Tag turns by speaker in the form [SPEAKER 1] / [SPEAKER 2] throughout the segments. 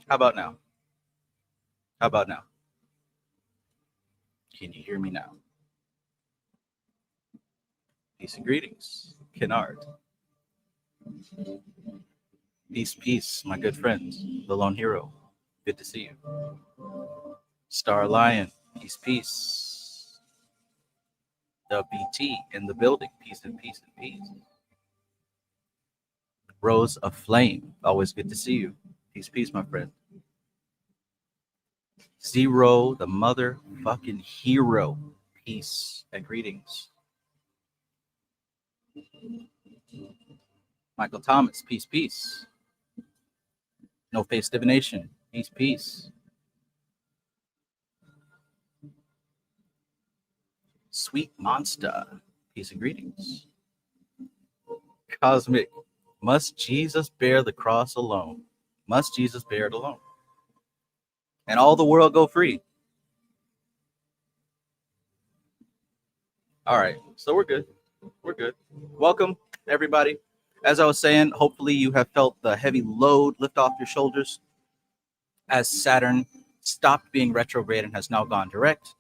[SPEAKER 1] How about now? How about now? Can you hear me now? Peace and greetings, Kennard. Peace, peace, my good friend, the lone hero. Good to see you. Star Lion, peace, peace. WT in the building, peace and peace and peace. Rose of Flame, always good to see you. Peace, peace, my friend. Zero, the motherfucking hero. Peace and greetings. Michael Thomas, peace, peace. No Face Divination, peace, peace. Sweet Monster, peace and greetings. Cosmic, must Jesus bear the cross alone? Must Jesus bear it alone? And all the world go free? All right, so we're good. We're good. Welcome, everybody. As I was saying, hopefully you have felt the heavy load lift off your shoulders as Saturn stopped being retrograde and has now gone direct.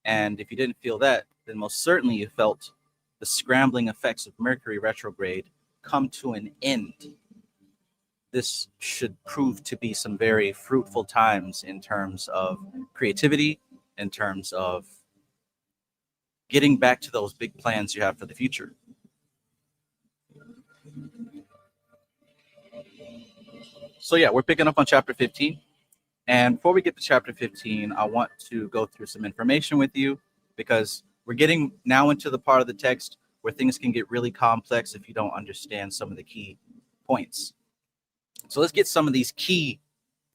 [SPEAKER 1] And if you didn't feel that, then most certainly you felt the scrambling effects of Mercury retrograde come to an end. This should prove to be some very fruitful times in terms of creativity, in terms of getting back to those big plans you have for the future. So yeah, we're picking up on chapter 15. And before we get to chapter 15, I want to go through some information with you because we're getting now into the part of the text where things can get really complex if you don't understand some of the key points. So let's get some of these key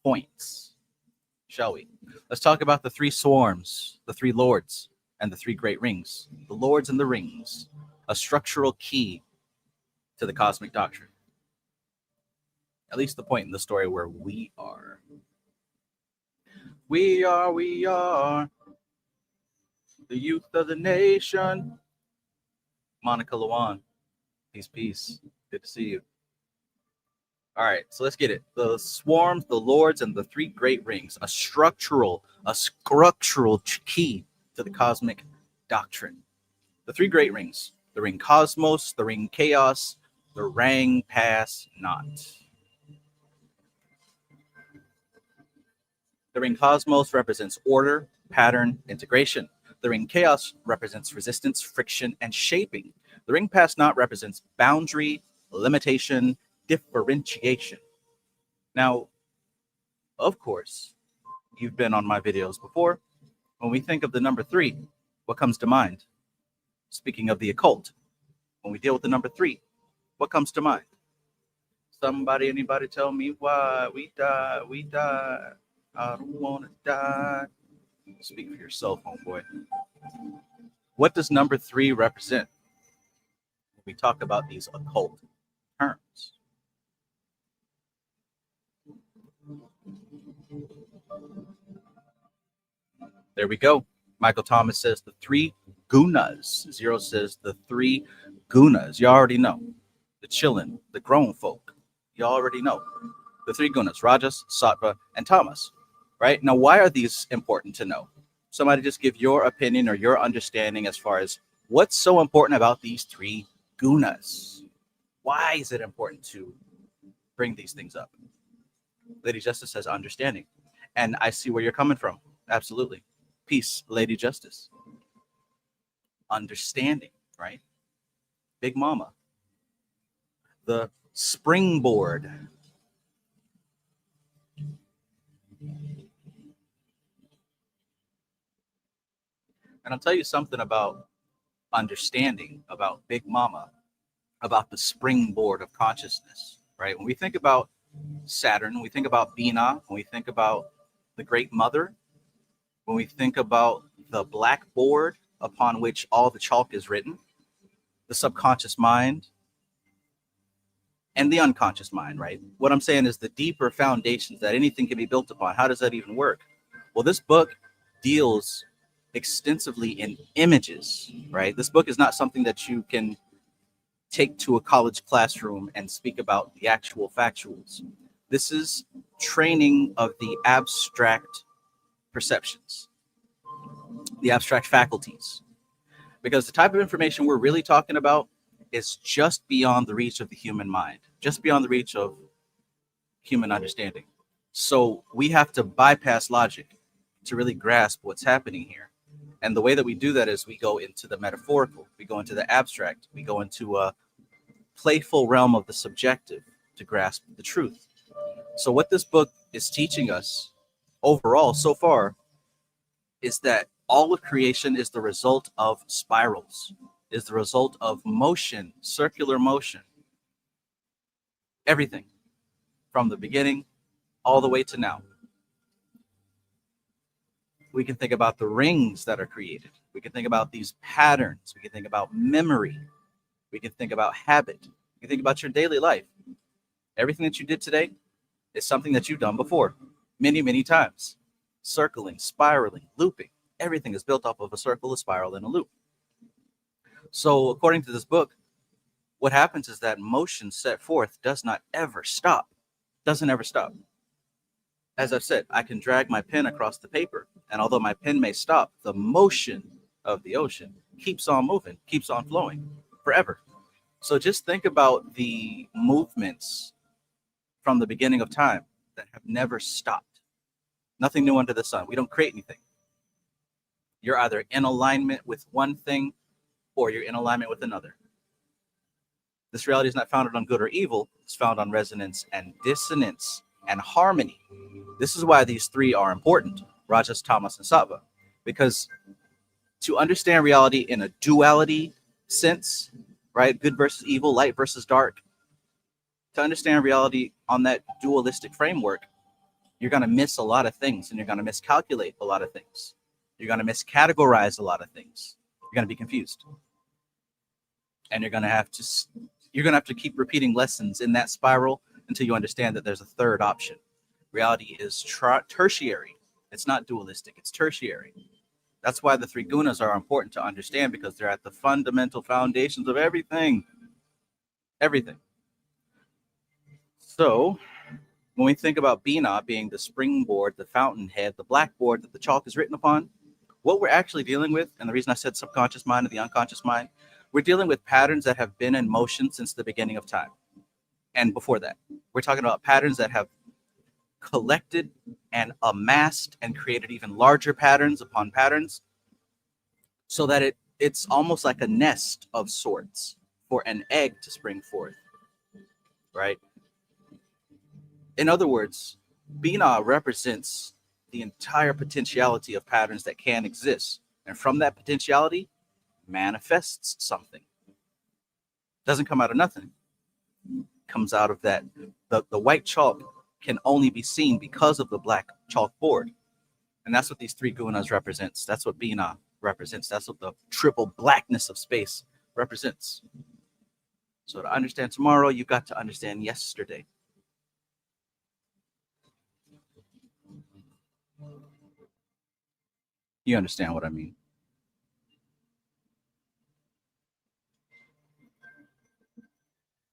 [SPEAKER 1] points, shall we? Let's talk about the three swarms, the three lords, and the three great rings. The lords and the rings, a structural key to the cosmic doctrine. At least the point in the story where we are. We are the youth of the nation. Monica Luan, peace, peace. Good to see you. All right, so let's get it. The swarms, the lords, and the three great rings, a structural key to the cosmic doctrine. The three great rings, the ring Cosmos, the ring Chaos, the ring Pass Not. The ring Cosmos represents order, pattern, integration. The ring Chaos represents resistance, friction, and shaping. The ring Pass Not represents boundary, limitation, differentiation. Now, of course, you've been on my videos before. When we think of the number 3, what comes to mind? Speaking of the occult, when we deal with the number 3, what comes to mind? Anybody tell me why we die? We die. I don't want to die. Speak for yourself, homeboy. What does number 3 represent when we talk about these occult terms? There we go. Michael Thomas says the 3 gunas. Zero says the 3 gunas. You already know. The chillin', the grown folk. You already know. The 3 gunas, Rajas, Sattva, and Tamas. Right? Now, why are these important to know? Somebody just give your opinion or your understanding as far as what's so important about these 3 gunas. Why is it important to bring these things up? Lady Justice says understanding. And I see where you're coming from. Absolutely. Peace, Lady Justice. Understanding, right? Big Mama. The springboard. And I'll tell you something about understanding, about Big Mama, about the springboard of consciousness, right? When we think about Saturn, when we think about Bina, when we think about the Great Mother, when we think about the blackboard upon which all the chalk is written, the subconscious mind, and the unconscious mind, right? What I'm saying is the deeper foundations that anything can be built upon. How does that even work? Well, this book deals extensively in images, right? This book is not something that you can take to a college classroom and speak about the actual factuals. This is training of the abstract perceptions, the abstract faculties, because the type of information we're really talking about is just beyond the reach of the human mind, just beyond the reach of human understanding. So we have to bypass logic to really grasp what's happening here. And the way that we do that is we go into the metaphorical, we go into the abstract, we go into a playful realm of the subjective to grasp the truth. So what this book is teaching us overall so far is that all of creation is the result of spirals, is the result of motion, circular motion. Everything from the beginning all the way to now. We can think about the rings that are created. We can think about these patterns. We can think about memory. We can think about habit. You can think about your daily life. Everything that you did today is something that you've done before many, many times. Circling, spiraling, looping. Everything is built off of a circle, a spiral, and a loop. So according to this book, what happens is that motion set forth does not ever stop. Doesn't ever stop. As I've said, I can drag my pen across the paper, and although my pen may stop, the motion of the ocean keeps on moving, keeps on flowing forever. So just think about the movements from the beginning of time that have never stopped. Nothing new under the sun. We don't create anything. You're either in alignment with one thing or you're in alignment with another. This reality is not founded on good or evil. It's found on resonance and dissonance and harmony. This is why these three are important, Rajas, Tamas, and Sattva, because to understand reality in a duality sense, right, good versus evil, light versus dark, to understand reality on that dualistic framework, you're going to miss a lot of things, and you're going to miscalculate a lot of things. You're going to miscategorize a lot of things. You're going to be confused, and you're going to have to keep repeating lessons in that spiral until you understand that there's a third option. Reality is tertiary. It's not dualistic. It's tertiary. That's why the three gunas are important to understand, because they're at the fundamental foundations of everything. Everything. So when we think about Bina being the springboard, the fountainhead, the blackboard that the chalk is written upon, what we're actually dealing with, and the reason I said subconscious mind and the unconscious mind, we're dealing with patterns that have been in motion since the beginning of time. And before that, we're talking about patterns that have collected and amassed and created even larger patterns upon patterns, so that it's almost like a nest of sorts for an egg to spring forth, right? In other words, Bina represents the entire potentiality of patterns that can exist. And from that potentiality manifests something. Doesn't come out of nothing. Comes out of that. The white chalk can only be seen because of the black chalkboard. And that's what these three gunas represents. That's what Bina represents. That's what the triple blackness of space represents. So to understand tomorrow, you've got to understand yesterday. You understand what I mean?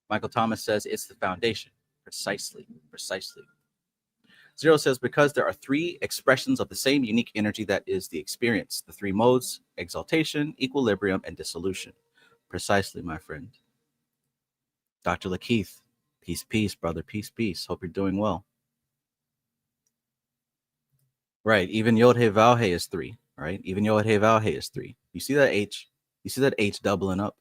[SPEAKER 1] Michael Thomas says it's the foundation. Precisely. Zero says because there are three expressions of the same unique energy that is the experience. The three modes: exaltation, equilibrium, and dissolution. Precisely, my friend. Dr. Lakeith, peace, brother. Peace. Hope you're doing well. Right. Even Yod-He Vav-He is three. Right. Even Yod-He Vav-He is three. You see that H? You see that H doubling up?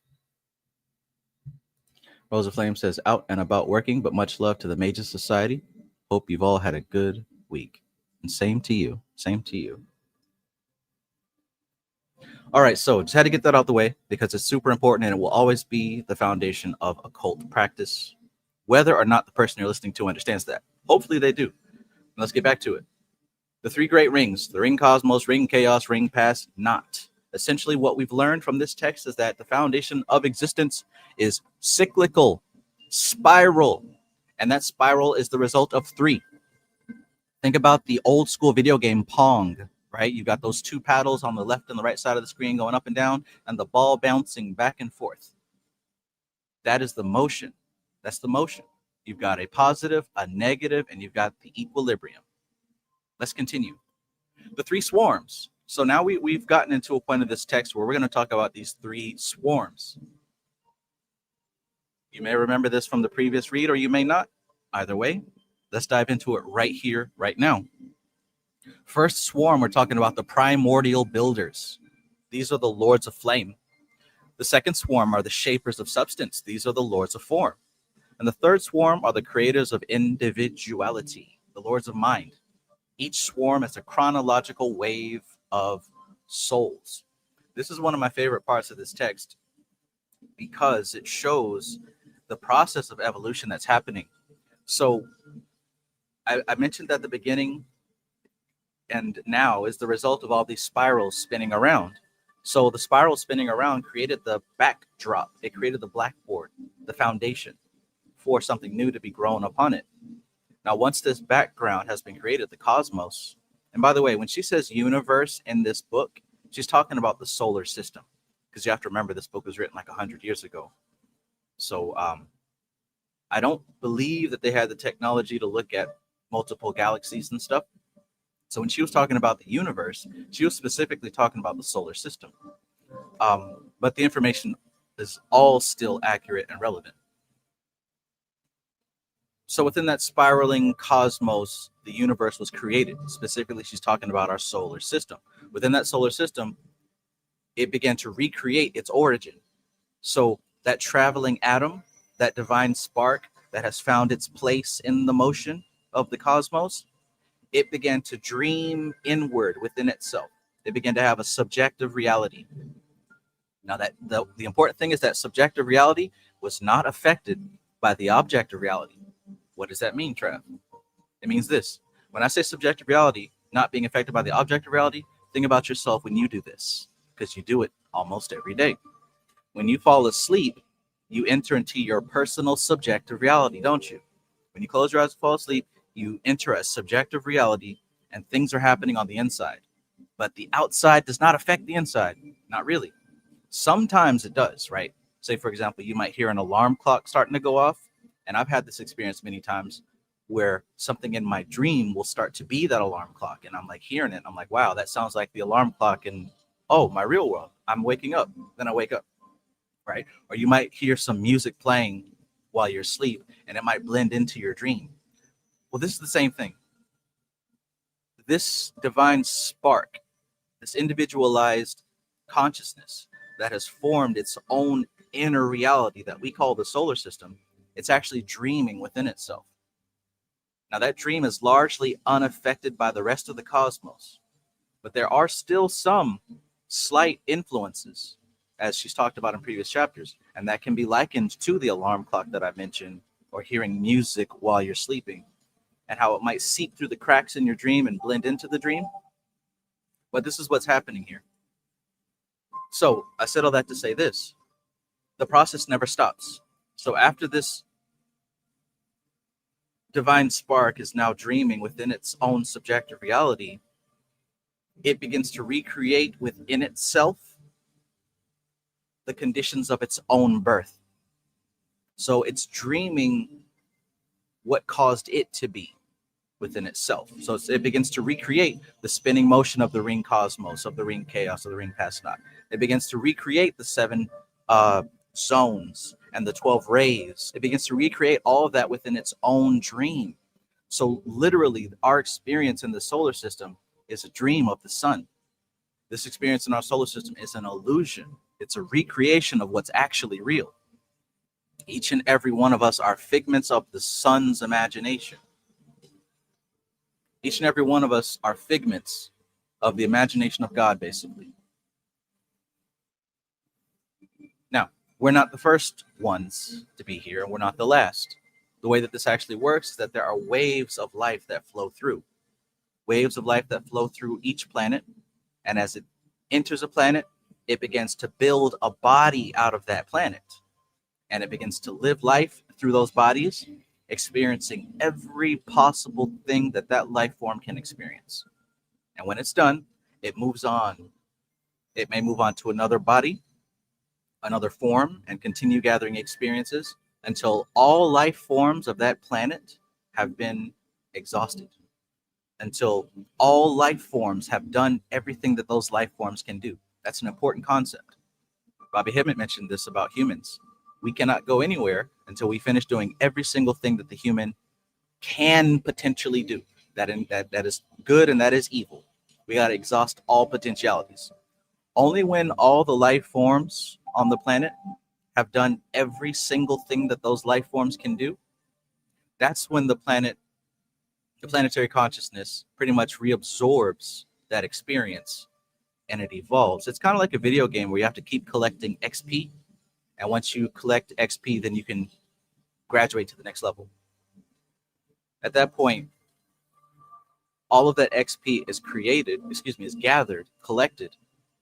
[SPEAKER 1] Rosa Flame says, out and about working, but much love to the Magus Society. Hope you've all had a good week. And same to you. All right, so just had to get that out the way because it's super important and it will always be the foundation of occult practice, whether or not the person you're listening to understands that. Hopefully they do. Let's get back to it. The three great rings, the ring cosmos, ring chaos, ring past, not. Essentially, what we've learned from this text is that the foundation of existence is cyclical, spiral, and that spiral is the result of three. Think about the old school video game Pong, right? You've got those two paddles on the left and the right side of the screen going up and down, and the ball bouncing back and forth. That is the motion. That's the motion. you've got a positive, a negative, and you've got the equilibrium. Let's continue. The three swarms. So now we've gotten into a point of this text where we're going to talk about these three swarms. You may remember this from the previous read, or you may not. Either way, let's dive into it right here, right now. First swarm, we're talking about the primordial builders. These are the lords of flame. The second swarm are the shapers of substance. These are the lords of form. And the third swarm are the creators of individuality, the lords of mind. Each swarm is a chronological wave of souls. This is one of my favorite parts of this text because it shows the process of evolution that's happening. So I mentioned at the beginning, and now is the result of all these spirals spinning around. So the spiral spinning around created the backdrop. It created the blackboard, the foundation for something new to be grown upon it. Now, once this background has been created, the cosmos, and by the way, when she says universe in this book, she's talking about the solar system, because you have to remember this book was written like 100 years ago. So I don't believe that they had the technology to look at multiple galaxies and stuff. So when she was talking about the universe, she was specifically talking about the solar system. But the information is all still accurate and relevant. So within that spiraling cosmos, the universe was created. Specifically, she's talking about our solar system. Within that solar system, it began to recreate its origin. So that traveling atom, that divine spark that has found its place in the motion of the cosmos, it began to dream inward within itself. It began to have a subjective reality. Now, that the important thing is that subjective reality was not affected by the objective reality. What does that mean, Trav? It means this. When I say subjective reality not being affected by the objective reality, think about yourself when you do this, because you do it almost every day. When you fall asleep, you enter into your personal subjective reality, don't you? When you close your eyes and fall asleep, you enter a subjective reality and things are happening on the inside. But the outside does not affect the inside. Not really. Sometimes it does, right? Say, for example, you might hear an alarm clock starting to go off. And I've had this experience many times where something in my dream will start to be that alarm clock. And I'm like hearing it. I'm like, wow, that sounds like the alarm clock in, my real world. I'm waking up. Then I wake up, right? Or you might hear some music playing while you're asleep and it might blend into your dream. Well, this is the same thing. This divine spark, this individualized consciousness that has formed its own inner reality that we call the solar system, it's actually dreaming within itself. Now, that dream is largely unaffected by the rest of the cosmos, but there are still some slight influences, as she's talked about in previous chapters, and that can be likened to the alarm clock that I mentioned, or hearing music while you're sleeping, and how it might seep through the cracks in your dream and blend into the dream. But this is what's happening here. So I said all that to say this. The process never stops. So after this divine spark is now dreaming within its own subjective reality, it begins to recreate within itself the conditions of its own birth. So it's dreaming what caused it to be within itself. So it begins to recreate the spinning motion of the ring cosmos, of the ring chaos, of the ring past not. It begins to recreate the 7 zones and the 12 rays. It begins to recreate all of that within its own dream. So literally, our experience in the solar system is a dream of the sun. This experience in our solar system is an illusion. It's a recreation of what's actually real. Each and every one of us are figments of the sun's imagination. Each and every one of us are figments of the imagination of God, basically. Now, we're not the first ones to be here, and we're not the last. The way that this actually works is that there are waves of life that flow through. Waves of life that flow through each planet, and as it enters a planet, it begins to build a body out of that planet. And it begins to live life through those bodies, experiencing every possible thing that that life form can experience. And when it's done, it moves on. It may move on to another body, another form, and continue gathering experiences until all life forms of that planet have been exhausted, until all life forms have done everything that those life forms can do. That's an important concept. Bobby Hemmett mentioned this about humans. We cannot go anywhere until we finish doing every single thing that the human can potentially do. That is good and that is evil. We got to exhaust all potentialities. Only when all the life forms on the planet have done every single thing that those life forms can do, that's when the planetary consciousness pretty much reabsorbs that experience and it evolves. It's kind of like a video game where you have to keep collecting XP. And once you collect XP, then you can graduate to the next level. At that point, all of that XP is gathered, collected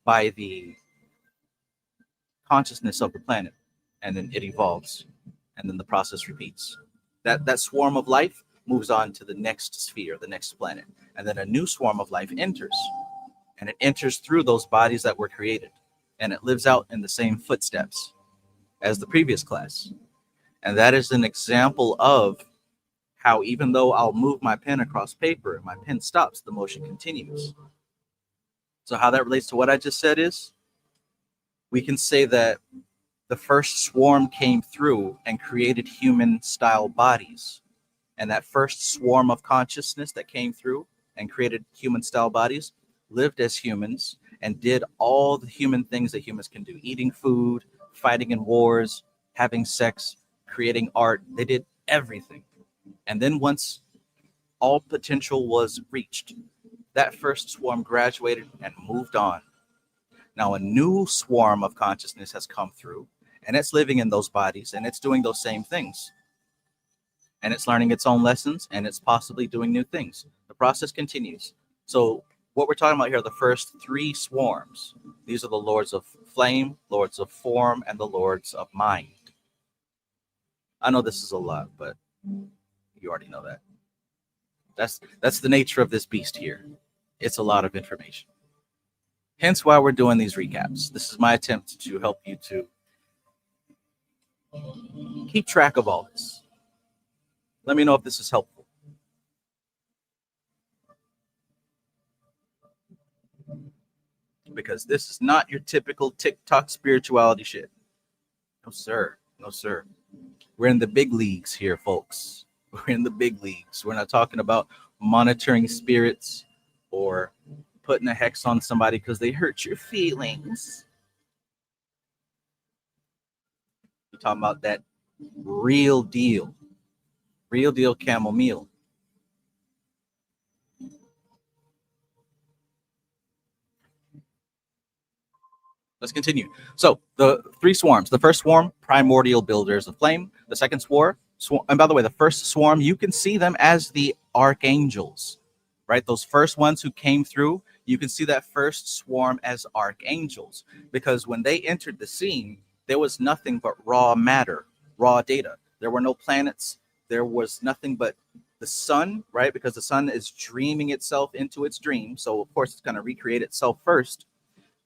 [SPEAKER 1] by the consciousness of the planet, and then it evolves, and then the process repeats. That swarm of life moves on to the next sphere, the next planet, and then a new swarm of life enters, and it enters through those bodies that were created, and it lives out in the same footsteps as the previous class. And that is an example of how, even though I'll move my pen across paper and my pen stops, the motion continues. So how that relates to what I just said is, we can say that the first swarm came through and created human-style bodies. And that first swarm of consciousness that came through and created human-style bodies lived as humans and did all the human things that humans can do: eating food, fighting in wars, having sex, creating art. They did everything. And then once all potential was reached, that first swarm graduated and moved on. Now a new swarm of consciousness has come through, and it's living in those bodies, and it's doing those same things. And it's learning its own lessons, and it's possibly doing new things. The process continues. So what we're talking about here are the first three swarms. These are the lords of flame, lords of form, and the lords of mind. I know this is a lot, but you already know that. That's the nature of this beast here. It's a lot of information. Hence why we're doing these recaps. This is my attempt to help you to keep track of all this. Let me know if this is helpful. Because this is not your typical TikTok spirituality shit. No, sir. No, sir. We're in the big leagues here, folks. We're in the big leagues. We're not talking about monitoring spirits or putting a hex on somebody because they hurt your feelings. We're talking about that real deal chamomile. Let's continue. So the three swarms. The first swarm, primordial builders of flame. The second swarm, and by the way, the first swarm, you can see them as the archangels, right? Those first ones who came through, you can see that first swarm as archangels, because when they entered the scene, there was nothing but raw matter, raw data. There were no planets. There was nothing but the sun, right? Because the sun is dreaming itself into its dream. So of course it's going to recreate itself first.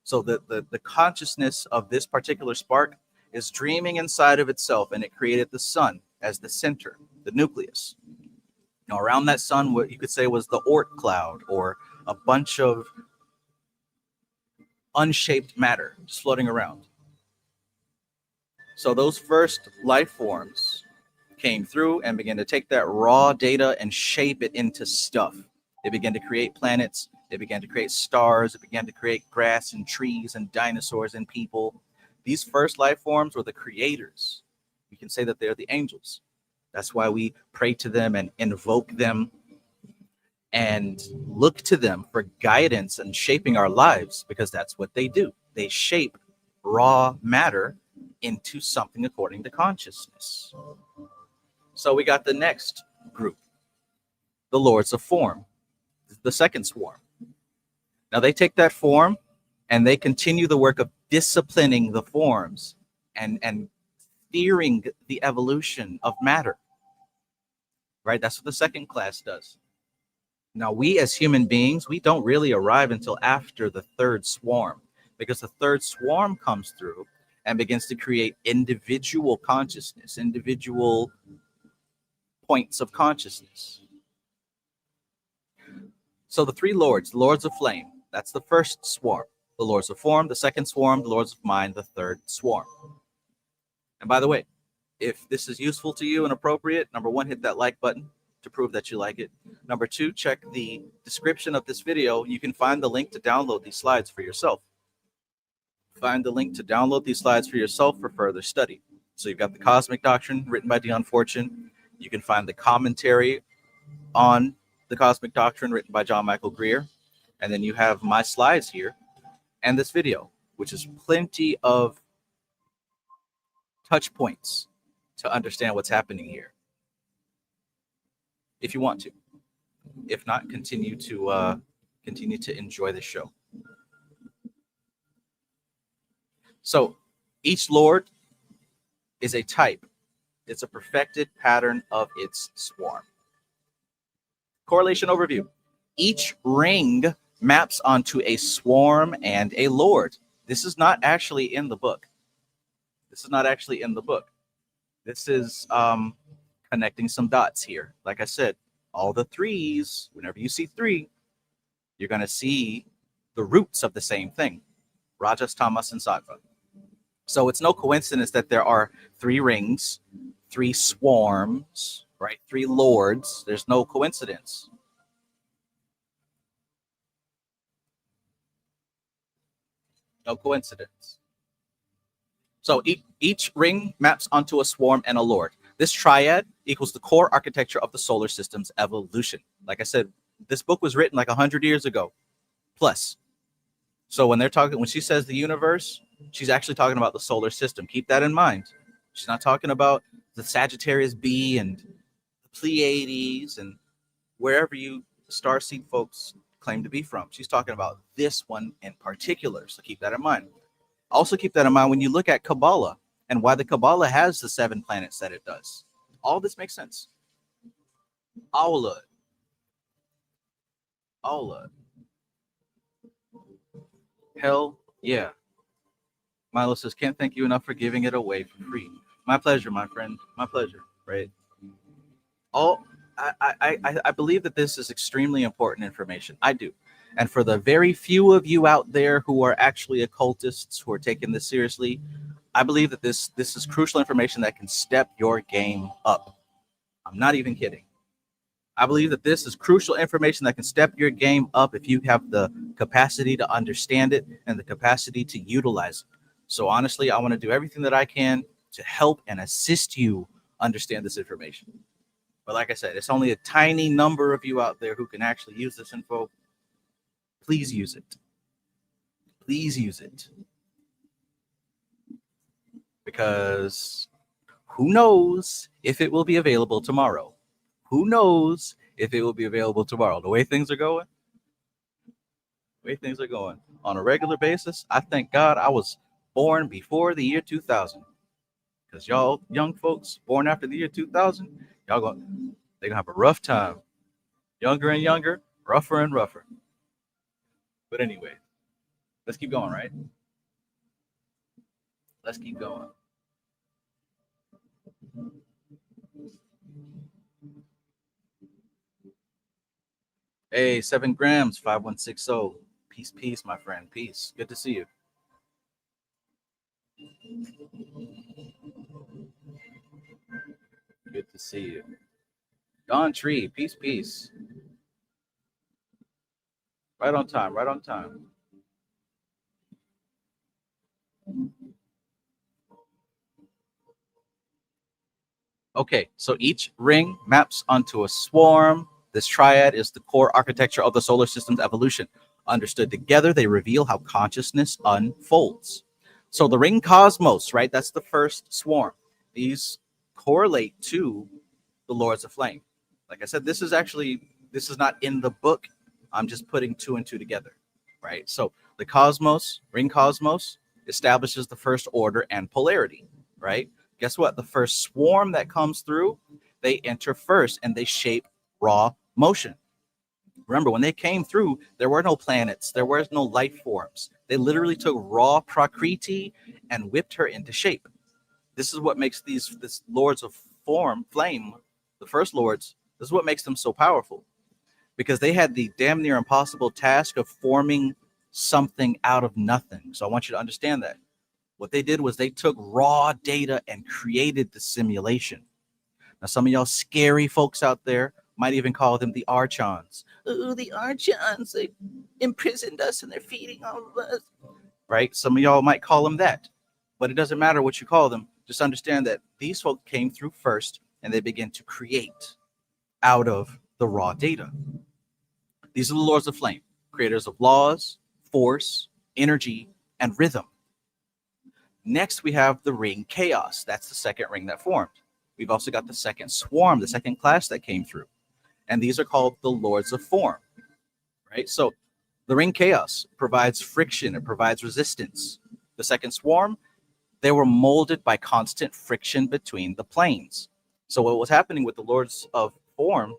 [SPEAKER 1] So the consciousness of this particular spark is dreaming inside of itself, and it created the sun as the center, the nucleus. Now around that sun, what you could say was the Oort cloud, or a bunch of unshaped matter just floating around. So those first life forms came through and began to take that raw data and shape it into stuff. They began to create planets. They began to create stars. It began to create grass and trees and dinosaurs and people. These first life forms were the creators. We can say that they're the angels. That's why we pray to them and invoke them and look to them for guidance and shaping our lives, because that's what they do. They shape raw matter into something according to consciousness. So we got the next group, the lords of form, the second swarm. Now they take that form and they continue the work of disciplining the forms and steering the evolution of matter, right? That's what the second class does. Now we as human beings, we don't really arrive until after the third swarm, because the third swarm comes through and begins to create individual consciousness, individual points of consciousness. So the three lords, the lords of flame, that's the first swarm. The lords of form, the second swarm, the lords of mind, the third swarm. And by the way, if this is useful to you and appropriate, number one, hit that like button to prove that you like it. Number two, check the description of this video. You can find the link to download these slides for yourself. Find the link to download these slides for yourself for further study. So you've got the Cosmic Doctrine written by Dion Fortune. You can find the commentary on the Cosmic Doctrine written by John Michael Greer. And then you have my slides here and this video, which is plenty of touch points to understand what's happening here, if you want to. If not, continue to enjoy the show. So each lord is a type. It's a perfected pattern of its swarm. Correlation overview. Each ring maps onto a swarm and a lord. This is not actually in the book. This is connecting some dots here. Like I said, all the threes, whenever you see three, you're going to see the roots of the same thing. Rajas, Tamas, and Sattva. So it's no coincidence that there are three rings, three swarms, right? Three lords. There's no coincidence. No coincidence. So each ring maps onto a swarm and a lord. This triad equals the core architecture of the solar system's evolution. Like I said, this book was written like 100 years ago plus. So when she says the universe, she's actually talking about the solar system. Keep that in mind. She's not talking about the Sagittarius B and the Pleiades and wherever you starseed folks claim to be from. She's talking about this one in particular. So keep that in mind. Also keep that in mind when you look at Kabbalah and why the Kabbalah has the 7 planets that it does. All this makes sense. All of it. Hell yeah. Milo says, can't thank you enough for giving it away for free. My pleasure, my friend. My pleasure, right? I believe that this is extremely important information. I do. And for the very few of you out there who are actually occultists who are taking this seriously, I believe that this is crucial information that can step your game up. I'm not even kidding. I believe that this is crucial information that can step your game up if you have the capacity to understand it and the capacity to utilize it. So honestly, I want to do everything that I can to help and assist you understand this information. But like I said, it's only a tiny number of you out there who can actually use this info. Please use it. Please use it. Because who knows if it will be available tomorrow? Who knows if it will be available tomorrow? The way things are going, on a regular basis, I thank God I was born before the year 2000. Because y'all young folks born after the year 2000, they're gonna have a rough time. Younger and younger, rougher and rougher. But anyway, let's keep going, right? Let's keep going. Hey, 7 grams, 5160. Peace, my friend. Peace. Good to see you. Good to see you. Don Tree, peace. Right on time. Okay, so each ring maps onto a swarm. This triad is the core architecture of the solar system's evolution. Understood together, they reveal how consciousness unfolds. So the ring cosmos, right? That's the first swarm. These correlate to the lords of flame. Like I said, this is not in the book. I'm just putting 2 and 2 together, right? So the cosmos, ring cosmos, establishes the first order and polarity, right? Guess what? The first swarm that comes through, they enter first and they shape raw motion. Remember, when they came through, there were no planets, there were no life forms. They literally took raw prakriti and whipped her into shape. This is what makes this lords of flame, the first lords, this is what makes them so powerful, because they had the damn near impossible task of forming something out of nothing. So I want you to understand that. What they did was they took raw data and created the simulation. Now, some of y'all scary folks out there might even call them the Archons. Oh, the Archons, they imprisoned us and they're feeding all of us. Right? Some of y'all might call them that. But it doesn't matter what you call them. Just understand that these folk came through first and they began to create out of the raw data. These are the Lords of Flame, creators of laws, force, energy, and rhythm. Next, we have the ring Chaos. That's the second ring that formed. We've also got the second swarm, the second class that came through. And these are called the Lords of Form, right? So the ring Chaos provides friction. It provides resistance. The second swarm, they were molded by constant friction between the planes. So what was happening with the Lords of Form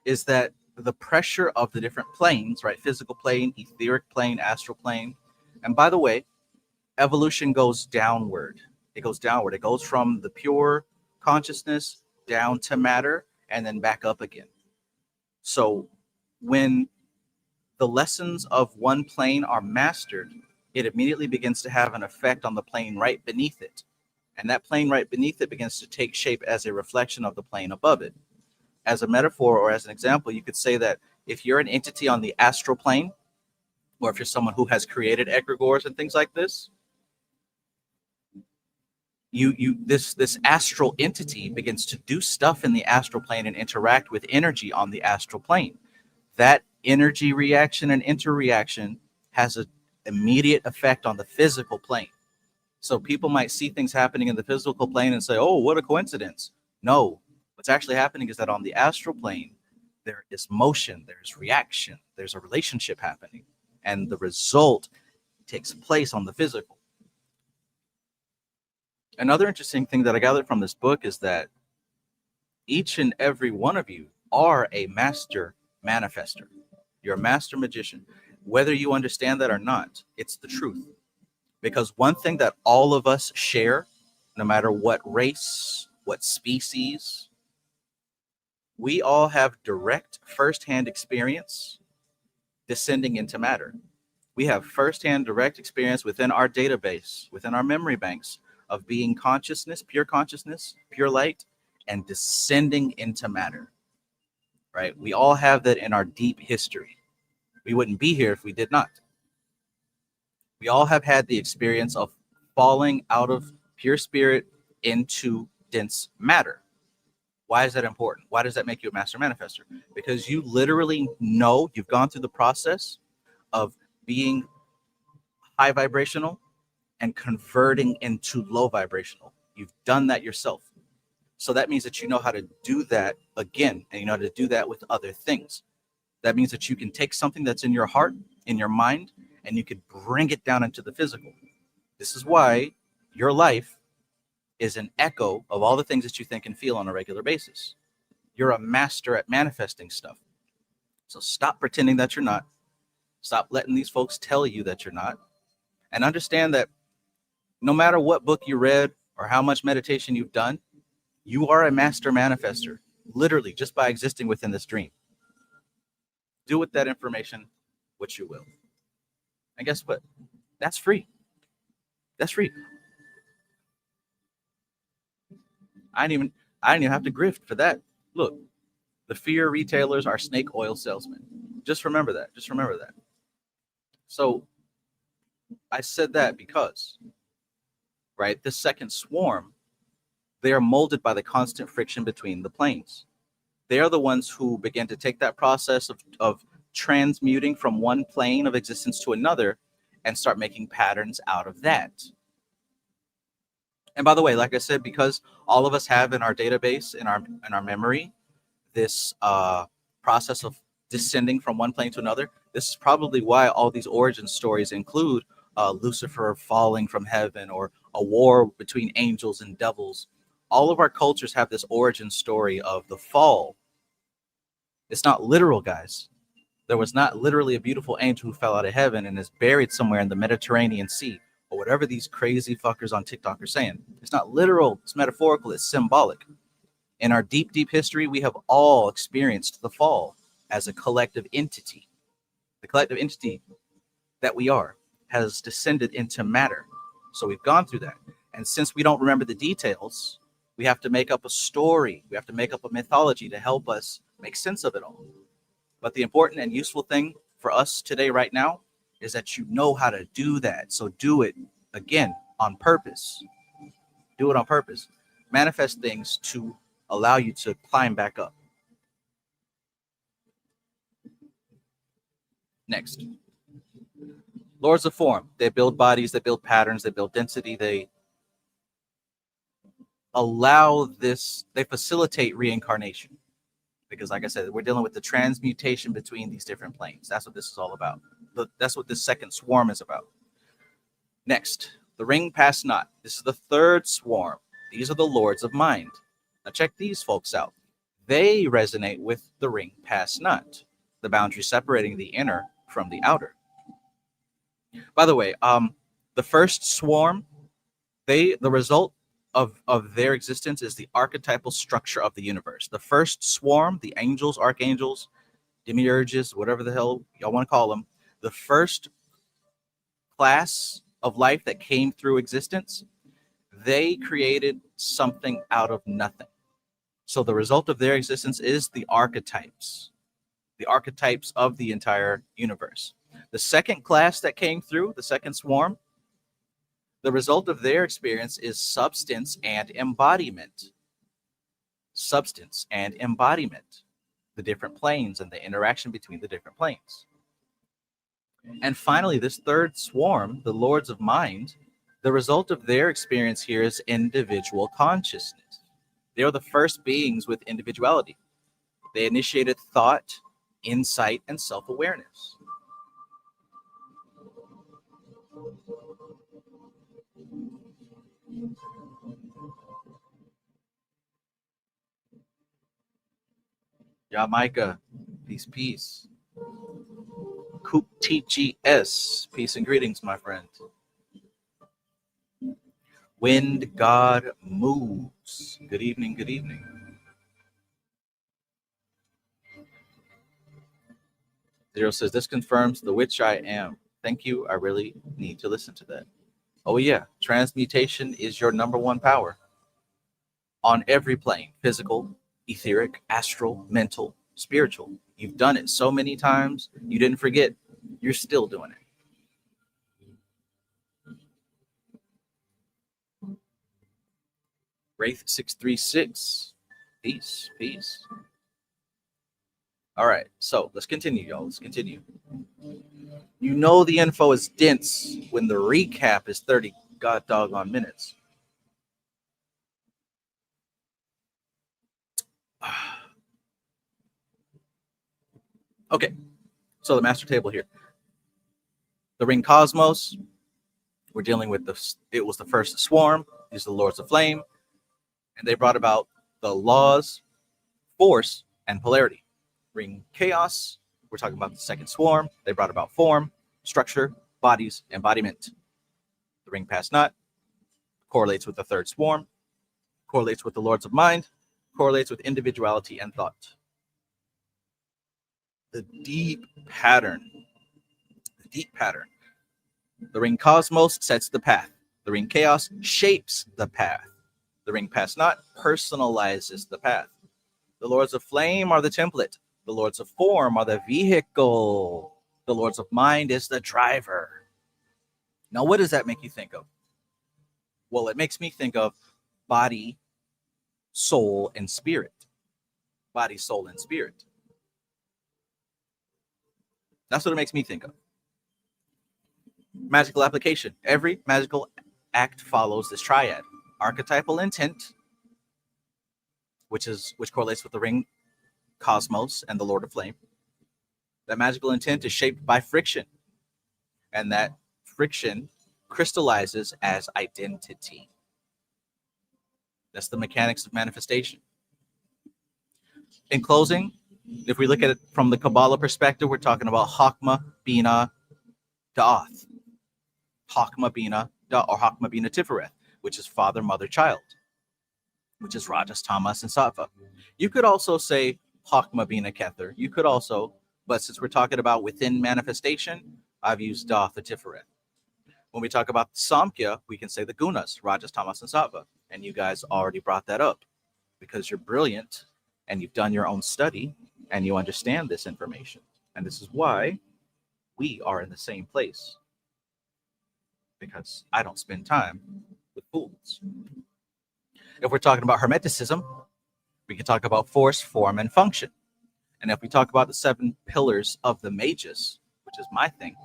[SPEAKER 1] is that the pressure of the different planes, right? Physical plane, etheric plane, astral plane. And by the way, evolution goes downward. It goes downward. It goes from the pure consciousness down to matter and then back up again. So when the lessons of one plane are mastered, it immediately begins to have an effect on the plane right beneath it. And that plane right beneath it begins to take shape as a reflection of the plane above it. As a metaphor or as an example, you could say that if you're an entity on the astral plane, or if you're someone who has created egregores and things like this, this astral entity begins to do stuff in the astral plane and interact with energy on the astral plane. That energy reaction and interreaction has an immediate effect on the physical plane. So people might see things happening in the physical plane and say, oh, what a coincidence. No, what's actually happening is that on the astral plane, there is motion, there's reaction, there's a relationship happening, and the result takes place on the physical. Another interesting thing that I gathered from this book is that each and every one of you are a master manifester. You're a master magician. Whether you understand that or not, it's the truth. Because one thing that all of us share, no matter what race, what species, we all have direct firsthand experience descending into matter. We have firsthand direct experience within our database, within our memory banks, of being consciousness, pure light, and descending into matter, right? We all have that in our deep history. We wouldn't be here if we did not. We all have had the experience of falling out of pure spirit into dense matter. Why is that important? Why does that make you a master manifester? Because you literally know you've gone through the process of being high vibrational and converting into low vibrational. You've done that yourself. So that means that you know how to do that again, and you know how to do that with other things. That means that you can take something that's in your heart, in your mind, and you could bring it down into the physical. This is why your life is an echo of all the things that you think and feel on a regular basis. You're a master at manifesting stuff. So stop pretending that you're not. Stop letting these folks tell you that you're not. And understand that no matter what book you read or how much meditation you've done, you are a master manifester, literally just by existing within this dream. Do with that information what you will. And guess what? That's free. That's free. I didn't even have to grift for that. Look, the fear retailers are snake oil salesmen. Just remember that. Just remember that. So I said that because, right, this second swarm, they are molded by the constant friction between the planes. They are the ones who begin to take that process of transmuting from one plane of existence to another and start making patterns out of that. And by the way, like I said, because all of us have in our database, in our memory, this process of descending from one plane to another, this is probably why all these origin stories include Lucifer falling from heaven or a war between angels and devils. All of our cultures have this origin story of the fall. It's not literal, guys. There was not literally a beautiful angel who fell out of heaven and is buried somewhere in the Mediterranean Sea. or whatever these crazy fuckers on TikTok are saying. It's not literal, it's metaphorical, it's symbolic. In our deep, deep history, we have all experienced the fall as a collective entity. The collective entity that we are has descended into matter. So we've gone through that. And since we don't remember the details, we have to make up a story. We have to make up a mythology to help us make sense of it all. But the important and useful thing for us today, right now, is that you know how to do that. So do it again on purpose. Do it on purpose. Manifest things to allow you to climb back up. Next. Lords of form. They build bodies, they build patterns, they build density, they allow this, they facilitate reincarnation. Because like I said, we're dealing with the transmutation between these different planes. That's what this is all about. That's what this second swarm is about. Next, the ring pass not. This is the third swarm. These are the lords of mind. Now check these folks out. They resonate with the ring pass not, the boundary separating the inner from the outer. By the way, the first swarm, the result of their existence is the archetypal structure of the universe. The first swarm, the angels, archangels, demiurges, whatever the hell y'all want to call them, the first class of life that came through existence, they created something out of nothing. So the result of their existence is the archetypes of the entire universe. The second class that came through, the second swarm, the result of their experience is substance and embodiment. Substance and embodiment, the different planes and the interaction between the different planes. And finally, this third swarm, the Lords of Mind, the result of their experience here is individual consciousness. They are the first beings with individuality. They initiated thought, insight, and self-awareness. Jamaica, peace. Coop TGS, peace and greetings, my friend. Wind God moves. Good evening, good evening. Zero says, this confirms the witch I am. Thank you. I really need to listen to that. Oh, yeah. Transmutation is your number one power on every plane: physical, etheric, astral, mental, spiritual. You've done it so many times. You didn't forget. You're still doing it. Wraith 636. Peace. All right, so let's continue, y'all. Let's continue. You know the info is dense when the recap is 30 god doggone minutes. Okay, so the master table here. The ring cosmos, we're dealing with it was the first swarm. These are the lords of flame, and they brought about the laws, force, and polarity. Ring chaos, we're talking about the second swarm. They brought about form, structure, bodies, embodiment. The ring pass not correlates with the third swarm, correlates with the lords of mind, correlates with individuality and thought. The deep pattern. The ring cosmos sets the path. The ring chaos shapes the path. The ring pass not personalizes the path. The lords of flame are the template. The lords of form are the vehicle. The lords of mind is the driver. Now, what does that make you think of? Well, it makes me think of body, soul, and spirit. Body, soul, and spirit. That's what it makes me think of. Magical application. Every magical act follows this triad. Archetypal intent, which correlates with the ring cosmos and the Lord of Flame. That magical intent is shaped by friction, and that friction crystallizes as identity. That's the mechanics of manifestation. In closing, if we look at it from the Kabbalah perspective, we're talking about Chokmah, Binah, Da'ath. Chokmah, Binah, or Hakma Bina Tifereth, which is father, mother, child, which is Rajas, Tamas, and Sattva. You could also say Hakma Bina Kether. You could also, but since we're talking about within manifestation, I've used Da the Tifereth. When we talk about Samkhya, we can say the Gunas, Rajas, Tamas, and Sattva. And you guys already brought that up because you're brilliant and you've done your own study and you understand this information. And this is why we are in the same place, because I don't spend time with fools. If we're talking about Hermeticism, we can talk about force, form, and function. And if we talk about the 7 pillars of the Magus, which is my thing,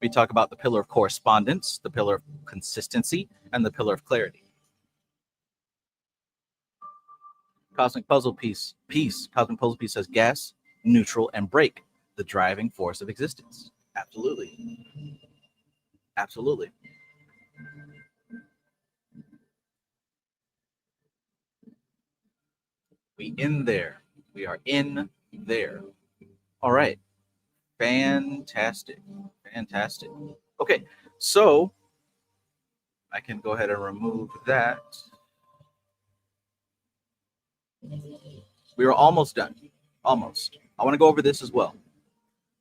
[SPEAKER 1] we talk about the pillar of correspondence, the pillar of consistency, and the pillar of clarity. Cosmic puzzle piece. Cosmic puzzle piece says gas, neutral, and break, the driving force of existence. Absolutely. Absolutely. We in there. We are in there. All right. Fantastic. Fantastic. Okay, so I can go ahead and remove that. We are almost done. Almost. I want to go over this as well.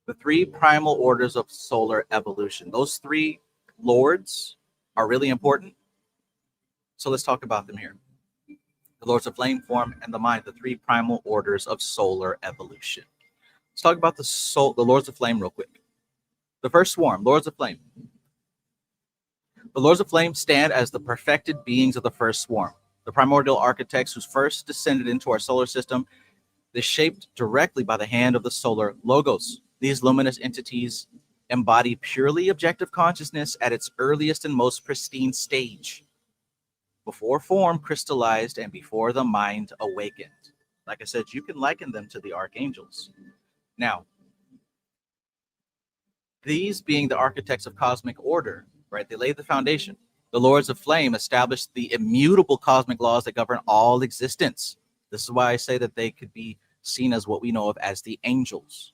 [SPEAKER 1] The 3 primal orders of solar evolution. Those 3 lords are really important. So let's talk about them here. The lords of flame, form, and the mind, the 3 primal orders of solar evolution. Let's talk about the lords of flame real quick. The first swarm, lords of flame. The lords of flame stand as the perfected beings of the first swarm, the primordial architects who first descended into our solar system. They're shaped directly by the hand of the solar logos. These luminous entities embody purely objective consciousness at its earliest and most pristine stage, before form crystallized and before the mind awakened. Like I said, you can liken them to the archangels. Now, these being the architects of cosmic order, right? They laid the foundation. The lords of flame established the immutable cosmic laws that govern all existence. This is why I say that they could be seen as what we know of as the angels.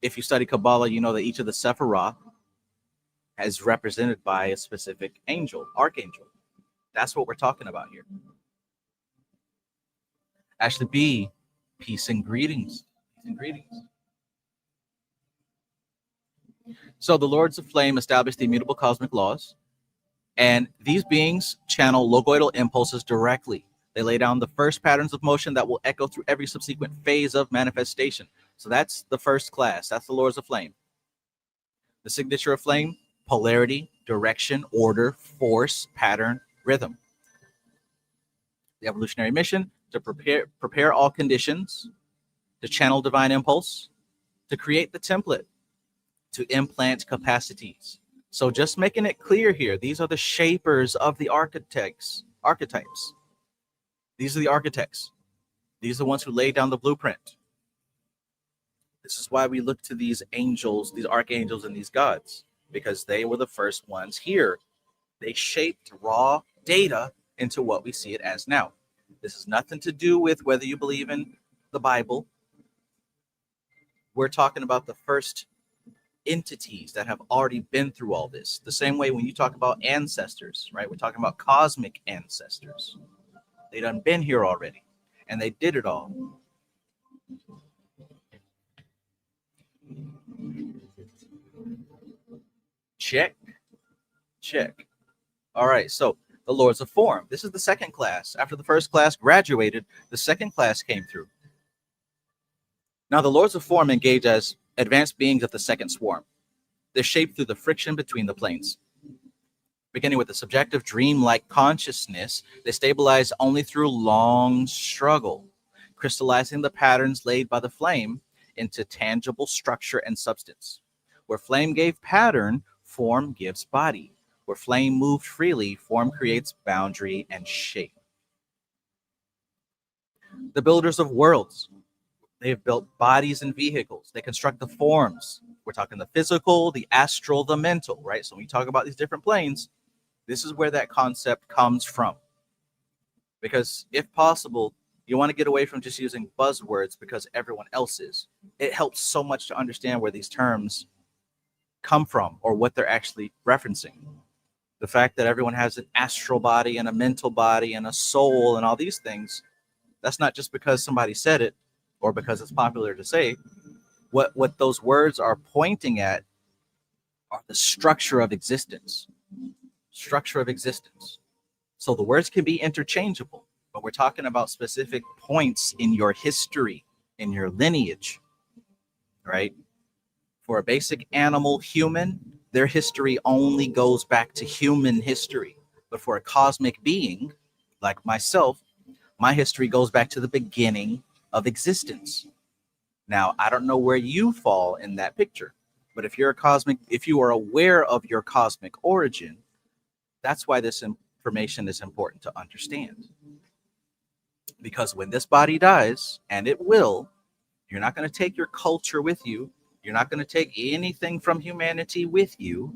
[SPEAKER 1] If you study Kabbalah, you know that each of the Sephiroth is represented by a specific angel, archangel. That's what we're talking about here. Ashley B, peace and greetings. Peace and greetings. So the lords of flame established the immutable cosmic laws, and these beings channel logoidal impulses directly. They lay down the first patterns of motion that will echo through every subsequent phase of manifestation. So that's the first class. That's the lords of flame. The signature of flame: polarity, direction, order, force, pattern, rhythm. The evolutionary mission: to prepare all conditions, to channel divine impulse, to create the template, to implant capacities. So just making it clear here, these are the shapers of the archetypes. These are the architects. These are the ones who lay down the blueprint. This is why we look to these angels, these archangels, and these gods, because they were the first ones here. They shaped raw data into what we see it as now. This has nothing to do with whether you believe in the Bible. We're talking about the first entities that have already been through all this. The same way when you talk about ancestors, right? We're talking about cosmic ancestors. They done been here already, and they did it all. Check. All right, so the lords of form. This is the second class. After the first class graduated, the second class came through. Now, the lords of form engage as advanced beings of the second swarm. They're shaped through the friction between the planes. Beginning with a subjective dream-like consciousness, they stabilize only through long struggle, crystallizing the patterns laid by the flame into tangible structure and substance. Where flame gave pattern, form gives body. Where flame moved freely, form creates boundary and shape. The builders of worlds. They have built bodies and vehicles. They construct the forms. We're talking the physical, the astral, the mental, right? So when we talk about these different planes, this is where that concept comes from. Because if possible, you want to get away from just using buzzwords because everyone else is. It helps so much to understand where these terms come from or what they're actually referencing. The fact that everyone has an astral body and a mental body and a soul and all these things, that's not just because somebody said it or because it's popular to say. What those words are pointing at are the structure of existence. Structure of existence. So the words can be interchangeable, but we're talking about specific points in your history, in your lineage, right? For a basic animal human, their history only goes back to human history. But for a cosmic being like myself, my history goes back to the beginning of existence. Now, I don't know where you fall in that picture, but if you are aware of your cosmic origin, that's why this information is important to understand. Because when this body dies, and it will, you're not going to take your culture with you. You're not going to take anything from humanity with you.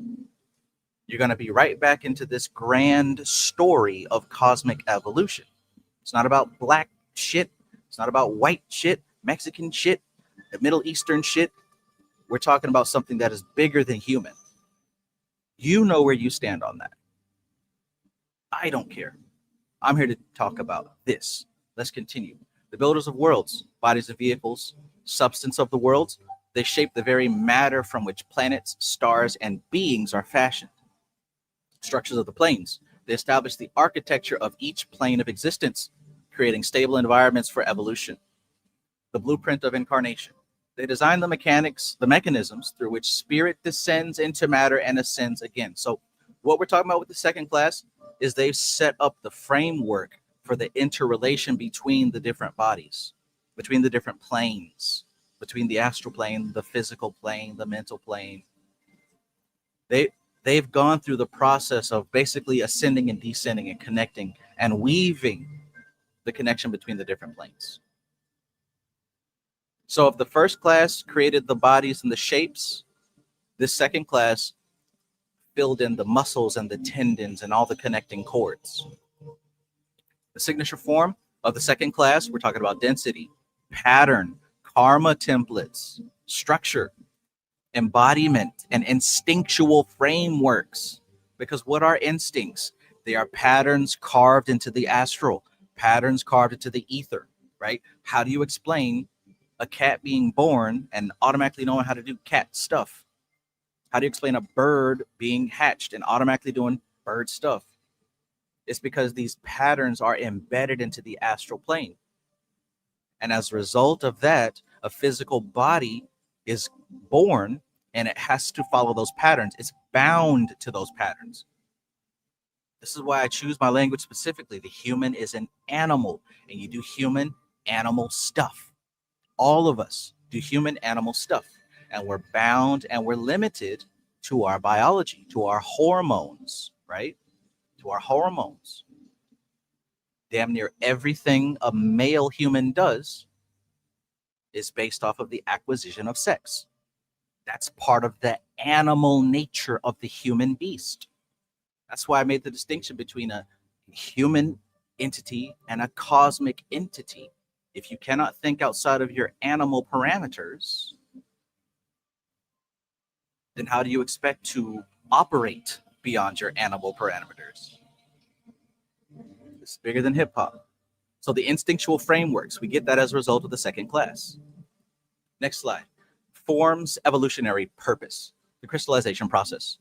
[SPEAKER 1] You're going to be right back into this grand story of cosmic evolution. It's not about black shit. It's not about white shit, Mexican shit, the Middle Eastern shit. We're talking about something that is bigger than human. You know where you stand on that. I don't care. I'm here to talk about this. Let's continue. The builders of worlds, bodies of vehicles, substance of the worlds, they shape the very matter from which planets, stars, and beings are fashioned. Structures of the planes, they establish the architecture of each plane of existence, creating stable environments for evolution. The blueprint of incarnation. They design the mechanisms through which spirit descends into matter and ascends again. So what we're talking about with the second class is they've set up the framework for the interrelation between the different bodies, between the different planes, between the astral plane, the physical plane, the mental plane. They've gone through the process of basically ascending and descending and connecting and weaving the connection between the different planes. So if the first class created the bodies and the shapes, this second class filled in the muscles and the tendons and all the connecting cords. The signature form of the second class, we're talking about density, pattern, karma templates, structure, embodiment, and instinctual frameworks. Because what are instincts? They are patterns carved into the astral, patterns carved into the ether, right? How do you explain a cat being born and automatically knowing how to do cat stuff? How do you explain a bird being hatched and automatically doing bird stuff? It's because these patterns are embedded into the astral plane. And as a result of that, a physical body is born and it has to follow those patterns. It's bound to those patterns. This is why I choose my language specifically. The human is an animal, and you do human animal stuff. All of us do human animal stuff, and we're bound and we're limited to our biology, to our hormones, right? To our hormones. Damn near everything a male human does is based off of the acquisition of sex. That's part of the animal nature of the human beast. That's why I made the distinction between a human entity and a cosmic entity. If you cannot think outside of your animal parameters, then how do you expect to operate beyond your animal parameters? It's bigger than hip hop. So the instinctual frameworks, we get that as a result of the second class. Next slide. Form's evolutionary purpose, the crystallization process.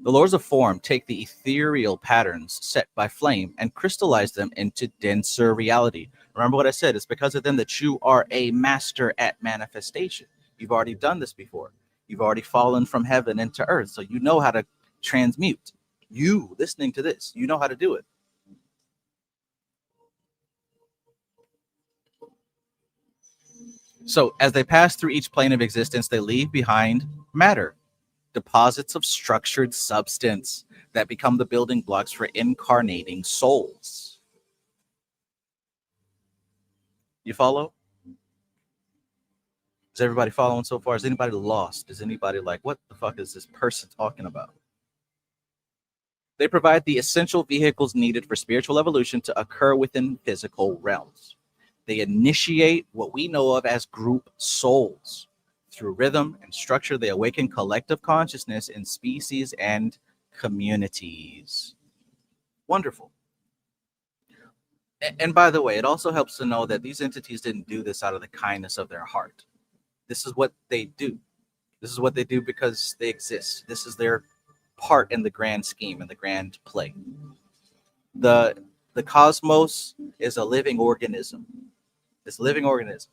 [SPEAKER 1] The laws of form take the ethereal patterns set by flame and crystallize them into denser reality. Remember what I said, it's because of them that you are a master at manifestation. You've already done this before. You've already fallen from heaven into earth, so you know how to transmute. You, listening to this, you know how to do it. So as they pass through each plane of existence, they leave behind matter, deposits of structured substance that become the building blocks for incarnating souls. You follow? Is everybody following so far? Is anybody lost? Is anybody like, what the fuck is this person talking about? They provide the essential vehicles needed for spiritual evolution to occur within physical realms. They initiate what we know of as group souls Through rhythm and structure, they awaken collective consciousness in species and communities. Wonderful. And by the way, it also helps to know that these entities didn't do this out of the kindness of their heart. This is what they do. This is what they do because they exist. This is their part in the grand scheme, in the grand play. The cosmos is a living organism. It's a living organism.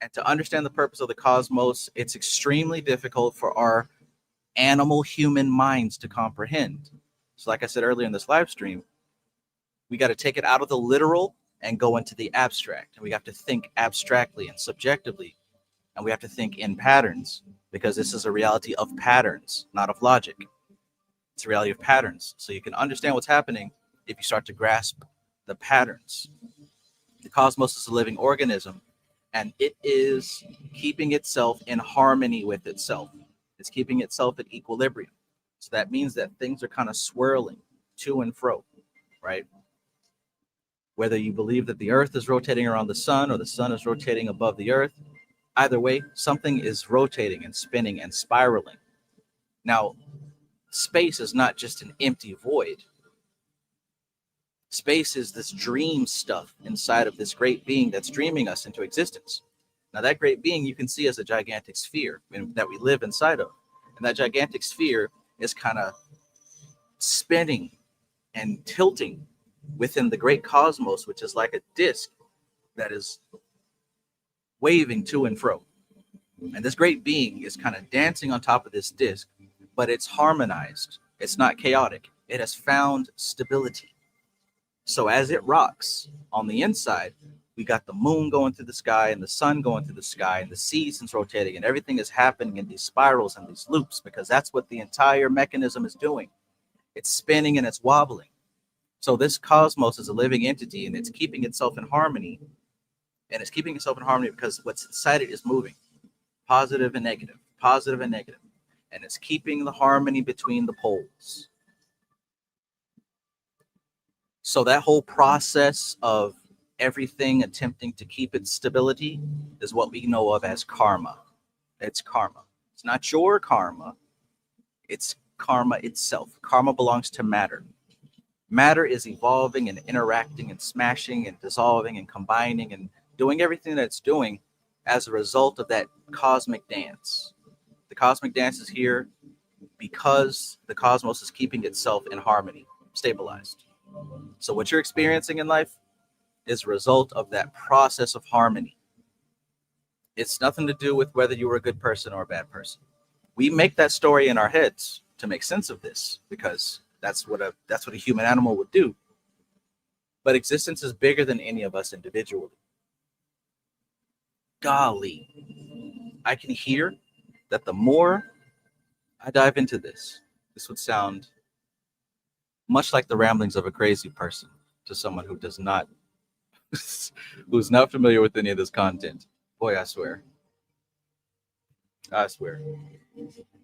[SPEAKER 1] And to understand the purpose of the cosmos, it's extremely difficult for our animal human minds to comprehend. So like I said earlier in this live stream, we got to take it out of the literal and go into the abstract. And we have to think abstractly and subjectively. And we have to think in patterns, because this is a reality of patterns, not of logic. It's a reality of patterns. So you can understand what's happening if you start to grasp the patterns. The cosmos is a living organism, and it is keeping itself in harmony with itself. It's keeping itself at equilibrium. So that means that things are kind of swirling to and fro, right? Whether you believe that the earth is rotating around the sun or the sun is rotating above the earth, either way, something is rotating and spinning and spiraling. Now, space is not just an empty void. Space is this dream stuff inside of this great being that's dreaming us into existence. Now, that great being you can see as a gigantic sphere that we live inside of. And that gigantic sphere is kind of spinning and tilting within the great cosmos, which is like a disc that is waving to and fro. And this great being is kind of dancing on top of this disc, but it's harmonized. It's not chaotic. It has found stability. So as it rocks on the inside, we got the moon going through the sky and the sun going through the sky and the seasons rotating, and everything is happening in these spirals and these loops, because that's what the entire mechanism is doing. It's spinning and it's wobbling. So this cosmos is a living entity, and it's keeping itself in harmony. And it's keeping itself in harmony because what's inside it is moving, positive and negative, positive and negative. And it's keeping the harmony between the poles. So that whole process of everything attempting to keep its stability is what we know of as karma. It's karma. It's not your karma. It's karma itself. Karma belongs to matter. Matter is evolving and interacting and smashing and dissolving and combining and doing everything that it's doing as a result of that cosmic dance. The cosmic dance is here because the cosmos is keeping itself in harmony, stabilized. So what you're experiencing in life is a result of that process of harmony. It's nothing to do with whether you were a good person or a bad person. We make that story in our heads to make sense of this, because that's what a human animal would do. But existence is bigger than any of us individually. Golly, I can hear that the more I dive into this would sound much like the ramblings of a crazy person to someone who does not, who's not familiar with any of this content. Boy, I swear. I swear.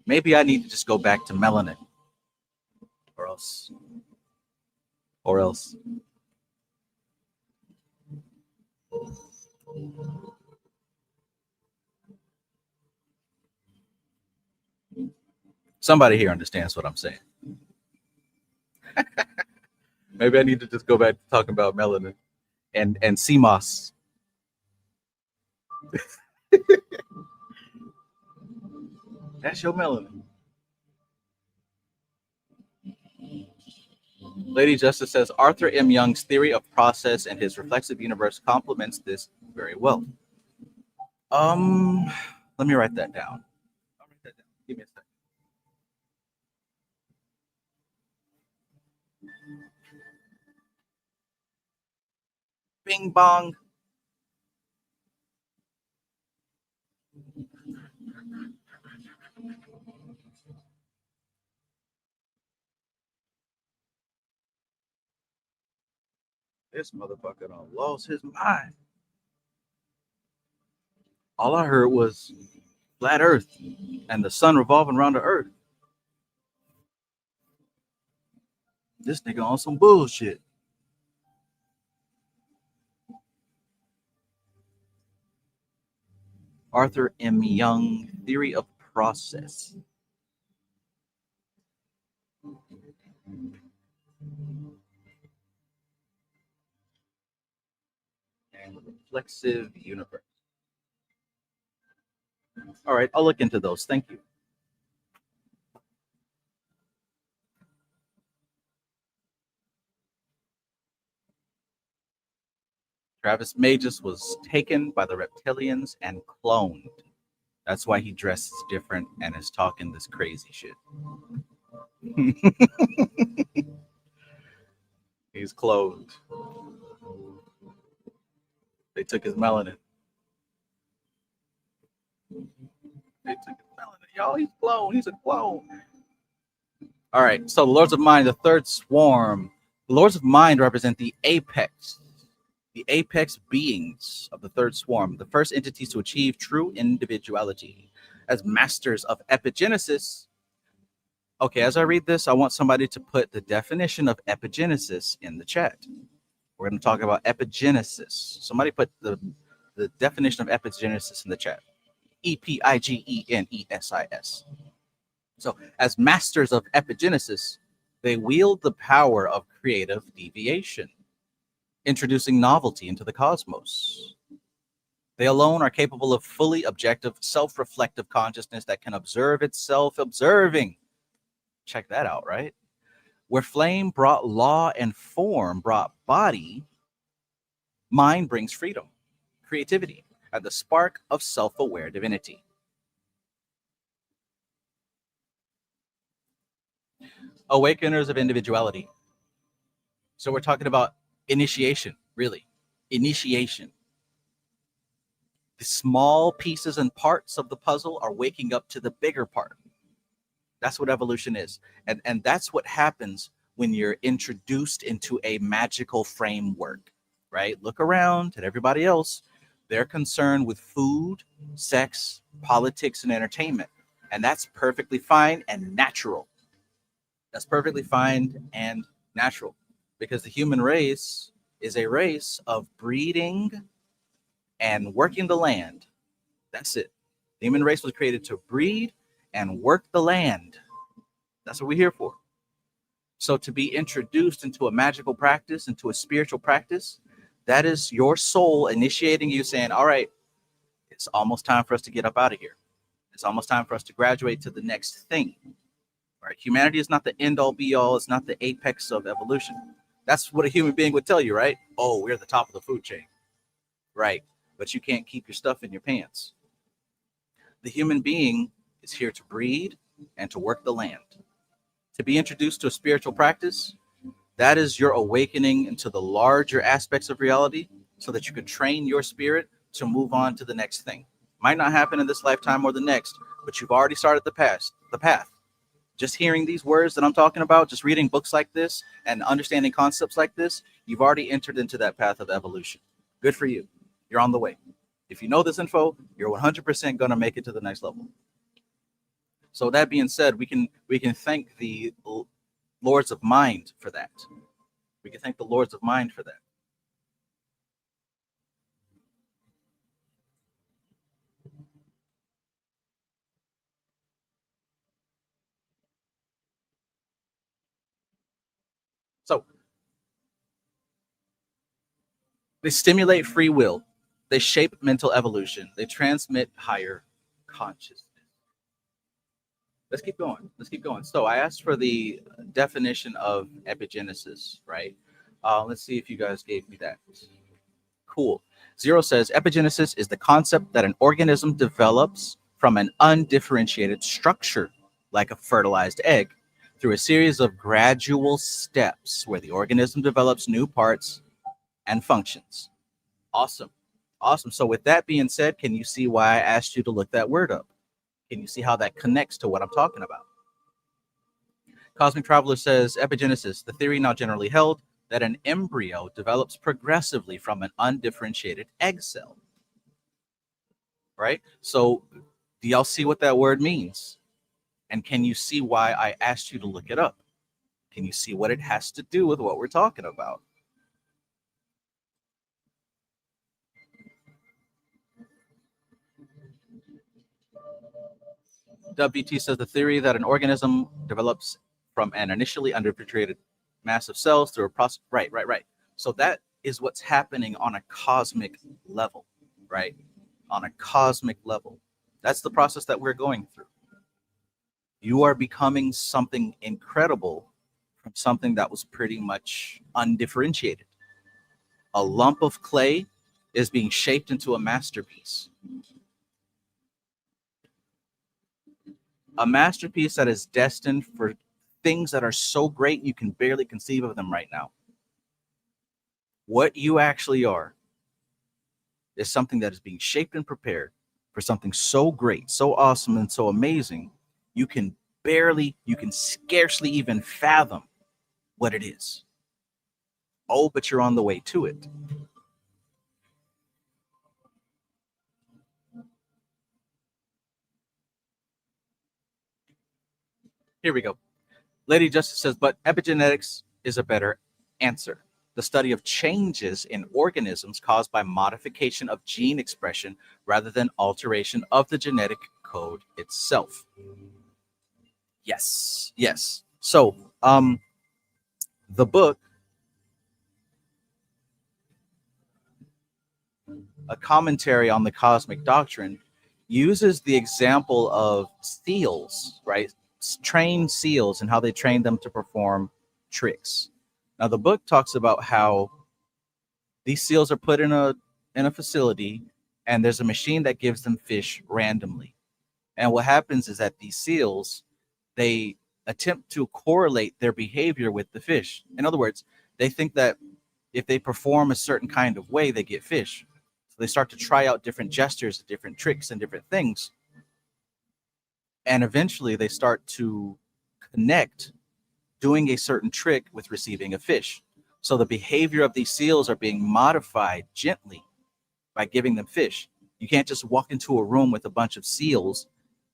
[SPEAKER 1] Maybe I need to just go back to melanin. Or else. Somebody here understands what I'm saying. Maybe I need to just go back to talking about melanin and CMOS. That's your melanin. Lady Justice says Arthur M. Young's theory of process and his reflexive universe complements this very well. Let me write that down. Give me a second. Bing bong. This motherfucker done lost his mind. All I heard was flat Earth and the sun revolving around the Earth. This nigga on some bullshit. Arthur M. Young, Theory of Process. And Reflexive Universe. All right, I'll look into those. Thank you. Travis Magus was taken by the reptilians and cloned. That's why he dresses different and is talking this crazy shit. He's cloned. They took his melanin. They took his melanin. Y'all, he's cloned. He's a clone. All right, so the Lords of Mind, the third swarm. The Lords of Mind represent the apex beings of the third swarm, the first entities to achieve true individuality. As masters of epigenesis, okay, as I read this, I want somebody to put the definition of epigenesis in the chat. We're going to talk about epigenesis. Somebody put the definition of epigenesis in the chat. Epigenesis. So, as masters of epigenesis, they wield the power of creative deviation, introducing novelty into the cosmos. They alone are capable of fully objective, self-reflective consciousness that can observe itself observing. Check that out, right? Where flame brought law and form brought body, mind brings freedom, creativity, and the spark of self-aware divinity. Awakeners of individuality. So we're talking about initiation, really. Initiation. The small pieces and parts of the puzzle are waking up to the bigger part. That's what evolution is. And that's what happens when you're introduced into a magical framework, right? Look around at everybody else. They're concerned with food, sex, politics, and entertainment. And that's perfectly fine and natural. That's perfectly fine and natural, because the human race is a race of breeding and working the land. That's it. The human race was created to breed and work the land. That's what we're here for. So to be introduced into a magical practice, into a spiritual practice, that is your soul initiating you, saying, all right, it's almost time for us to get up out of here. It's almost time for us to graduate to the next thing. Right? Humanity is not the end all be all. It's not the apex of evolution. That's what a human being would tell you, right? Oh, we're at the top of the food chain. Right. But you can't keep your stuff in your pants. The human being is here to breed and to work the land. To be introduced to a spiritual practice, that is your awakening into the larger aspects of reality so that you can train your spirit to move on to the next thing. Might not happen in this lifetime or the next, but you've already started the path. Just hearing these words that I'm talking about, just reading books like this and understanding concepts like this, you've already entered into that path of evolution. Good for you. You're on the way. If you know this info, you're 100% going to make it to the next level. So that being said, we can thank the Lords of Mind for that. We can thank the Lords of Mind for that. So they stimulate free will. They shape mental evolution. They transmit higher consciousness. Let's keep going. So I asked for the definition of epigenesis, right? Let's see if you guys gave me that. Cool. Zero says epigenesis is the concept that an organism develops from an undifferentiated structure, like a fertilized egg, through a series of gradual steps where the organism develops new parts and functions. Awesome. Awesome. So with that being said, can you see why I asked you to look that word up? Can you see how that connects to what I'm talking about? Cosmic Traveler says epigenesis, the theory now generally held that an embryo develops progressively from an undifferentiated egg cell. Right? So do y'all see what that word means? And can you see why I asked you to look it up? Can you see what it has to do with what we're talking about? WT says the theory that an organism develops from an initially underpenetrated mass of cells through a process. Right. So that is what's happening on a cosmic level, right? On a cosmic level. That's the process that we're going through. You are becoming something incredible from something that was pretty much undifferentiated. A lump of clay is being shaped into a masterpiece. A masterpiece that is destined for things that are so great you can barely conceive of them right now. What you actually are is something that is being shaped and prepared for something so great, so awesome, and so amazing, you can scarcely even fathom what it is. Oh, but you're on the way to it. Here we go. Lady Justice says, but epigenetics is a better answer. The study of changes in organisms caused by modification of gene expression rather than alteration of the genetic code itself. Yes. So, the book, A Commentary on the Cosmic Doctrine, uses the example of seals, right? Trained seals and how they train them to perform tricks. Now, the book talks about how these seals are put in a facility, and there's a machine that gives them fish randomly. And what happens is that these seals, they attempt to correlate their behavior with the fish. In other words, they think that if they perform a certain kind of way, they get fish. So they start to try out different gestures, different tricks, and different things. And eventually they start to connect doing a certain trick with receiving a fish. So the behavior of these seals are being modified gently by giving them fish. You can't just walk into a room with a bunch of seals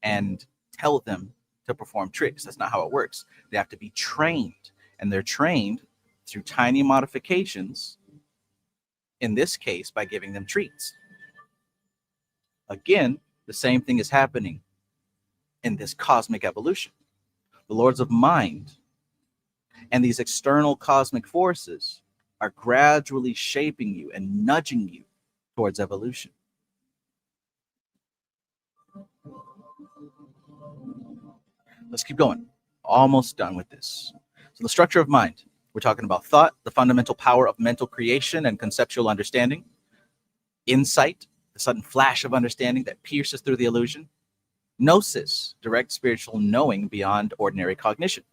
[SPEAKER 1] and tell them to perform tricks. That's not how it works. They have to be trained, and they're trained through tiny modifications, in this case, by giving them treats. Again, the same thing is happening in this cosmic evolution. The lords of mind and these external cosmic forces are gradually shaping you and nudging you towards evolution. Let's keep going. Almost done with this. So the structure of mind. We're talking about thought, the fundamental power of mental creation and conceptual understanding. Insight, the sudden flash of understanding that pierces through the illusion. Gnosis, direct spiritual knowing beyond ordinary cognition.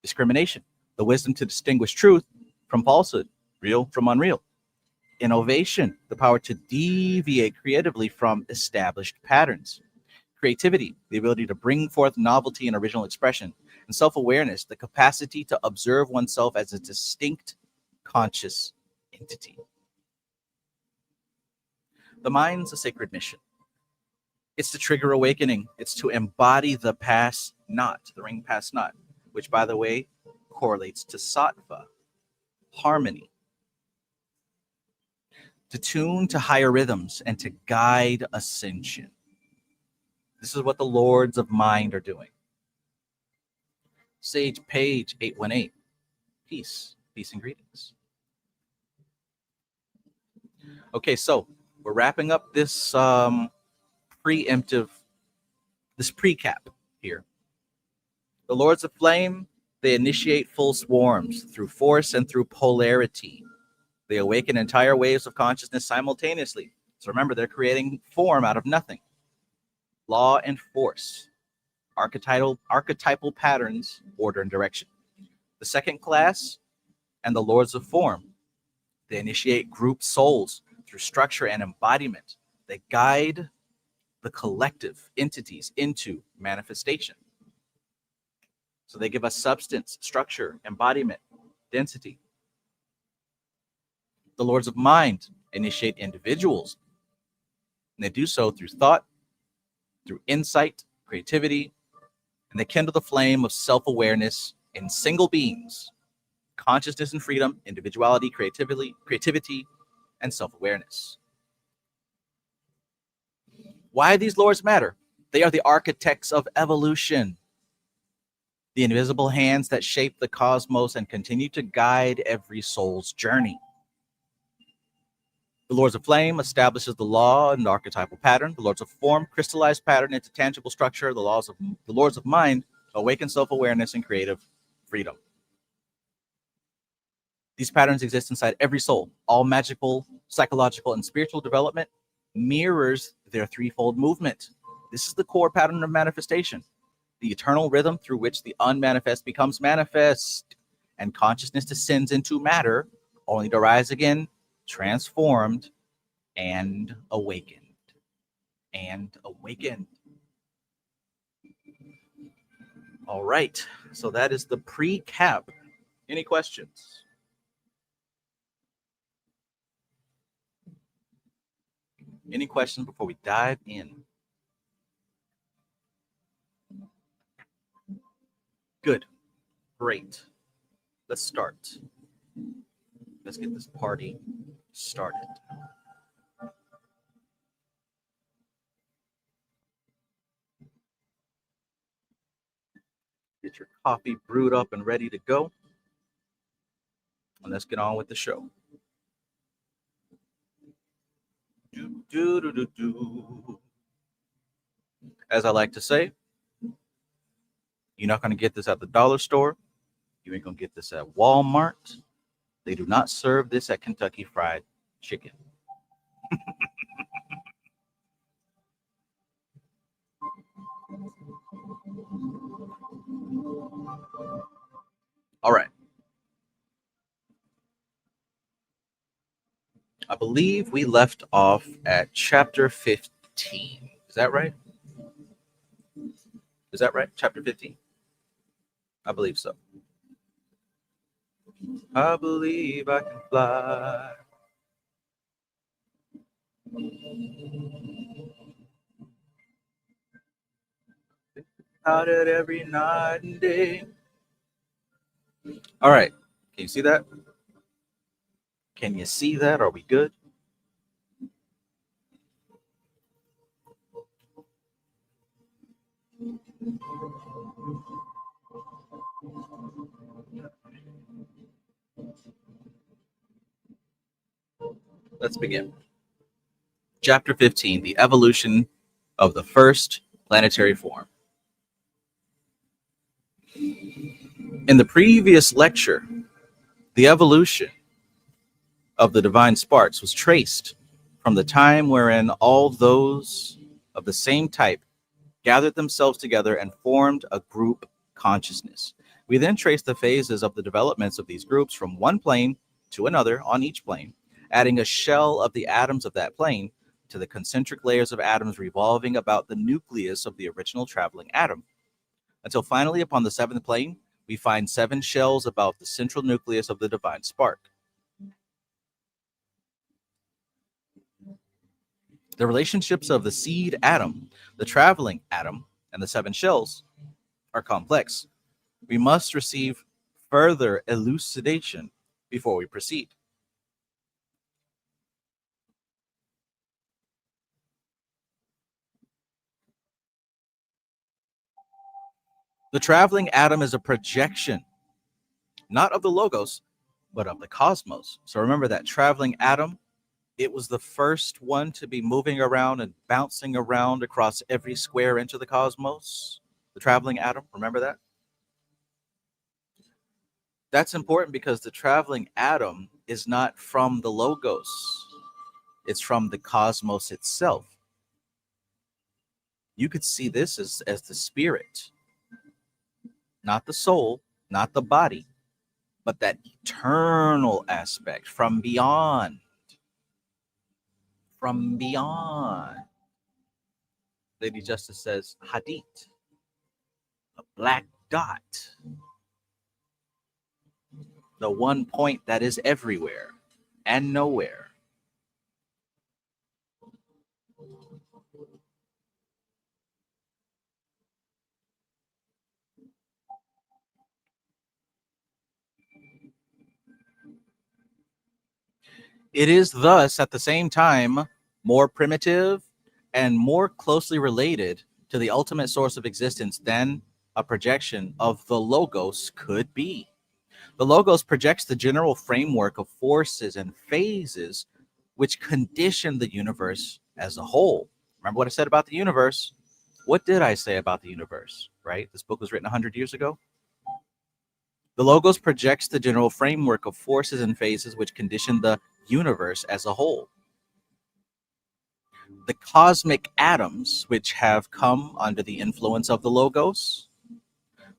[SPEAKER 1] Discrimination, the wisdom to distinguish truth from falsehood, real from unreal. Innovation, the power to deviate creatively from established patterns. Creativity, the ability to bring forth novelty and original expression. And self-awareness, the capacity to observe oneself as a distinct conscious entity. The mind's a sacred mission. It's to trigger awakening. It's to embody the pass not, the ring pass not, which, by the way, correlates to sattva, harmony. To tune to higher rhythms and to guide ascension. This is what the lords of mind are doing. Sage page 818. Peace and greetings. Okay, so we're wrapping up this preemptive, this precap here. The lords of flame, they initiate full swarms through force and through polarity. They awaken entire waves of consciousness simultaneously. So remember, they're creating form out of nothing. Law and force, archetypal patterns, order and direction. The second class and the lords of form, they initiate group souls through structure and embodiment. They guide the collective entities into manifestation. So they give us substance, structure, embodiment, density. The lords of mind initiate individuals, and they do so through thought, through insight, creativity, and they kindle the flame of self-awareness in single beings, consciousness and freedom, individuality, creativity, and self-awareness. Why these lords matter? They are the architects of evolution, the invisible hands that shape the cosmos and continue to guide every soul's journey. The Lords of Flame establishes the law and the archetypal pattern. The Lords of Form crystallize pattern into tangible structure. The Lords of Mind awaken self-awareness and creative freedom. These patterns exist inside every soul. All magical, psychological, and spiritual development mirrors their threefold movement. This is the core pattern of manifestation, the eternal rhythm through which the unmanifest becomes manifest, and consciousness descends into matter, only to rise again, transformed, and awakened. All right, so that is the pre-cap. Any questions? Any questions before we dive in? Good. Great. Let's start. Let's get this party started. Get your coffee brewed up and ready to go. And let's get on with the show. As I like to say, you're not going to get this at the dollar store. You ain't going to get this at Walmart. They do not serve this at Kentucky Fried Chicken. All right. I believe we left off at chapter 15. Is that right? Is that right? Chapter 15? I believe so. I believe I can fly. Out at every night and day. All right. Can you see that? Can you see that? Are we good? Let's begin. Chapter 15, the evolution of the first planetary form. In the previous lecture, the evolution of the divine sparks was traced from the time wherein all those of the same type gathered themselves together and formed a group consciousness. We then trace the phases of the developments of these groups from one plane to another on each plane, adding a shell of the atoms of that plane to the concentric layers of atoms revolving about the nucleus of the original traveling atom, until finally upon the seventh plane, we find 7 shells about the central nucleus of the divine spark. The relationships of the seed atom, the traveling atom, and the 7 shells are complex. We must receive further elucidation before we proceed. The traveling atom is a projection, not of the logos, but of the cosmos. So remember that traveling atom, it was the first one to be moving around and bouncing around across every square inch of the cosmos. The traveling atom, remember that? That's important because the traveling atom is not from the logos. It's from the cosmos itself. You could see this as the spirit, not the soul, not the body, but that eternal aspect from beyond. From beyond. Lady Justice says, Hadith, a black dot. The one point that is everywhere and nowhere. It is thus, at the same time, more primitive and more closely related to the ultimate source of existence than a projection of the Logos could be. The Logos projects the general framework of forces and phases which condition the universe as a whole. Remember what I said about the universe? What did I say about the universe, right? This book was written 100 years ago. The Logos projects the general framework of forces and phases which condition the universe as a whole. The cosmic atoms, which have come under the influence of the Logos,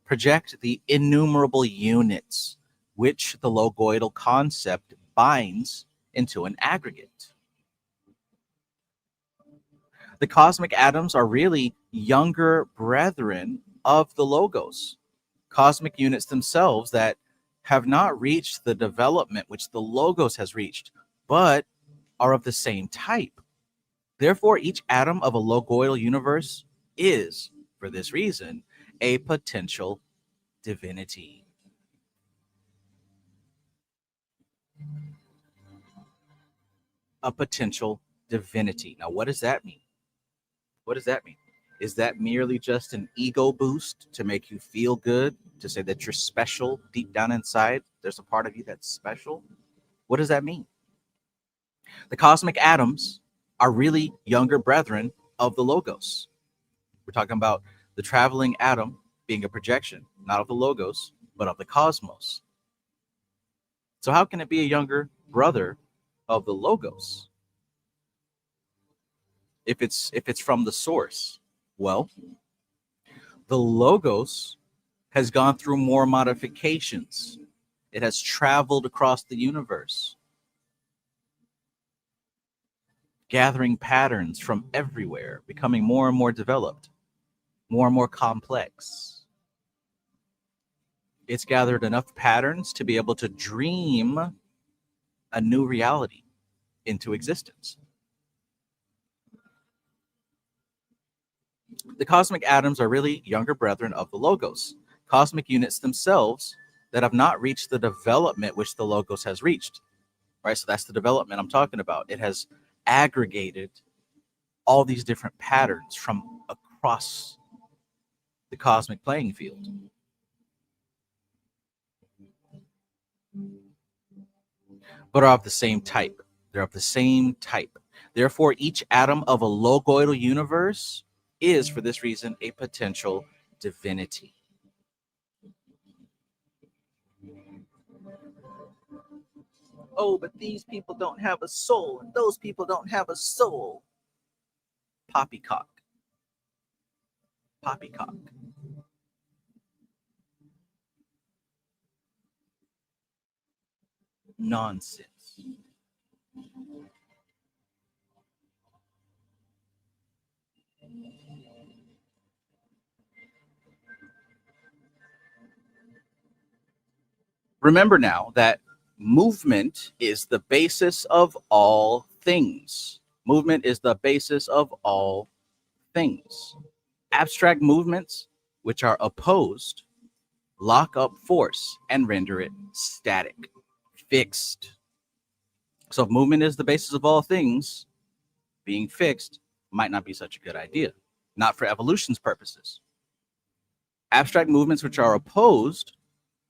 [SPEAKER 1] project the innumerable units which the logoidal concept binds into an aggregate. The cosmic atoms are really younger brethren of the Logos, cosmic units themselves that have not reached the development which the Logos has reached, but are of the same type. Therefore, each atom of a logoidal universe is, for this reason, a potential divinity. A potential divinity. Now, what does that mean? What does that mean? Is that merely just an ego boost to make you feel good, to say that you're special deep down inside? There's a part of you that's special. What does that mean? The cosmic atoms are really younger brethren of the Logos. We're talking about the traveling atom being a projection, not of the Logos, but of the cosmos. So how can it be a younger brother of the Logos if it's from the source? Well, the Logos has gone through more modifications. It has traveled across the universe, gathering patterns from everywhere, becoming more and more developed, more and more complex. It's gathered enough patterns to be able to dream a new reality into existence. The cosmic atoms are really younger brethren of the Logos, cosmic units themselves that have not reached the development which the Logos has reached. Right? So that's the development I'm talking about. It has aggregated all these different patterns from across the cosmic playing field. But are of the same type. They're of the same type. Therefore, each atom of a logoidal universe is, for this reason, a potential divinity. Oh, but these people don't have a soul, and those people don't have a soul. Poppycock. Poppycock. Nonsense. Remember now that movement is the basis of all things. Movement is the basis of all things. Abstract movements, which are opposed, lock up force and render it static, fixed. So if movement is the basis of all things, being fixed might not be such a good idea, not for evolution's purposes. Abstract movements which are opposed,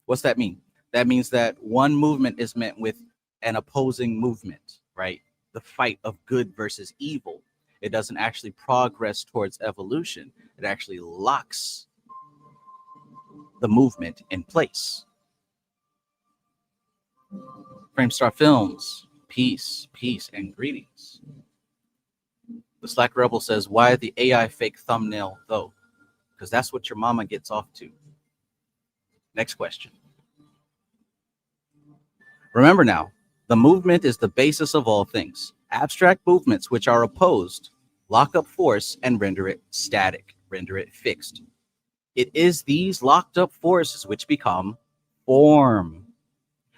[SPEAKER 1] what's that mean? That means that one movement is meant with an opposing movement, right? The fight of good versus evil. It doesn't actually progress towards evolution. It actually locks the movement in place. Framestar Films, peace, peace, and greetings. The Slack Rebel says, why the AI fake thumbnail though? Because that's what your mama gets off to. Next question. Remember now, the movement is the basis of all things. Abstract movements which are opposed lock up force and render it static, render it fixed. It is these locked up forces which become form.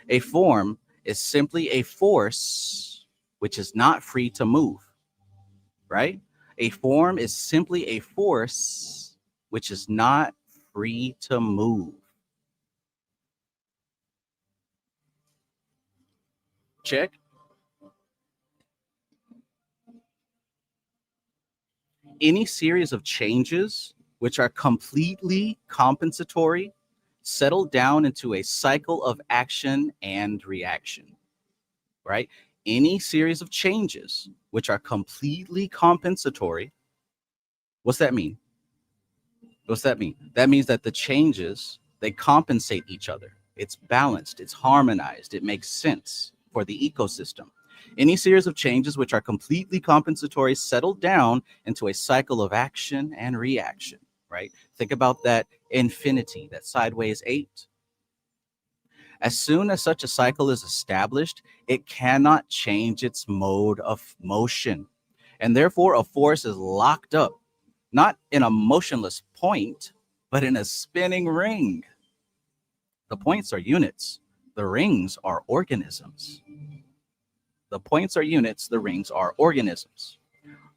[SPEAKER 1] A form is simply a force which is not free to move, right? A form is simply a force which is not free to move. Check. Any series of changes which are completely compensatory settle down into a cycle of action and reaction, right? Any series of changes which are completely compensatory, what's that mean? What's that mean? That means that the changes, they compensate each other. It's balanced, it's harmonized, it makes sense for the ecosystem. Any series of changes which are completely compensatory settle down into a cycle of action and reaction, right? Think about that infinity, that sideways 8. As soon as such a cycle is established, it cannot change its mode of motion. And therefore, a force is locked up, not in a motionless point, but in a spinning ring. The points are units, the rings are organisms. The points are units, the rings are organisms.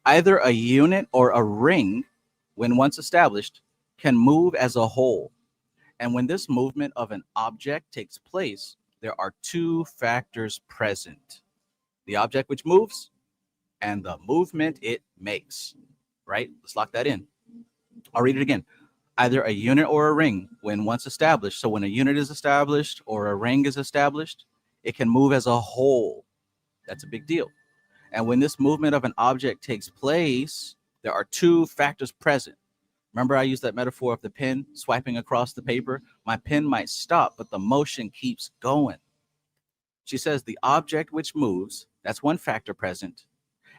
[SPEAKER 1] Either a unit or a ring, when once established, can move as a whole. And when this movement of an object takes place, there are two factors present: the object which moves and the movement it makes, right? Let's lock that in. I'll read it again. Either a unit or a ring, when once established. So when a unit is established or a ring is established, it can move as a whole. That's a big deal. And when this movement of an object takes place, there are two factors present. Remember, I used that metaphor of the pen swiping across the paper? My pen might stop, but the motion keeps going. She says the object which moves, that's one factor present,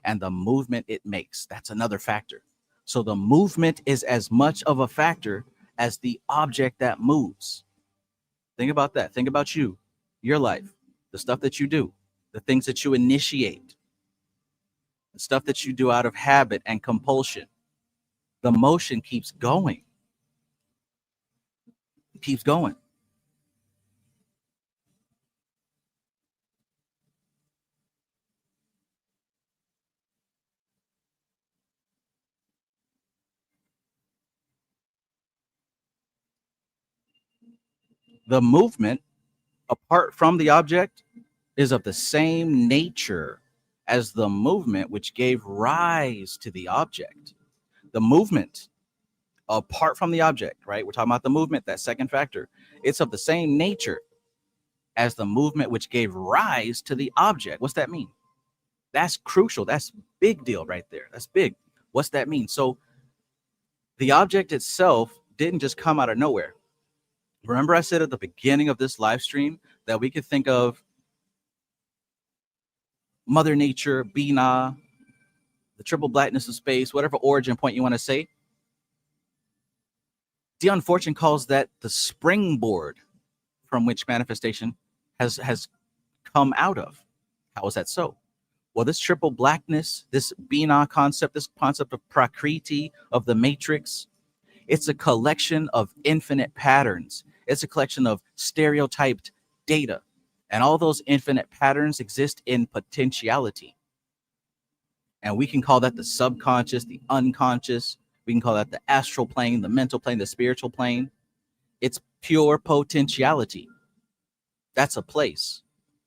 [SPEAKER 1] and the movement it makes, that's another factor. So the movement is as much of a factor as the object that moves. Think about that. Think about you, your life, the stuff that you do, the things that you initiate, the stuff that you do out of habit and compulsion. The motion keeps going. It keeps going. The movement, apart from the object, is of the same nature as the movement which gave rise to the object. The movement, apart from the object, right? We're talking about the movement, that second factor. It's of the same nature as the movement which gave rise to the object. What's that mean? That's crucial. That's big deal right there. That's big. What's that mean? So the object itself didn't just come out of nowhere. Remember I said at the beginning of this live stream that we could think of Mother Nature, Bina, the triple blackness of space, whatever origin point you want to say. Dion Fortune calls that the springboard from which manifestation has come out of. How is that so? Well, this triple blackness, this Bina concept, this concept of Prakriti, of the matrix, it's a collection of infinite patterns. It's a collection of stereotyped data. And all those infinite patterns exist in potentiality. And we can call that the subconscious, the unconscious. We can call that the astral plane, the mental plane, the spiritual plane. It's pure potentiality. That's a place.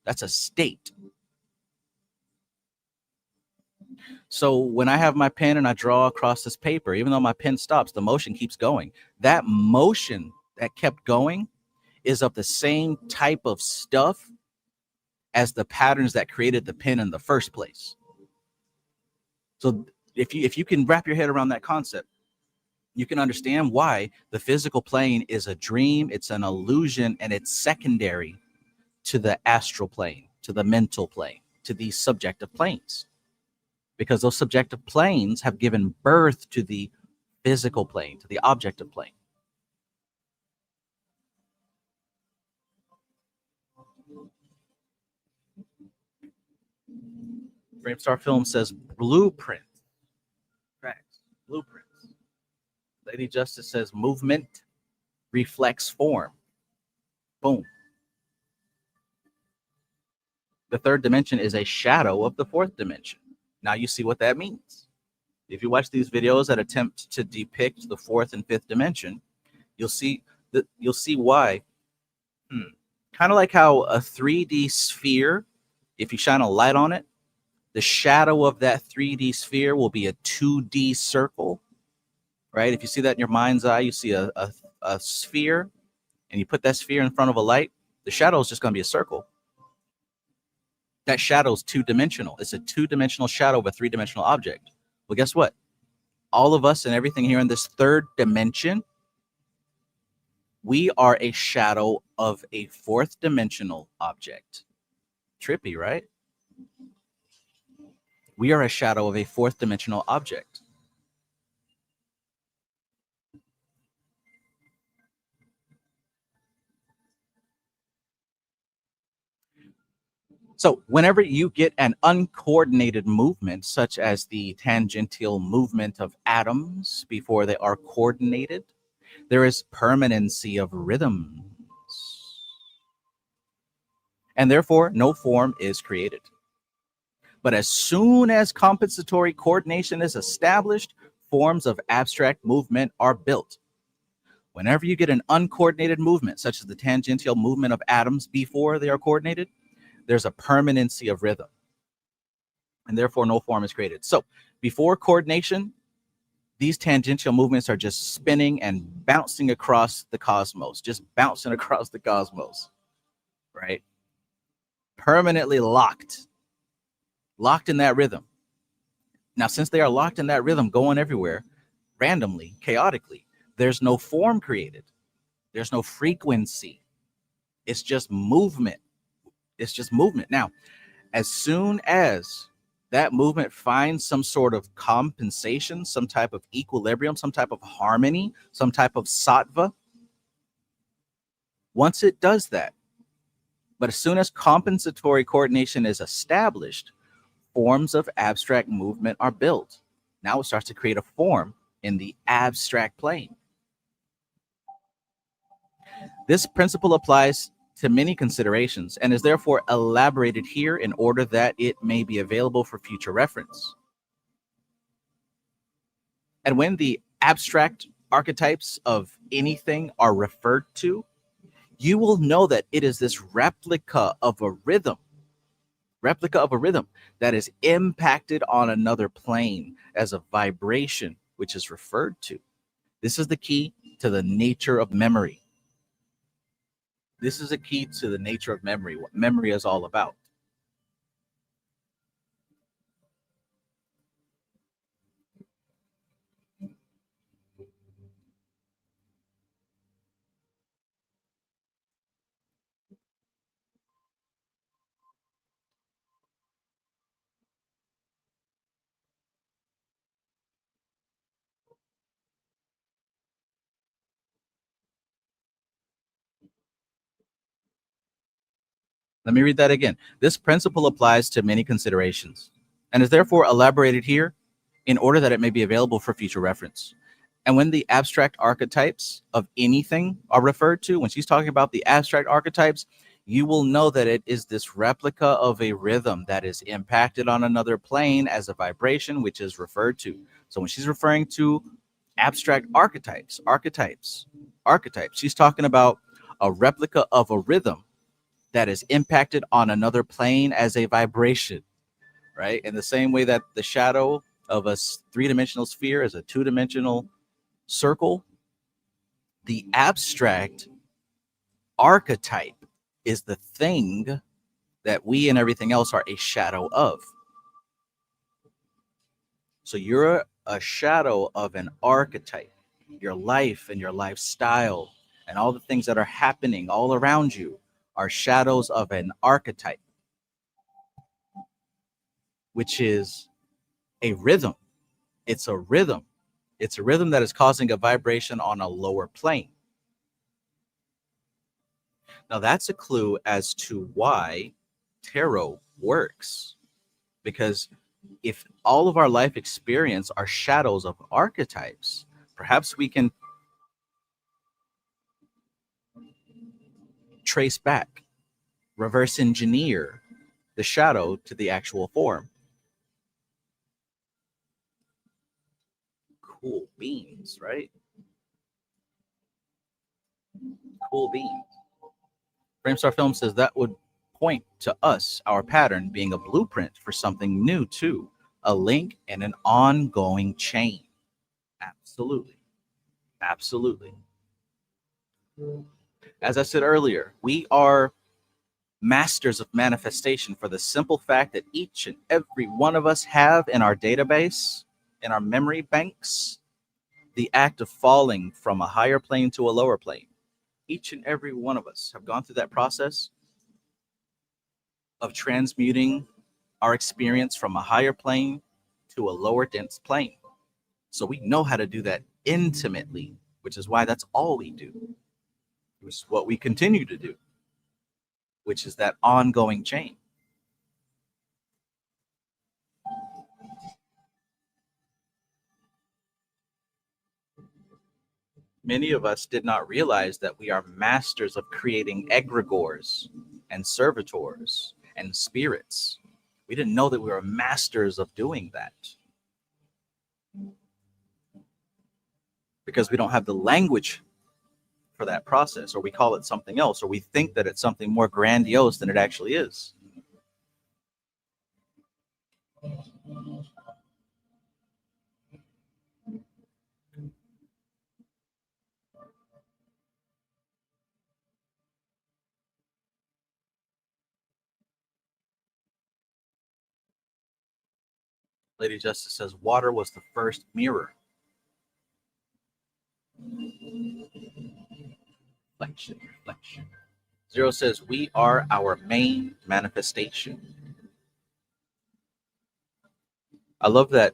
[SPEAKER 1] That's a state. So when I have my pen and I draw across this paper, even though my pen stops, the motion keeps going. That motion that kept going is of the same type of stuff as the patterns that created the pen in the first place. So if you can wrap your head around that concept, you can understand why the physical plane is a dream, it's an illusion, and it's secondary to the astral plane, to the mental plane, to these subjective planes. Because those subjective planes have given birth to the physical plane, to the objective plane. Framestar Film says blueprint. Facts. Blueprints. Lady Justice says movement reflects form. Boom. The third dimension is a shadow of the fourth dimension. Now you see what that means. If you watch these videos that attempt to depict the fourth and fifth dimension, you'll see why. Kind of like how a 3D sphere, if you shine a light on it, The shadow of that 3D sphere will be a 2D circle, right? If you see that in your mind's eye, you see a sphere, and you put that sphere in front of a light, the shadow is just going to be a circle. That shadow is two-dimensional. It's a two-dimensional shadow of a three-dimensional object. Well, guess what? All of us and everything here in this third dimension, we are a shadow of a fourth dimensional object. Trippy, right? We are a shadow of a fourth dimensional object. So whenever you get an uncoordinated movement, such as the tangential movement of atoms before they are coordinated, there is permanency of rhythms. And therefore, no form is created. But as soon as compensatory coordination is established, forms of abstract movement are built. Whenever you get an uncoordinated movement, such as the tangential movement of atoms before they are coordinated, there's a permanency of rhythm, and therefore no form is created. So before coordination, these tangential movements are just spinning and bouncing across the cosmos, right? Permanently locked in that rhythm. Now, since they are locked in that rhythm, going everywhere, randomly, chaotically, there's no form created. There's no frequency. It's just movement. Now, as soon as that movement finds some sort of compensation, some type of equilibrium, some type of harmony, some type of sattva, once it does that, but as soon as compensatory coordination is established, forms of abstract movement are built. Now it starts to create a form in the abstract plane. This principle applies to many considerations and is therefore elaborated here in order that it may be available for future reference. And when the abstract archetypes of anything are referred to, you will know that it is this replica of a rhythm that is impacted on another plane as a vibration, which is referred to. This is the key to the nature of memory. What memory is all about. Let me read that again. This principle applies to many considerations and is therefore elaborated here in order that it may be available for future reference. And when the abstract archetypes of anything are referred to, when she's talking about the abstract archetypes, you will know that it is this replica of a rhythm that is impacted on another plane as a vibration, which is referred to. So when she's referring to abstract archetypes, she's talking about a replica of a rhythm that is impacted on another plane as a vibration, right? In the same way that the shadow of a three-dimensional sphere is a two-dimensional circle, the abstract archetype is the thing that we and everything else are a shadow of. So you're a shadow of an archetype. Your life and your lifestyle and all the things that are happening all around you are shadows of an archetype, which is a rhythm. It's a rhythm. It's a rhythm that is causing a vibration on a lower plane. Now, that's a clue as to why tarot works. Because if all of our life experience are shadows of archetypes, perhaps we can trace back, reverse engineer the shadow to the actual form. Cool beans, right? Cool beans. Framestar Film says that would point to us, our pattern, being a blueprint for something new too, a link and an ongoing chain. Absolutely. Absolutely. As I said earlier, we are masters of manifestation for the simple fact that each and every one of us have in our database, in our memory banks, the act of falling from a higher plane to a lower plane. Each and every one of us have gone through that process of transmuting our experience from a higher plane to a lower dense plane. So we know how to do that intimately, which is why that's all we do. It's what we continue to do, which is that ongoing chain. Many of us did not realize that we are masters of creating egregores and servitors and spirits. We didn't know that we were masters of doing that because we don't have the language for that process, or we call it something else, or we think that it's something more grandiose than it actually is. Lady Justice says water was the first mirror. Reflection, reflection. Zero says we are our main manifestation. I love that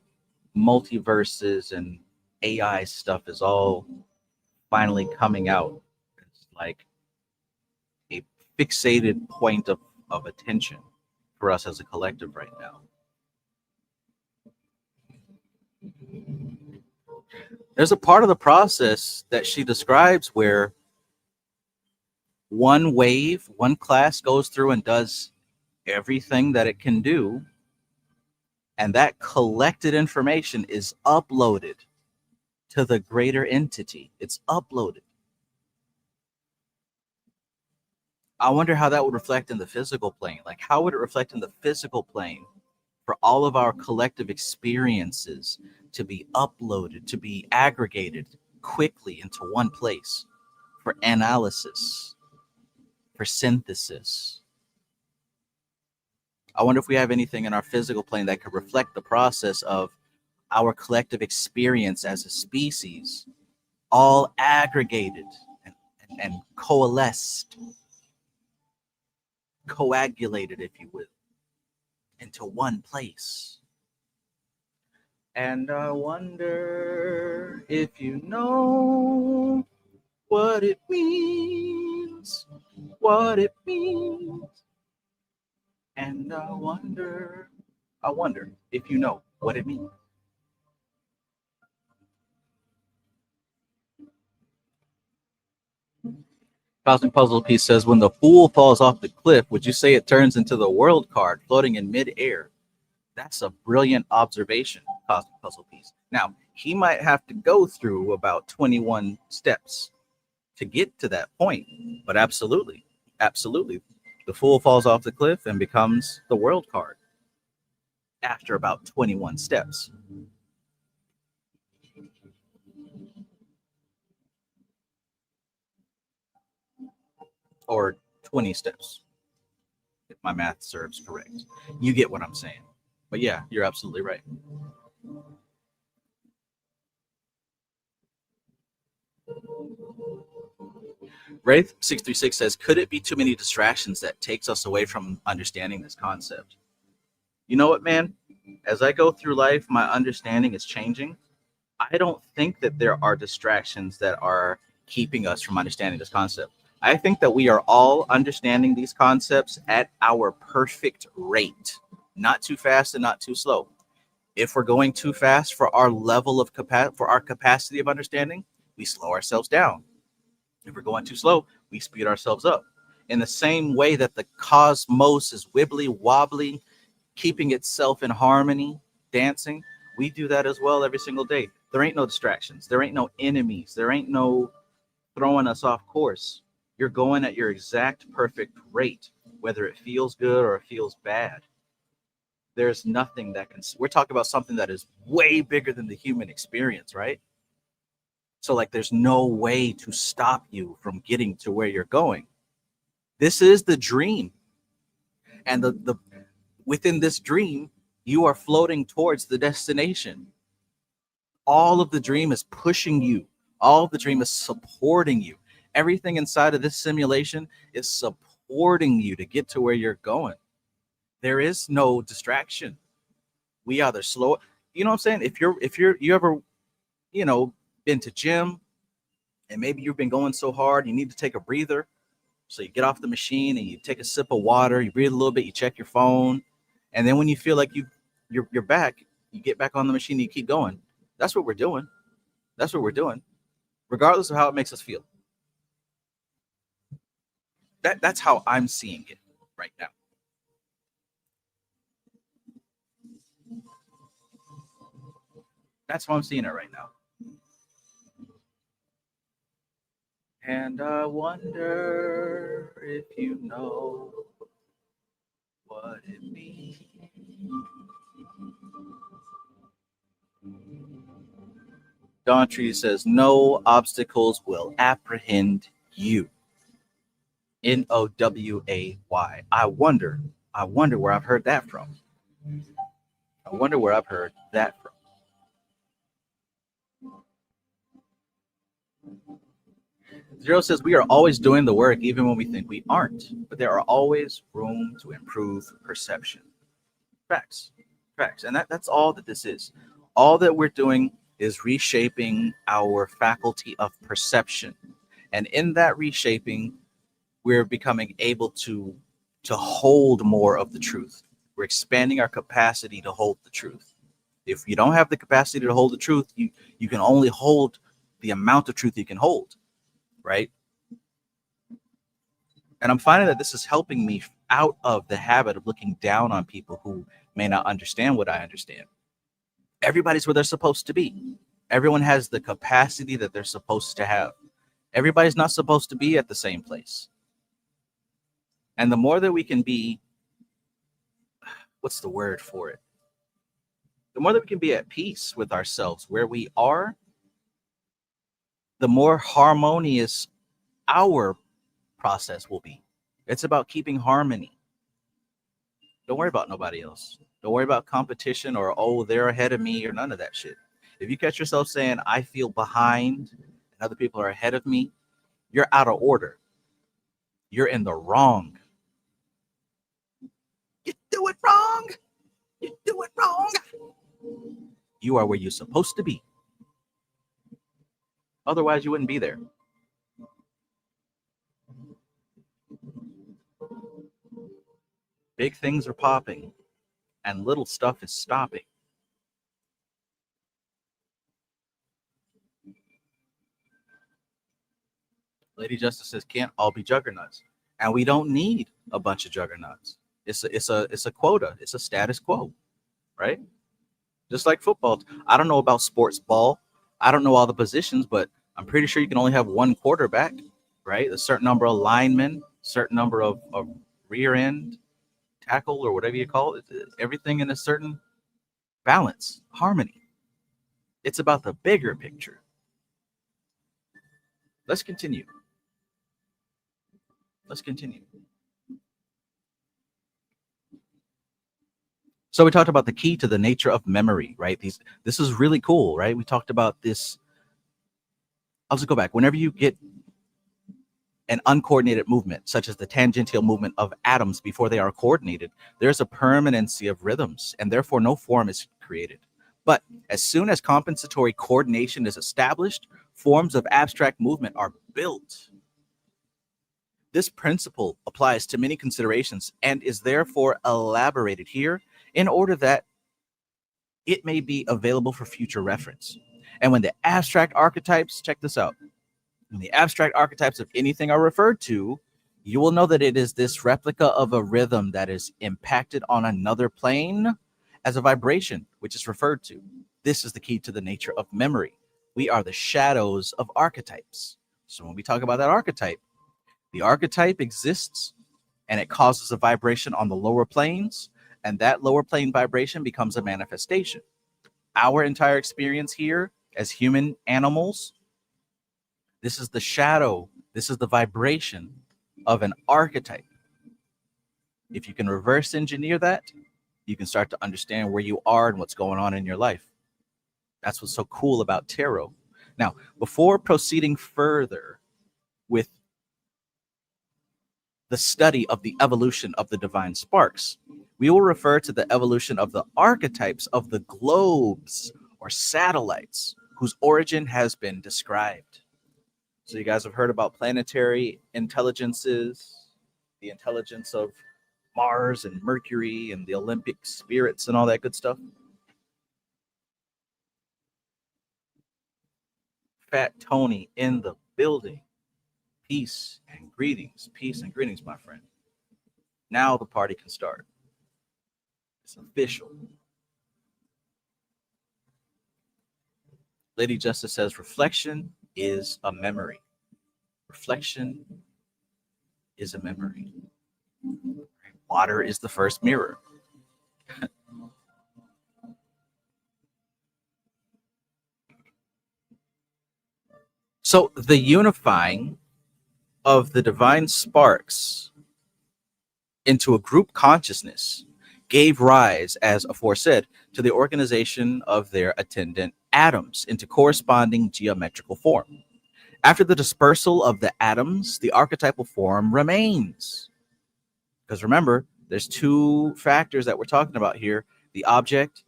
[SPEAKER 1] multiverses and AI stuff is all finally coming out. It's like a fixated point of attention for us as a collective right now. There's a part of the process that she describes where one wave, one class goes through and does everything that it can do, and that collected information is uploaded to the greater entity. It's uploaded. I wonder how that would reflect in the physical plane. Like, how would it reflect in the physical plane for all of our collective experiences to be uploaded, to be aggregated quickly into one place for analysis, for synthesis? I wonder if we have anything in our physical plane that could reflect the process of our collective experience as a species, all aggregated and coalesced, coagulated, if you will, into one place. And I wonder if you know what it means, what it means. And I wonder if you know what it means. Cosmic Puzzle Piece says, when the fool falls off the cliff, would you say it turns into the world card floating in midair? That's a brilliant observation, Cosmic Puzzle Piece. Now, he might have to go through about 21 steps to get to that point, but absolutely, absolutely. The fool falls off the cliff and becomes the world card after about 21 steps. Or 20 steps, if my math serves correct. You get what I'm saying. But yeah, you're absolutely right. Wraith636 says, could it be too many distractions that takes us away from understanding this concept? You know what, man? As I go through life, my understanding is changing. I don't think that there are distractions that are keeping us from understanding this concept. I think that we are all understanding these concepts at our perfect rate, not too fast and not too slow. If we're going too fast for our level of capacity of understanding, we slow ourselves down. If we're going too slow, we speed ourselves up. In the same way that the cosmos is wibbly wobbly, keeping itself in harmony, dancing, we do that as well every single day. There ain't no distractions. There ain't no enemies. There ain't no throwing us off course. You're going at your exact perfect rate. whether it feels good or it feels bad. There's nothing that can, we're talking about something that is way bigger than the human experience, right? So like there's no way to stop you from getting to where you're going. This is the dream. And the within this dream, you are floating towards the destination. All of the dream is pushing you. All of the dream is supporting you. Everything inside of this simulation is supporting you to get to where you're going. There is no distraction. We are the slow. You know what I'm saying? You ever, been to gym and maybe you've been going so hard, you need to take a breather. So you get off the machine and you take a sip of water, you breathe a little bit, you check your phone. And then when you feel like you're back, you get back on the machine and you keep going. That's what we're doing. That's what we're doing, regardless of how it makes us feel. That's how I'm seeing it right now. That's how I'm seeing it right now. And I wonder if you know what it means. Doctrine says, no obstacles will apprehend you. Noway. I wonder where I've heard that from. I wonder where I've heard that from. Zero says, we are always doing the work even when we think we aren't, but there are always room to improve perception. Facts. And that's all that this is. All that we're doing is reshaping our faculty of perception. And in that reshaping, we're becoming able to hold more of the truth. We're expanding our capacity to hold the truth. If you don't have the capacity to hold the truth, you can only hold the amount of truth you can hold, right? And I'm finding that this is helping me out of the habit of looking down on people who may not understand what I understand. Everybody's where they're supposed to be. Everyone has the capacity that they're supposed to have. Everybody's not supposed to be at the same place. And the more that we can be, what's the word for it? The more that we can be at peace with ourselves where we are, the more harmonious our process will be. It's about keeping harmony. Don't worry about nobody else. Don't worry about competition or, oh, they're ahead of me or none of that shit. If you catch yourself saying, I feel behind and other people are ahead of me, you're out of order. You're in the wrong. You do it wrong. You do it wrong. You are where you're supposed to be. Otherwise, you wouldn't be there. Big things are popping and little stuff is stopping. Lady Justice says, can't all be juggernauts. And we don't need a bunch of juggernauts. It's a quota. It's a status quo, right? Just like football. I don't know about sports ball. I don't know all the positions, but I'm pretty sure you can only have one quarterback, right? A certain number of linemen, certain number of rear end tackle or whatever you call it. Everything in a certain balance, harmony. It's about the bigger picture. Let's continue. So we talked about the key to the nature of memory, right? This is really cool, right? We talked about this. I'll just go back. Whenever you get an uncoordinated movement, such as the tangential movement of atoms before they are coordinated, there's a permanency of rhythms, and therefore no form is created. But as soon as compensatory coordination is established, forms of abstract movement are built. This principle applies to many considerations and is therefore elaborated here in order that it may be available for future reference. And when the abstract archetypes, check this out, when the abstract archetypes of anything are referred to, you will know that it is this replica of a rhythm that is impacted on another plane as a vibration, which is referred to. This is the key to the nature of memory. We are the shadows of archetypes. So when we talk about that archetype, the archetype exists and it causes a vibration on the lower planes, and that lower plane vibration becomes a manifestation. Our entire experience here as human animals, this is the shadow, this is the vibration of an archetype. If you can reverse engineer that, you can start to understand where you are and what's going on in your life. That's what's so cool about tarot. Now, before proceeding further with the study of the evolution of the divine sparks, we will refer to the evolution of the archetypes of the globes or satellites whose origin has been described. So you guys have heard about planetary intelligences, the intelligence of Mars and Mercury and the Olympic spirits and all that good stuff. Fat Tony in the building. Peace and greetings. Peace and greetings, my friend. Now the party can start. It's official. Lady Justice says reflection is a memory. Reflection is a memory. Water is the first mirror. So the unifying of the divine sparks into a group consciousness gave rise, as aforesaid, to the organization of their attendant atoms into corresponding geometrical form. After the dispersal of the atoms, the archetypal form remains. Because remember, there's two factors that we're talking about here, the object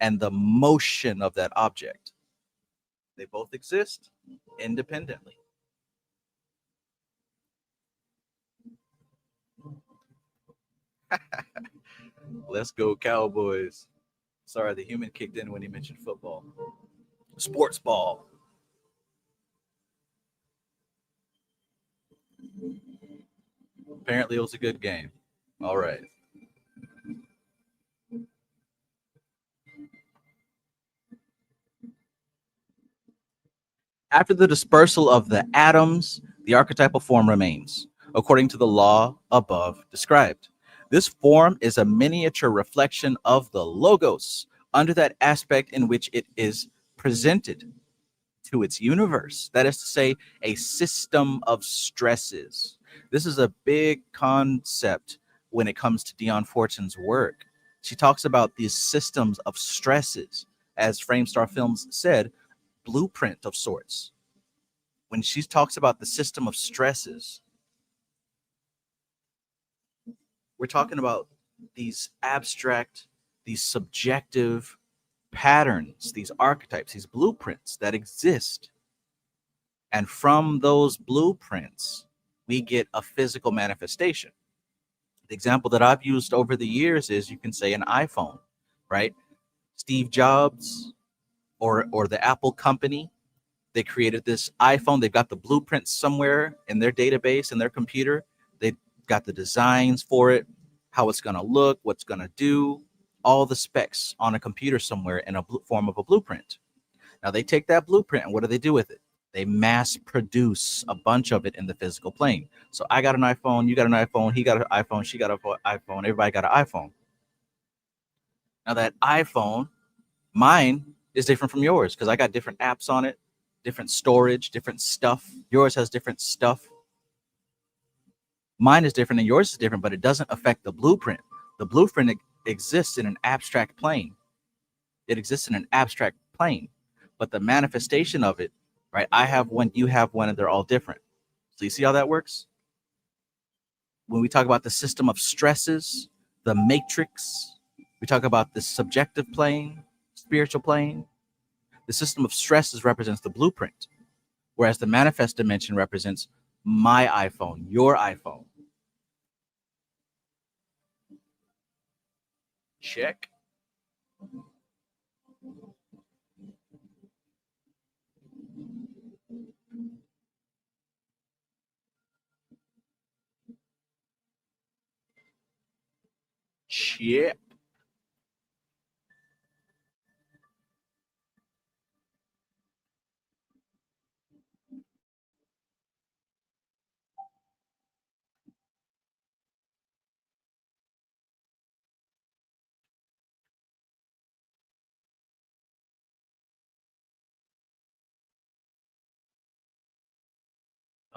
[SPEAKER 1] and the motion of that object. They both exist independently. Let's go, Cowboys. Sorry, the human kicked in when he mentioned football. Sports ball. Apparently, it was a good game. All right. After the dispersal of the atoms, the archetypal form remains, according to the law above described. This form is a miniature reflection of the logos under that aspect in which it is presented to its universe. That is to say, a system of stresses. This is a big concept when it comes to Dion Fortune's work. She talks about these systems of stresses, as Framestar Films said, blueprint of sorts. When she talks about the system of stresses, we're talking about these abstract, these subjective patterns, these archetypes, these blueprints that exist. And from those blueprints, we get a physical manifestation. The example that I've used over the years is, you can say, an iPhone, right? Steve Jobs or the Apple company, they created this iPhone. They've got the blueprints somewhere in their database, in their computer. They've got the designs for it, how it's going to look, what's going to do, all the specs on a computer somewhere in a form of a blueprint. Now they take that blueprint and what do they do with it? They mass produce a bunch of it in the physical plane. So I got an iPhone, you got an iPhone, he got an iPhone, she got an iPhone, everybody got an iPhone. Now that iPhone, mine is different from yours because I got different apps on it, different storage, different stuff. Yours has different stuff. Mine is different and yours is different, but it doesn't affect the blueprint. The blueprint exists in an abstract plane. It exists in an abstract plane, but the manifestation of it, right? I have one, you have one, and they're all different. So you see how that works? When we talk about the system of stresses, the matrix, we talk about the subjective plane, spiritual plane. The system of stresses represents the blueprint, whereas the manifest dimension represents my iPhone, your iPhone. Check. Check.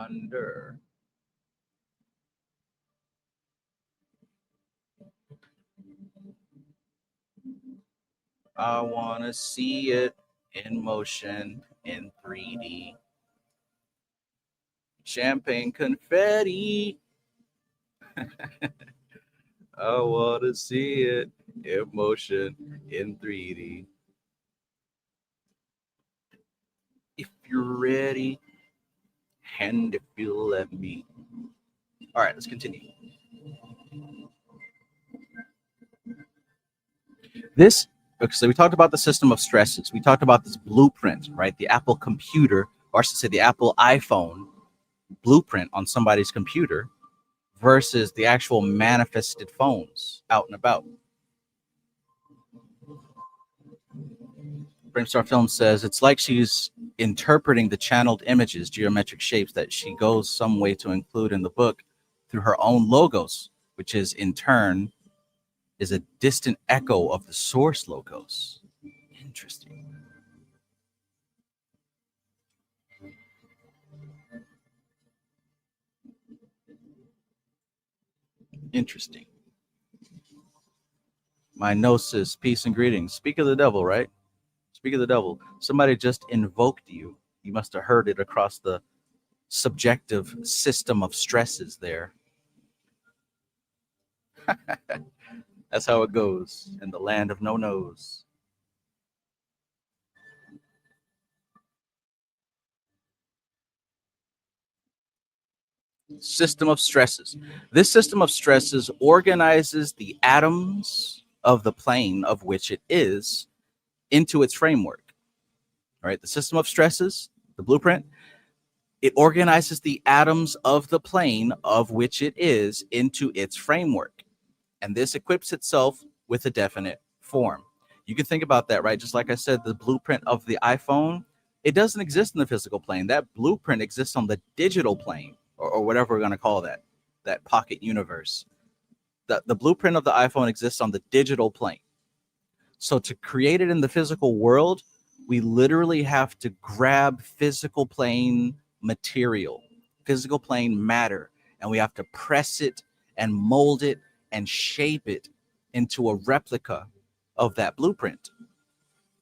[SPEAKER 1] Under. I want to see it in motion in 3D. Champagne confetti. I want to see it in motion in 3D. If you're ready, and if you let me. All right, let's continue. This, so we talked about the system of stresses. We talked about this blueprint, right? The Apple computer, or I should say the Apple iPhone blueprint on somebody's computer versus the actual manifested phones out and about. Brimstar Film says it's like she's interpreting the channeled images, geometric shapes that she goes some way to include in the book through her own logos, which is in turn is a distant echo of the source logos. Interesting. Interesting. My gnosis, peace and greetings. Speak of the devil, right? Speak of the devil. Somebody just invoked you. You must have heard it across the subjective system of stresses there. That's how it goes in the land of no-nos. System of stresses. This system of stresses organizes the atoms of the plane of which it is into its framework. All right, the system of stresses, the blueprint, it organizes the atoms of the plane of which it is into its framework. And this equips itself with a definite form. You can think about that, right? Just like I said, the blueprint of the iPhone, it doesn't exist in the physical plane. That blueprint exists on the digital plane, or whatever we're going to call that pocket universe. The blueprint of the iPhone exists on the digital plane. So to create it in the physical world, we literally have to grab physical plane material, physical plane matter, and we have to press it and mold it and shape it into a replica of that blueprint.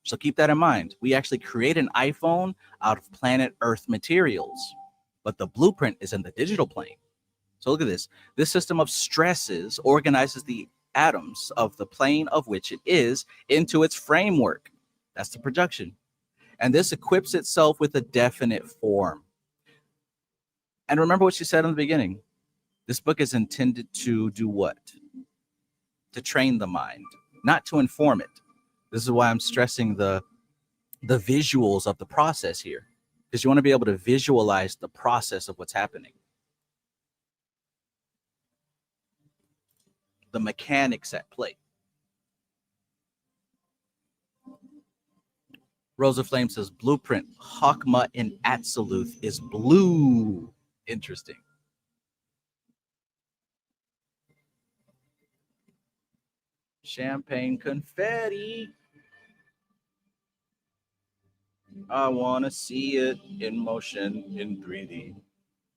[SPEAKER 1] So keep that in mind. We actually create an iPhone out of planet Earth materials, but the blueprint is in the digital plane. So look at this. This system of stresses organizes the atoms of the plane of which it is into its framework. That's the projection. And this equips itself with a definite form. And remember what she said in the beginning. This book is intended to do what? To train the mind, not to inform it. This is why I'm stressing the visuals of the process here, because you want to be able to visualize the process of what's happening. The mechanics at play. Rosa Flame says blueprint Hakma in Absoluth is blue. Interesting. Champagne confetti. I want to see it in motion in 3D.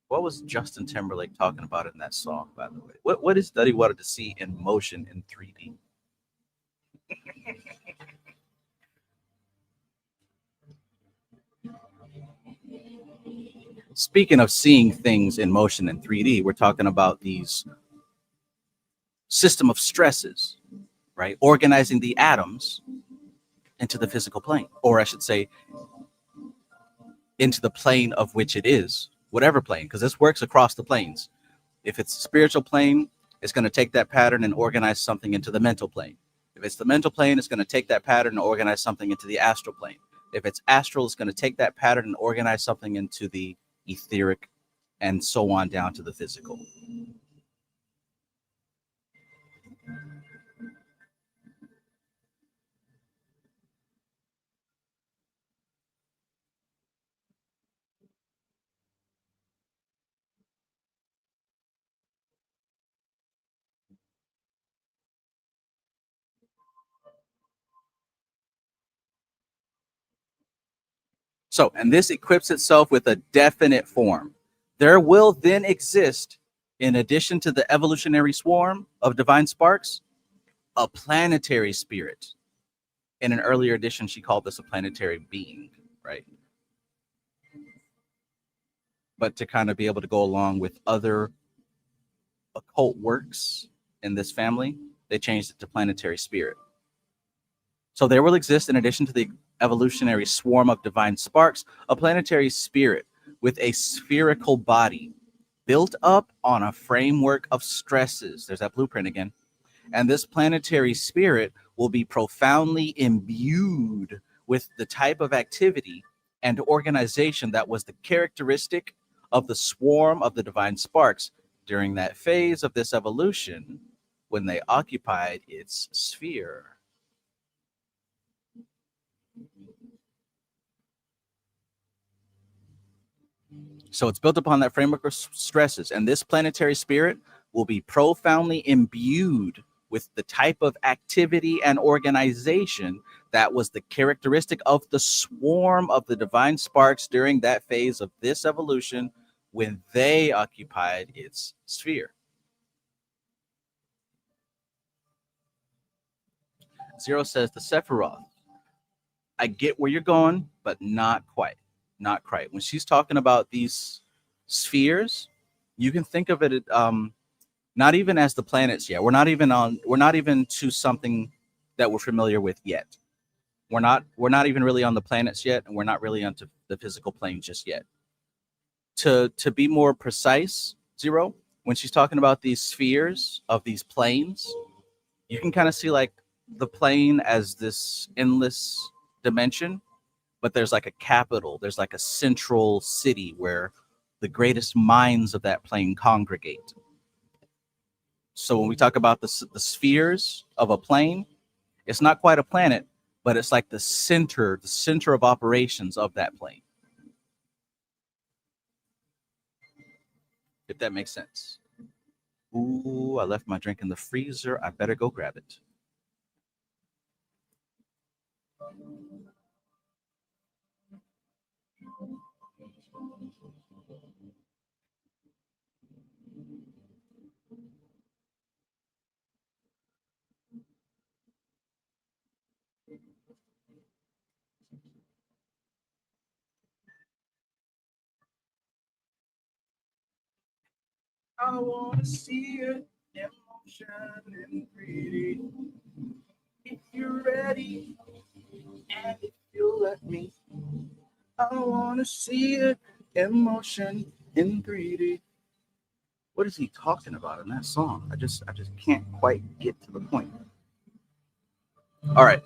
[SPEAKER 1] What was Justin Timberlake talking about in that song, by the way? What is that he wanted to see in motion in 3D? Speaking of seeing things in motion in 3D, we're talking about these system of stresses, right? Organizing the atoms into the physical plane, or I should say, into the plane of which it is, whatever plane, because this works across the planes. If it's a spiritual plane, it's going to take that pattern and organize something into the mental plane. If it's the mental plane, it's going to take that pattern and organize something into the astral plane. If it's astral, it's going to take that pattern and organize something into the etheric, and so on down to the physical. So, and this equips itself with a definite form. There will then exist, in addition to the evolutionary swarm of divine sparks, a planetary spirit. In an earlier edition, she called this a planetary being, right? But to kind of be able to go along with other occult works in this family, they changed it to planetary spirit. So there will exist, in addition to the evolutionary swarm of divine sparks, a planetary spirit with a spherical body built up on a framework of stresses. There's that blueprint again. And this planetary spirit will be profoundly imbued with the type of activity and organization that was the characteristic of the swarm of the divine sparks during that phase of this evolution when they occupied its sphere. So it's built upon that framework of stresses, and this planetary spirit will be profoundly imbued with the type of activity and organization that was the characteristic of the swarm of the divine sparks during that phase of this evolution when they occupied its sphere. Zero says the Sephiroth. I get where you're going, but not quite. Not quite. When she's talking about these spheres, you can think of it not even as the planets yet. We're not even to something that we're familiar with yet. We're not even really on the planets yet, and we're not really onto the physical plane just yet. To be more precise, Zero, when she's talking about these spheres of these planes, you can kind of see like the plane as this endless dimension, but there's like a capital, there's like a central city where the greatest minds of that plane congregate. So when we talk about the spheres of a plane, it's not quite a planet, but it's like the center of operations of that plane. If that makes sense. Ooh, I left my drink in the freezer. I better go grab it. I want to see it in motion in 3D. If you're ready and if you let me, I want to see it in motion in 3D. What is he talking about in that song? I just can't quite get to the point. All right.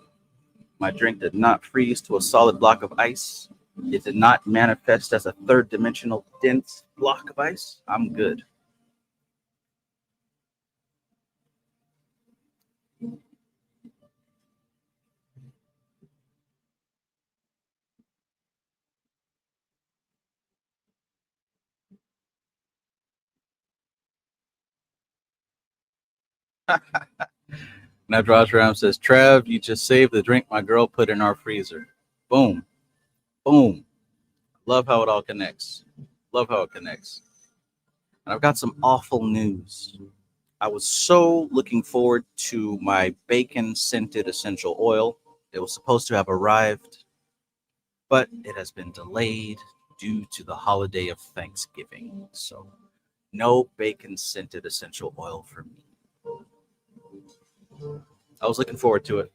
[SPEAKER 1] My drink did not freeze to a solid block of ice. It did not manifest as a third dimensional dense block of ice. I'm good. Now, Josh Ram says, Trev, you just saved the drink my girl put in our freezer. Boom. Boom. Love how it all connects. Love how it connects. And I've got some awful news. I was so looking forward to my bacon scented essential oil. It was supposed to have arrived, but it has been delayed due to the holiday of Thanksgiving. So, no bacon scented essential oil for me. I was looking forward to it.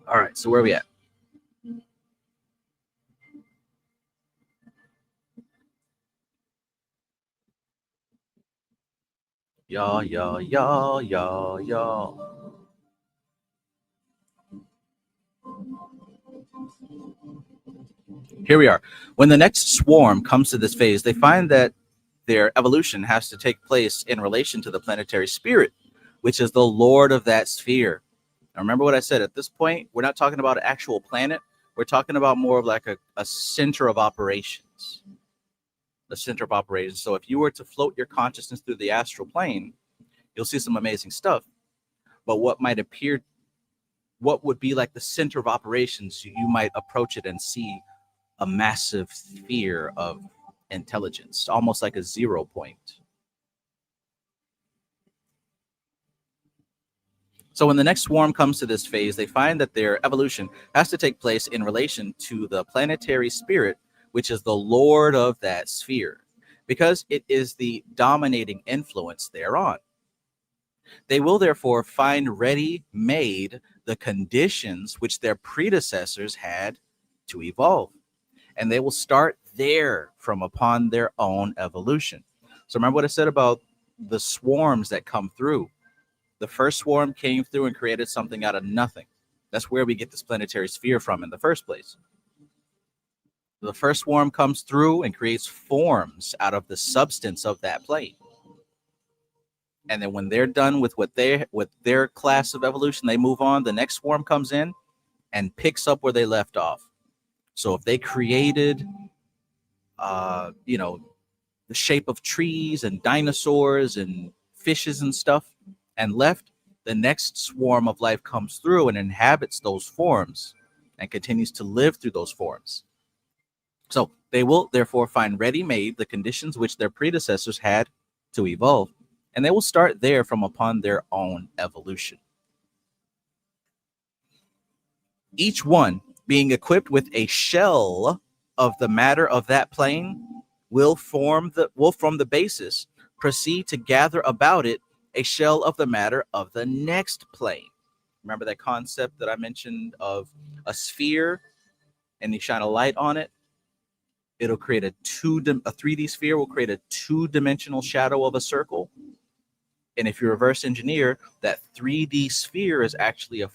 [SPEAKER 1] All right, so where are we at? Y'all. Here we are. When the next swarm comes to this phase, they find that their evolution has to take place in relation to the planetary spirit, which is the lord of that sphere. Now, remember what I said. At this point, we're not talking about an actual planet. We're talking about more of like a center of operations. The center of operations. So if you were to float your consciousness through the astral plane, you'll see some amazing stuff. But what might appear what would be like the center of operations, you might approach it and see a massive sphere of intelligence, almost like a 0 point. So when the next swarm comes to this phase, they find that their evolution has to take place in relation to the planetary spirit, which is the lord of that sphere, because it is the dominating influence thereon. They will therefore find ready-made the conditions which their predecessors had to evolve, and they will start there from upon their own evolution. So remember what I said about the swarms that come through. The first swarm came through and created something out of nothing. That's where we get this planetary sphere from in the first place. The first swarm comes through and creates forms out of the substance of that plane. And then when they're done with their class of evolution, they move on. The next swarm comes in and picks up where they left off. So if they created, the shape of trees and dinosaurs and fishes and stuff and left, the next swarm of life comes through and inhabits those forms and continues to live through those forms. So they will therefore find ready-made the conditions which their predecessors had to evolve, and they will start there from upon their own evolution. Each one being equipped with a shell of the matter of that plane will from the basis proceed to gather about it a shell of the matter of the next plane. Remember that concept that I mentioned of a sphere, and you shine a light on it, it'll create a 3D sphere will create a 2-dimensional shadow of a circle. And if you reverse engineer, that 3D sphere is actually a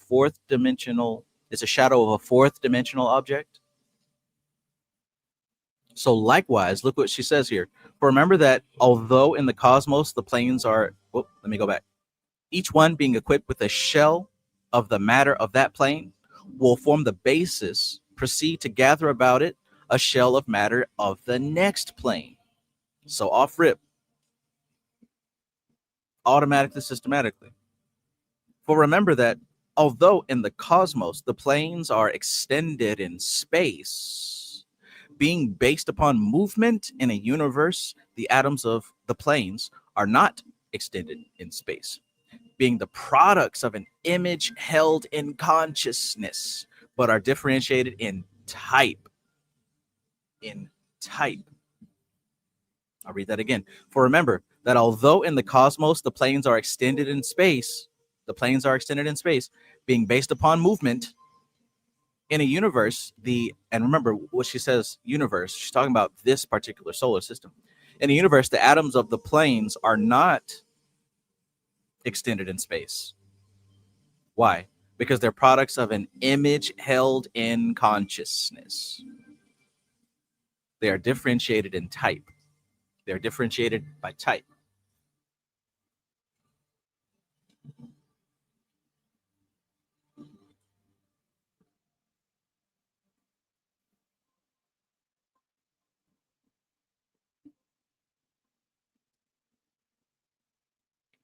[SPEAKER 1] it's a shadow of a 4th-dimensional object. So likewise, look what she says here. For remember that although in the cosmos the planes are, let me go back. Each one being equipped with a shell of the matter of that plane will form the basis, proceed to gather about it a shell of matter of the next plane. So off rip, automatically, systematically. For remember that although in the cosmos the planes are extended in space, being based upon movement in a universe, the atoms of the planes are not extended in space, being the products of an image held in consciousness, but are differentiated in type. In type. I'll read that again. For remember that although in the cosmos the planes are extended in space, being based upon movement in a universe, and remember what she says, universe, she's talking about this particular solar system. In a universe, the atoms of the planes are not extended in space. Why? Because they're products of an image held in consciousness. They are differentiated in type. They're differentiated by type.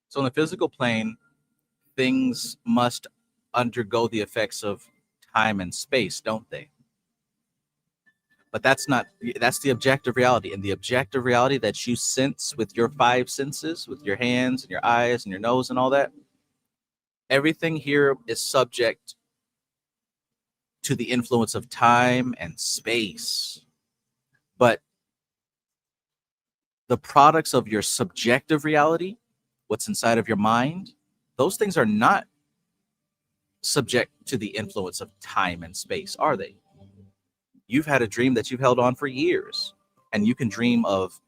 [SPEAKER 1] So in the physical plane, things must undergo the effects of time and space, don't they? But that's the objective reality. And the objective reality that you sense with your 5 senses, with your hands and your eyes and your nose and all that, everything here is subject to the influence of time and space. But the products of your subjective reality, what's inside of your mind, those things are not subject to the influence of time and space, are they? You've had a dream that you've held on for years, and you can dream of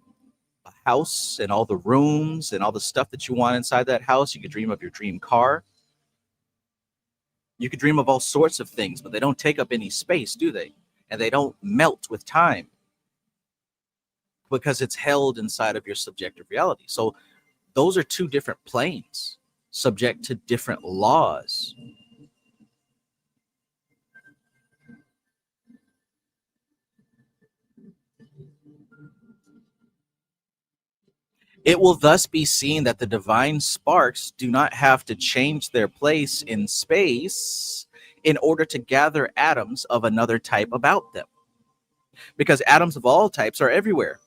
[SPEAKER 1] a house and all the rooms and all the stuff that you want inside that house. You could dream of your dream car. You could dream of all sorts of things, but they don't take up any space, do they? And they don't melt with time because it's held inside of your subjective reality. So those are 2 different planes subject to different laws. It will thus be seen that the divine sparks do not have to change their place in space in order to gather atoms of another type about them. Because atoms of all types are everywhere,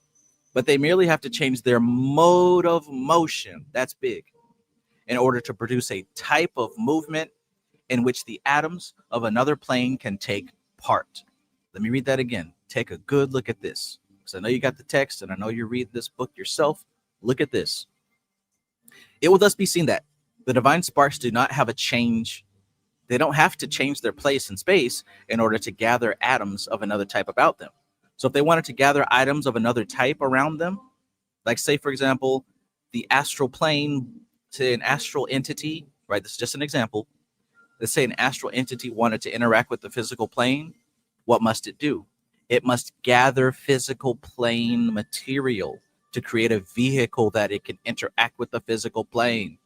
[SPEAKER 1] but they merely have to change their mode of motion. That's big. In order to produce a type of movement in which the atoms of another plane can take part. Let me read that again. Take a good look at this. Because I know you got the text and I know you read this book yourself. Look at this. It will thus be seen that the divine sparks do not have a change. They don't have to change their place in space in order to gather atoms of another type about them. So if they wanted to gather items of another type around them, like say, for example, the astral plane, say an astral entity, right? This is just an example. Let's say an astral entity wanted to interact with the physical plane. What must it do? It must gather physical plane material to create a vehicle that it can interact with the physical plane,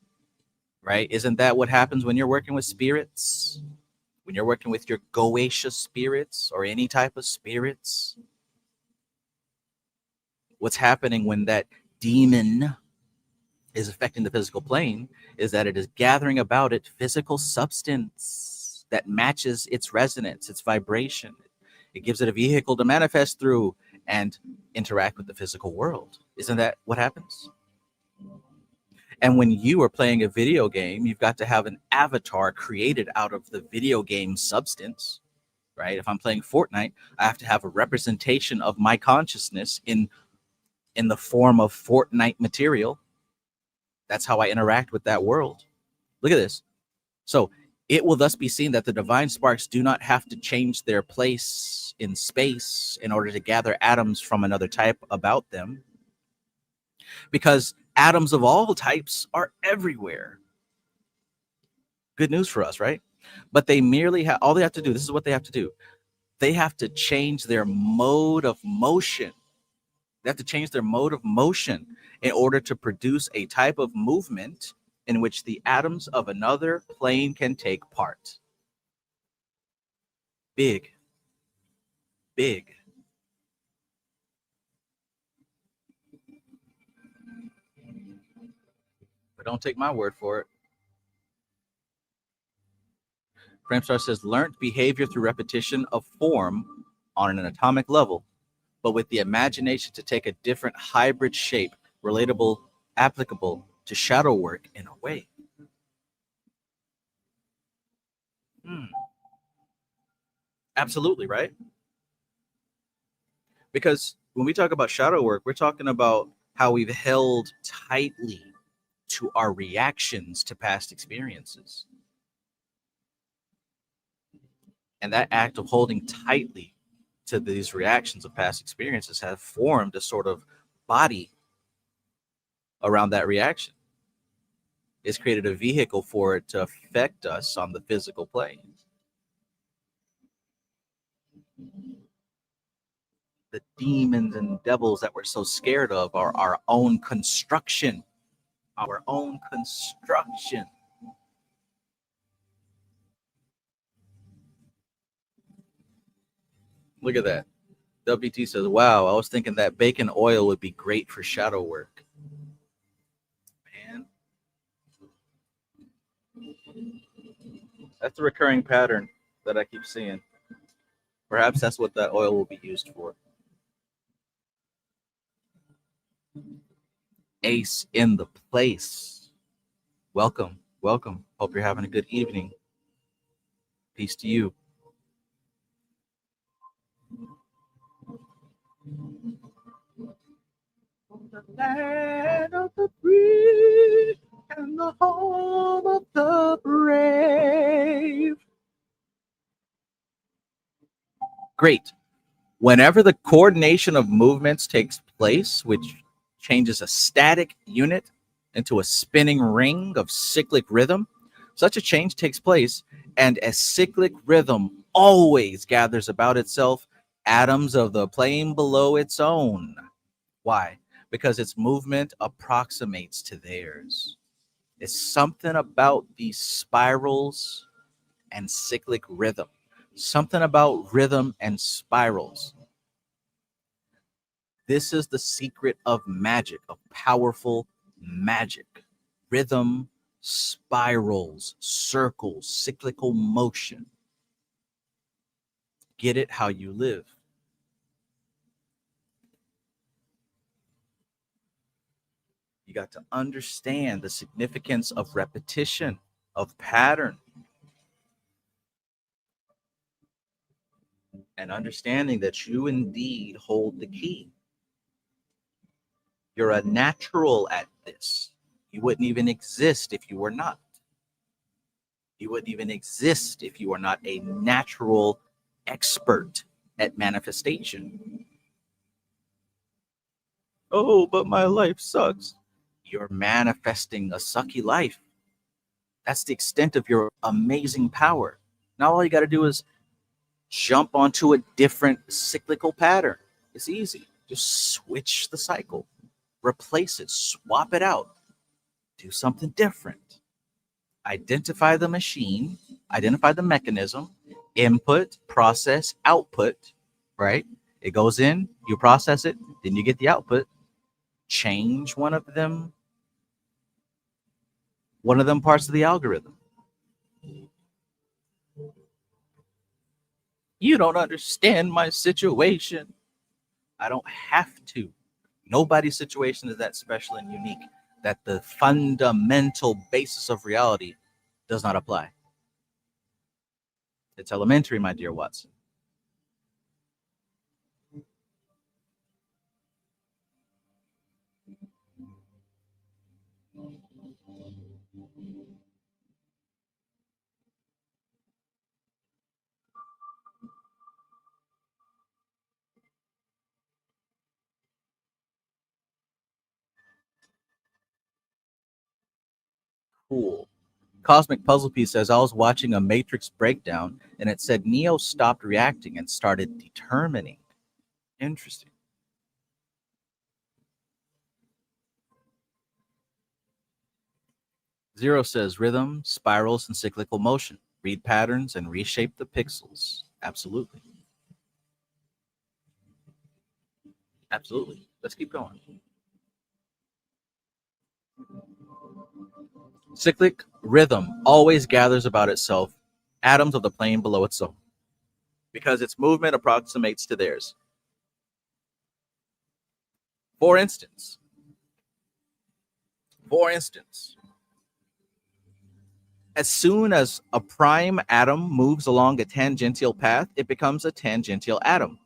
[SPEAKER 1] right? Isn't that what happens when you're working with spirits? When you're working with your Goetia spirits or any type of spirits? What's happening when that demon is affecting the physical plane is that it is gathering about it physical substance that matches its resonance, its vibration. It gives it a vehicle to manifest through and interact with the physical world. Isn't that what happens? And when you are playing a video game, you've got to have an avatar created out of the video game substance, right? If I'm playing Fortnite, I have to have a representation of my consciousness in the form of Fortnite material. That's how I interact with that world. Look at this. So it will thus be seen that the divine sparks do not have to change their place in space in order to gather atoms from another type about them, because atoms of all types are everywhere. Good news for us, right? But they merely have, all they have to do, this is what they have to do. They have to change their mode of motion. They have to change their mode of motion in order to produce a type of movement in which the atoms of another plane can take part. Big. Big. But don't take my word for it. Framestar says, learned behavior through repetition of form on an atomic level, but with the imagination to take a different hybrid shape, relatable, applicable to shadow work in a way. Absolutely, right? Because when we talk about shadow work, we're talking about how we've held tightly to our reactions to past experiences. And that act of holding tightly to these reactions of past experiences have formed a sort of body around that reaction. It's created a vehicle for it to affect us on the physical plane. The demons and devils that we're so scared of are our own construction. Our own construction. Look at that. WT says, wow, I was thinking that bacon oil would be great for shadow work. Man. That's a recurring pattern that I keep seeing. Perhaps that's what that oil will be used for. Ace in the place. Welcome. Welcome. Hope you're having a good evening. Peace to you. The land of the free and the home of the brave. Great. Whenever the coordination of movements takes place, which changes a static unit into a spinning ring of cyclic rhythm, such a change takes place, and a cyclic rhythm always gathers about itself atoms of the plane below its own. Why? Because its movement approximates to theirs. It's something about these spirals and cyclic rhythm. Something about rhythm and spirals. This is the secret of magic, of powerful magic. Rhythm, spirals, circles, cyclical motion. Get it how you live. You got to understand the significance of repetition, of pattern, and understanding that you indeed hold the key. You're a natural at this. You wouldn't even exist if you were not. You wouldn't even exist if you were not a natural expert at manifestation. Oh, but my life sucks. You're manifesting a sucky life. That's the extent of your amazing power. Now all you got to do is jump onto a different cyclical pattern. It's easy. Just switch the cycle, replace it, swap it out, do something different. Identify the machine, identify the mechanism, input, process, output, right? It goes in, you process it, then you get the output. Change one of them parts of the algorithm. You don't understand my situation. I don't have to. Nobody's situation is that special and unique that the fundamental basis of reality does not apply. It's elementary, my dear Watson. Cool. Cosmic Puzzle Piece says, I was watching a Matrix breakdown and it said Neo stopped reacting and started determining. Interesting. Zero says, rhythm, spirals, and cyclical motion. Read patterns and reshape the pixels. Absolutely. Absolutely. Let's keep going. Cyclic rhythm always gathers about itself atoms of the plane below its own because its movement approximates to theirs. For instance, as soon as a prime atom moves along a tangential path, it becomes a tangential atom.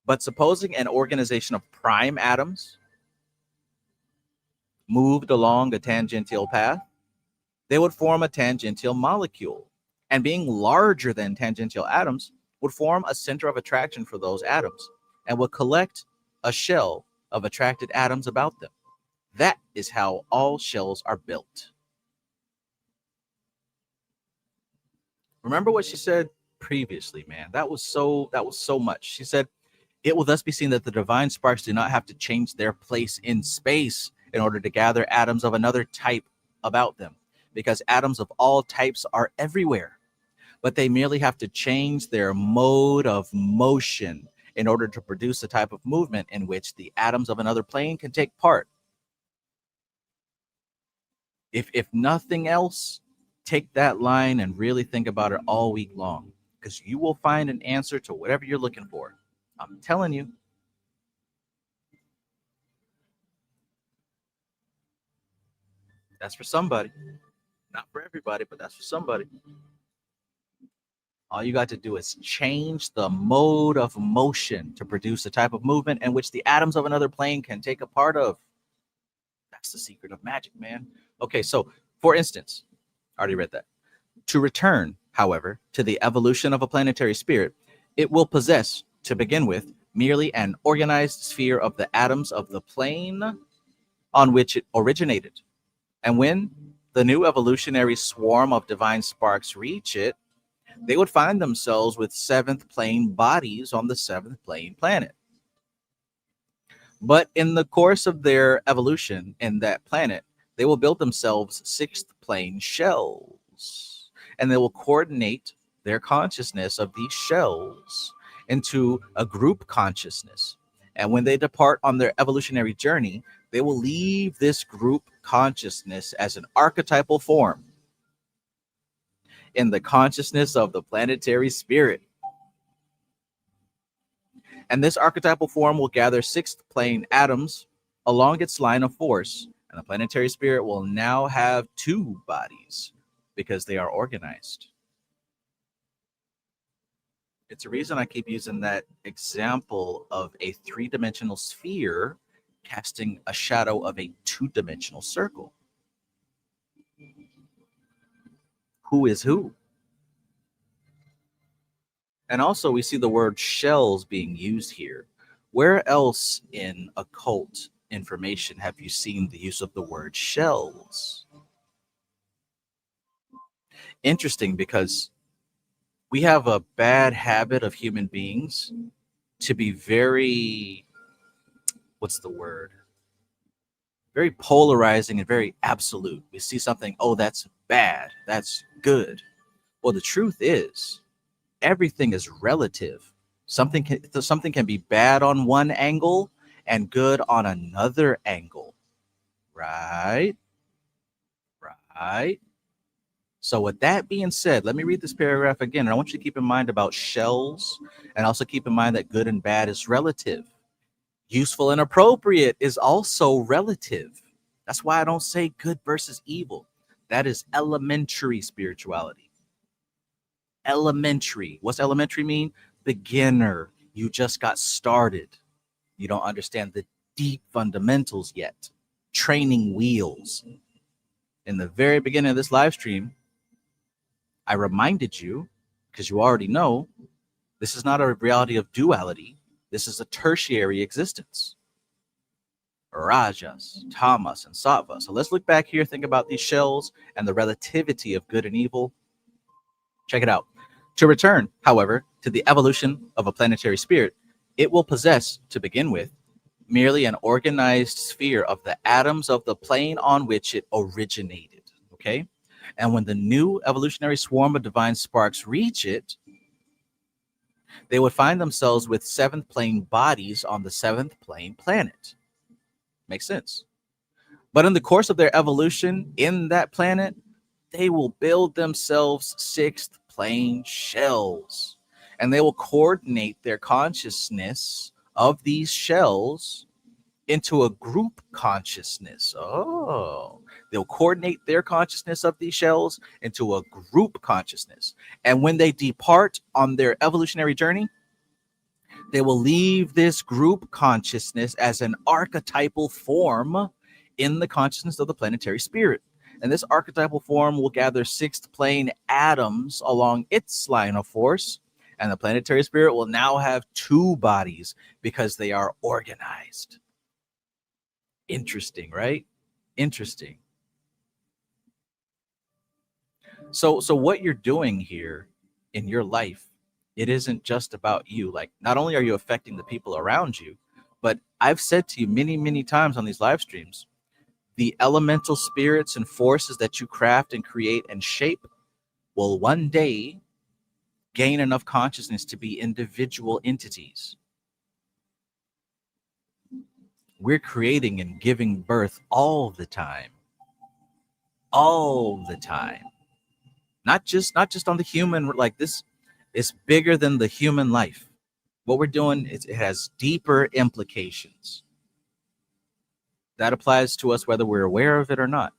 [SPEAKER 1] But supposing an organization of prime atoms moved along a tangential path, they would form a tangential molecule. And being larger than tangential atoms would form a center of attraction for those atoms and would collect a shell of attracted atoms about them. That is how all shells are built. Remember what she said previously, man. That was so much. She said, it will thus be seen that the divine sparks do not have to change their place in space in order to gather atoms of another type about them, because atoms of all types are everywhere, but they merely have to change their mode of motion in order to produce a type of movement in which the atoms of another plane can take part. If nothing else, take that line and really think about it all week long, because you will find an answer to whatever you're looking for. I'm telling you. That's for somebody. Not for everybody, but that's for somebody. All you got to do is change the mode of motion to produce a type of movement in which the atoms of another plane can take a part of. That's the secret of magic, man. Okay, so for instance, I already read that. To return, however, to the evolution of a planetary spirit, it will possess, to begin with, merely an organized sphere of the atoms of the plane on which it originated. And when the new evolutionary swarm of divine sparks reach it, they would find themselves with seventh plane bodies on the seventh plane planet. But in the course of their evolution in that planet, they will build themselves sixth plane shells, and they will coordinate their consciousness of these shells into a group consciousness. And when they depart on their evolutionary journey, they will leave this group consciousness as an archetypal form in the consciousness of the planetary spirit. And this archetypal form will gather sixth plane atoms along its line of force. And the planetary spirit will now have two bodies because they are organized. It's a reason I keep using that example of a three-dimensional sphere casting a shadow of a two-dimensional circle. Who is who? And also, we see the word shells being used here. Where else in occult information have you seen the use of the word shells? Interesting, because we have a bad habit of human beings to be very, what's the word? Very polarizing and very absolute. We see something, oh, that's bad, that's good. Well, the truth is, everything is relative. Something can be bad on one angle and good on another angle. Right? Right. So with that being said, let me read this paragraph again. And I want you to keep in mind about shells, and also keep in mind that good and bad is relative. Useful and appropriate is also relative. That's why I don't say good versus evil. That is elementary spirituality. Elementary. What's elementary mean? Beginner. You just got started. You don't understand the deep fundamentals yet. Training wheels. In the very beginning of this live stream, I reminded you, because you already know, this is not a reality of duality. This is a tertiary existence. Rajas, tamas, and sattva. So let's look back here, think about these shells and the relativity of good and evil. Check it out. To return, however, to the evolution of a planetary spirit, it will possess, to begin with, merely an organized sphere of the atoms of the plane on which it originated. Okay? And when the new evolutionary swarm of divine sparks reach it, they would find themselves with seventh plane bodies on the seventh plane planet. Makes sense. But in the course of their evolution in that planet, they will build themselves sixth plane shells, and they will coordinate their consciousness of these shells into a group consciousness. Oh, they'll coordinate their consciousness of these shells into a group consciousness. And when they depart on their evolutionary journey, they will leave this group consciousness as an archetypal form in the consciousness of the planetary spirit. And this archetypal form will gather sixth plane atoms along its line of force. And the planetary spirit will now have two bodies because they are organized. Interesting, right? Interesting. So what you're doing here in your life, it isn't just about you. Like, not only are you affecting the people around you, but I've said to you many, many times on these live streams, the elemental spirits and forces that you craft and create and shape will one day gain enough consciousness to be individual entities. We're creating and giving birth all the time. All the time. Not just on the human, like this is bigger than the human life. What we're doing is, it has deeper implications. That applies to us whether we're aware of it or not.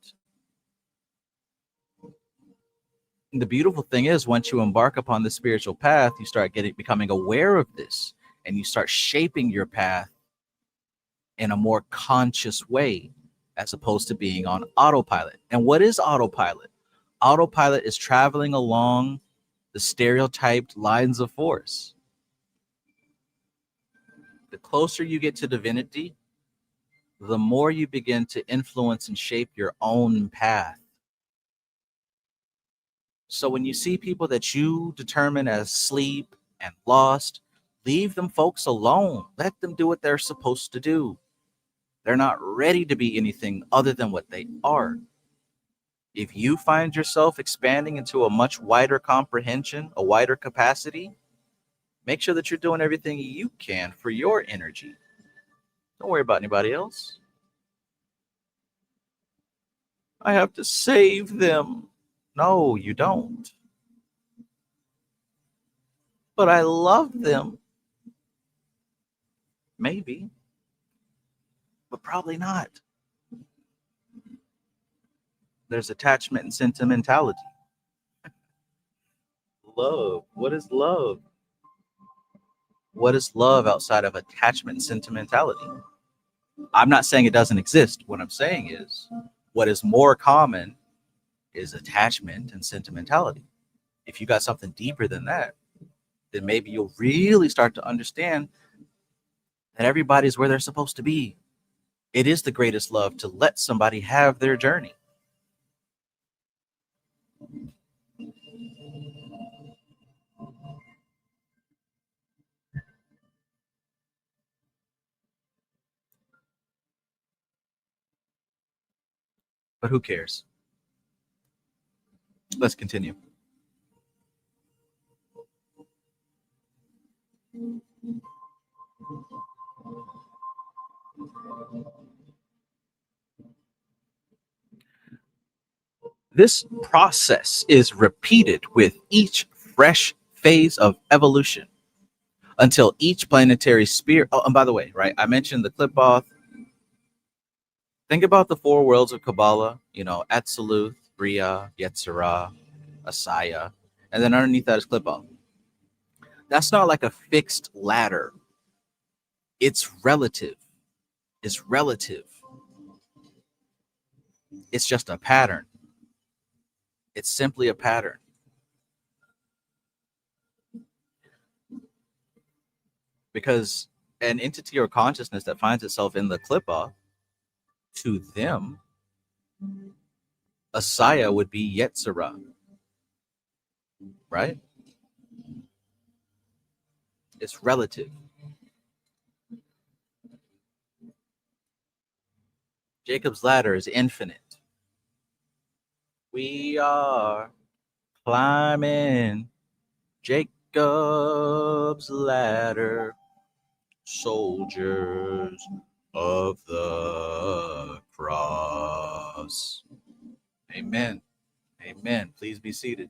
[SPEAKER 1] And the beautiful thing is, once you embark upon the spiritual path, you start becoming aware of this, and you start shaping your path in a more conscious way, as opposed to being on autopilot. And what is autopilot? Autopilot is traveling along the stereotyped lines of force. The closer you get to divinity, the more you begin to influence and shape your own path. So when you see people that you determine as asleep and lost, leave them folks alone. Let them do what they're supposed to do. They're not ready to be anything other than what they are. If you find yourself expanding into a much wider comprehension, a wider capacity, make sure that you're doing everything you can for your energy. Don't worry about anybody else. I have to save them. No, you don't. But I love them. Maybe, but probably not. There's attachment and sentimentality. Love. What is love? What is love outside of attachment and sentimentality? I'm not saying it doesn't exist. What I'm saying is what is more common is attachment and sentimentality. If you got something deeper than that, then maybe you'll really start to understand that everybody's where they're supposed to be. It is the greatest love to let somebody have their journey. But who cares? Let's continue. This process is repeated with each fresh phase of evolution until each planetary spirit. Oh, and by the way, right, I mentioned the clip off. Think about the four worlds of Kabbalah, Atziluth, Bria, Yetzirah, Asaya, and then underneath that is clip off. That's not like a fixed ladder. It's relative. It's relative. It's just a pattern. It's simply a pattern. Because an entity or consciousness that finds itself in the klippa, to them, Asaya would be Yetzirah, right? It's relative. Jacob's ladder is infinite. We are climbing Jacob's ladder, soldiers of the cross. Amen. Amen. Please be seated.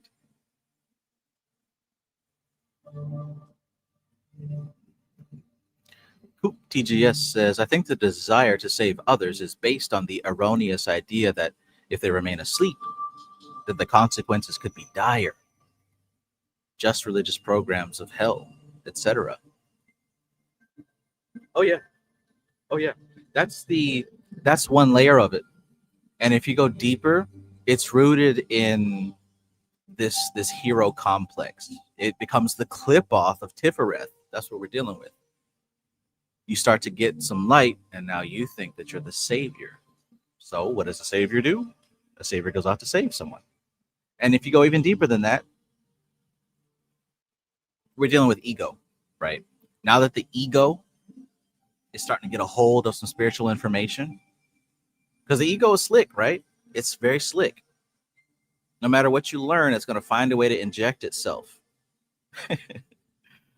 [SPEAKER 1] Coop TGS says, I think the desire to save others is based on the erroneous idea that if they remain asleep, that the consequences could be dire. Just religious programs of hell, etc. Oh yeah. Oh yeah. That's one layer of it. And if you go deeper, it's rooted in this hero complex. It becomes the clip off of Tifereth. That's what we're dealing with. You start to get some light, and now you think that you're the savior. So what does a savior do? A savior goes out to save someone. And if you go even deeper than that, we're dealing with ego, right? Now that the ego is starting to get a hold of some spiritual information, because the ego is slick, right? It's very slick. No matter what you learn, it's going to find a way to inject itself.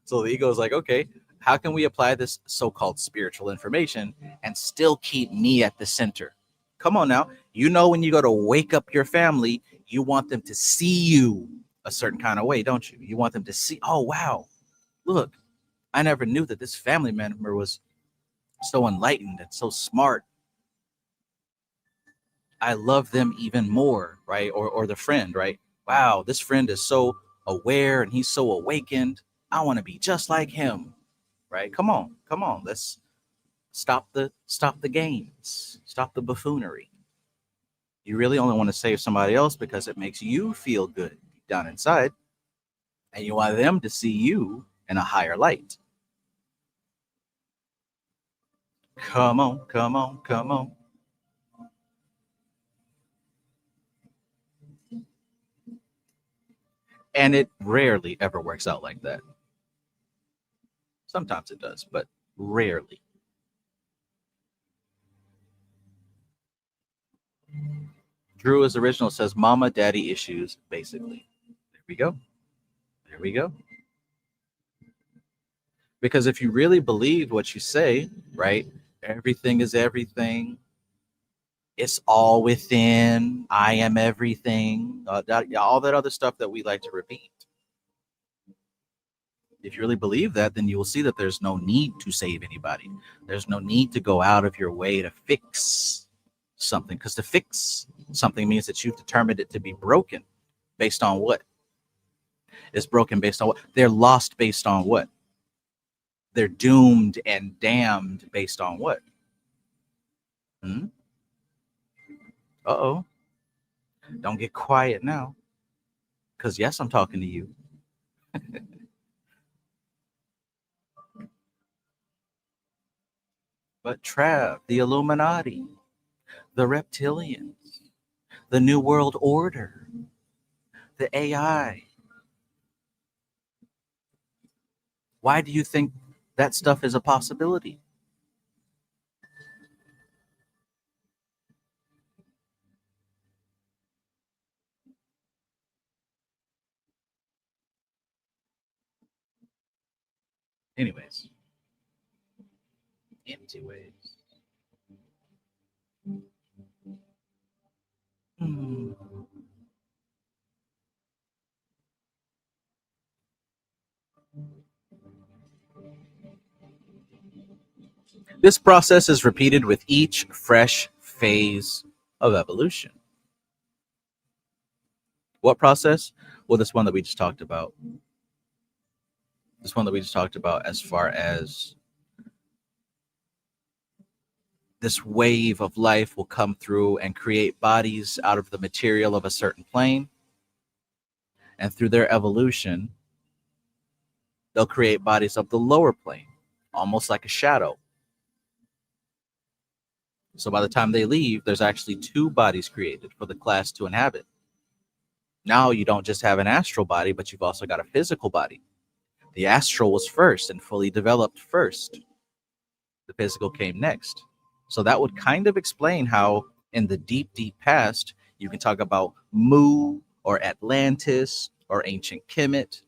[SPEAKER 1] So the ego is like, okay, how can we apply this so-called spiritual information and still keep me at the center? Come on now. When you go to wake up your family, you want them to see you a certain kind of way, don't you? You want them to see, oh, wow, look, I never knew that this family member was so enlightened and so smart. I love them even more, right? Or the friend, right? Wow, this friend is so aware and he's so awakened. I want to be just like him, right? Come on. Let's stop the games, stop the buffoonery. You really only want to save somebody else because it makes you feel good down inside, and you want them to see you in a higher light. Come on. And it rarely ever works out like that. Sometimes it does, but rarely. Drew is original says mama daddy issues, basically. There we go. Because if you really believe what you say, right? Everything is everything. It's all within. I am everything. All that other stuff that we like to repeat. If you really believe that, then you will see that there's no need to save anybody. There's no need to go out of your way to fix something, because to fix something means that you've determined it to be broken. Based on what? It's broken based on what? They're lost based on what? They're doomed and damned based on what? Hmm? Uh-oh. Don't get quiet now. Because, yes, I'm talking to you. But Trav, the Illuminati, the reptilians, the New World Order, the AI. Why do you think that stuff is a possibility? Anyways, empty ways. Hmm. This process is repeated with each fresh phase of evolution. What process? Well, this one that we just talked about. This one that we just talked about, as far as this wave of life will come through and create bodies out of the material of a certain plane. And through their evolution, they'll create bodies of the lower plane, almost like a shadow. So by the time they leave, there's actually two bodies created for the class to inhabit. Now you don't just have an astral body, but you've also got a physical body. The astral was first and fully developed first. The physical came next. So that would kind of explain how, in the deep, deep past, you can talk about Mu or Atlantis or ancient Kemet,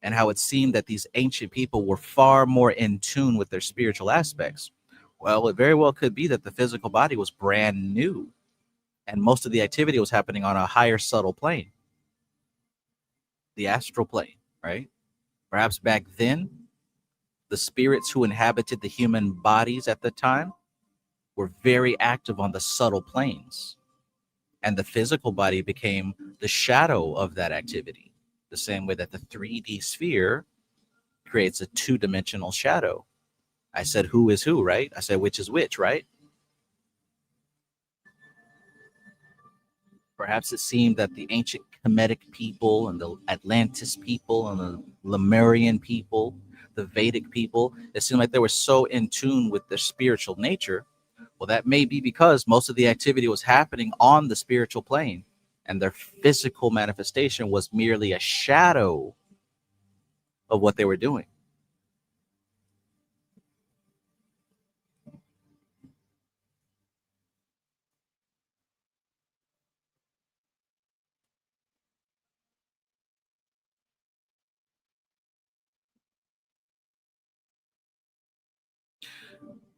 [SPEAKER 1] and how it seemed that these ancient people were far more in tune with their spiritual aspects. Well, it very well could be that the physical body was brand new, and most of the activity was happening on a higher subtle plane, the astral plane, right? Perhaps back then, the spirits who inhabited the human bodies at the time were very active on the subtle planes, and the physical body became the shadow of that activity, the same way that the 3D sphere creates a two-dimensional shadow. I said who is who, right? I said which is which, right? Perhaps it seemed that the ancient Kemetic people and the Atlantis people and the Lemurian people, the Vedic people, it seemed like they were so in tune with their spiritual nature. Well, that may be because most of the activity was happening on the spiritual plane, and their physical manifestation was merely a shadow of what they were doing.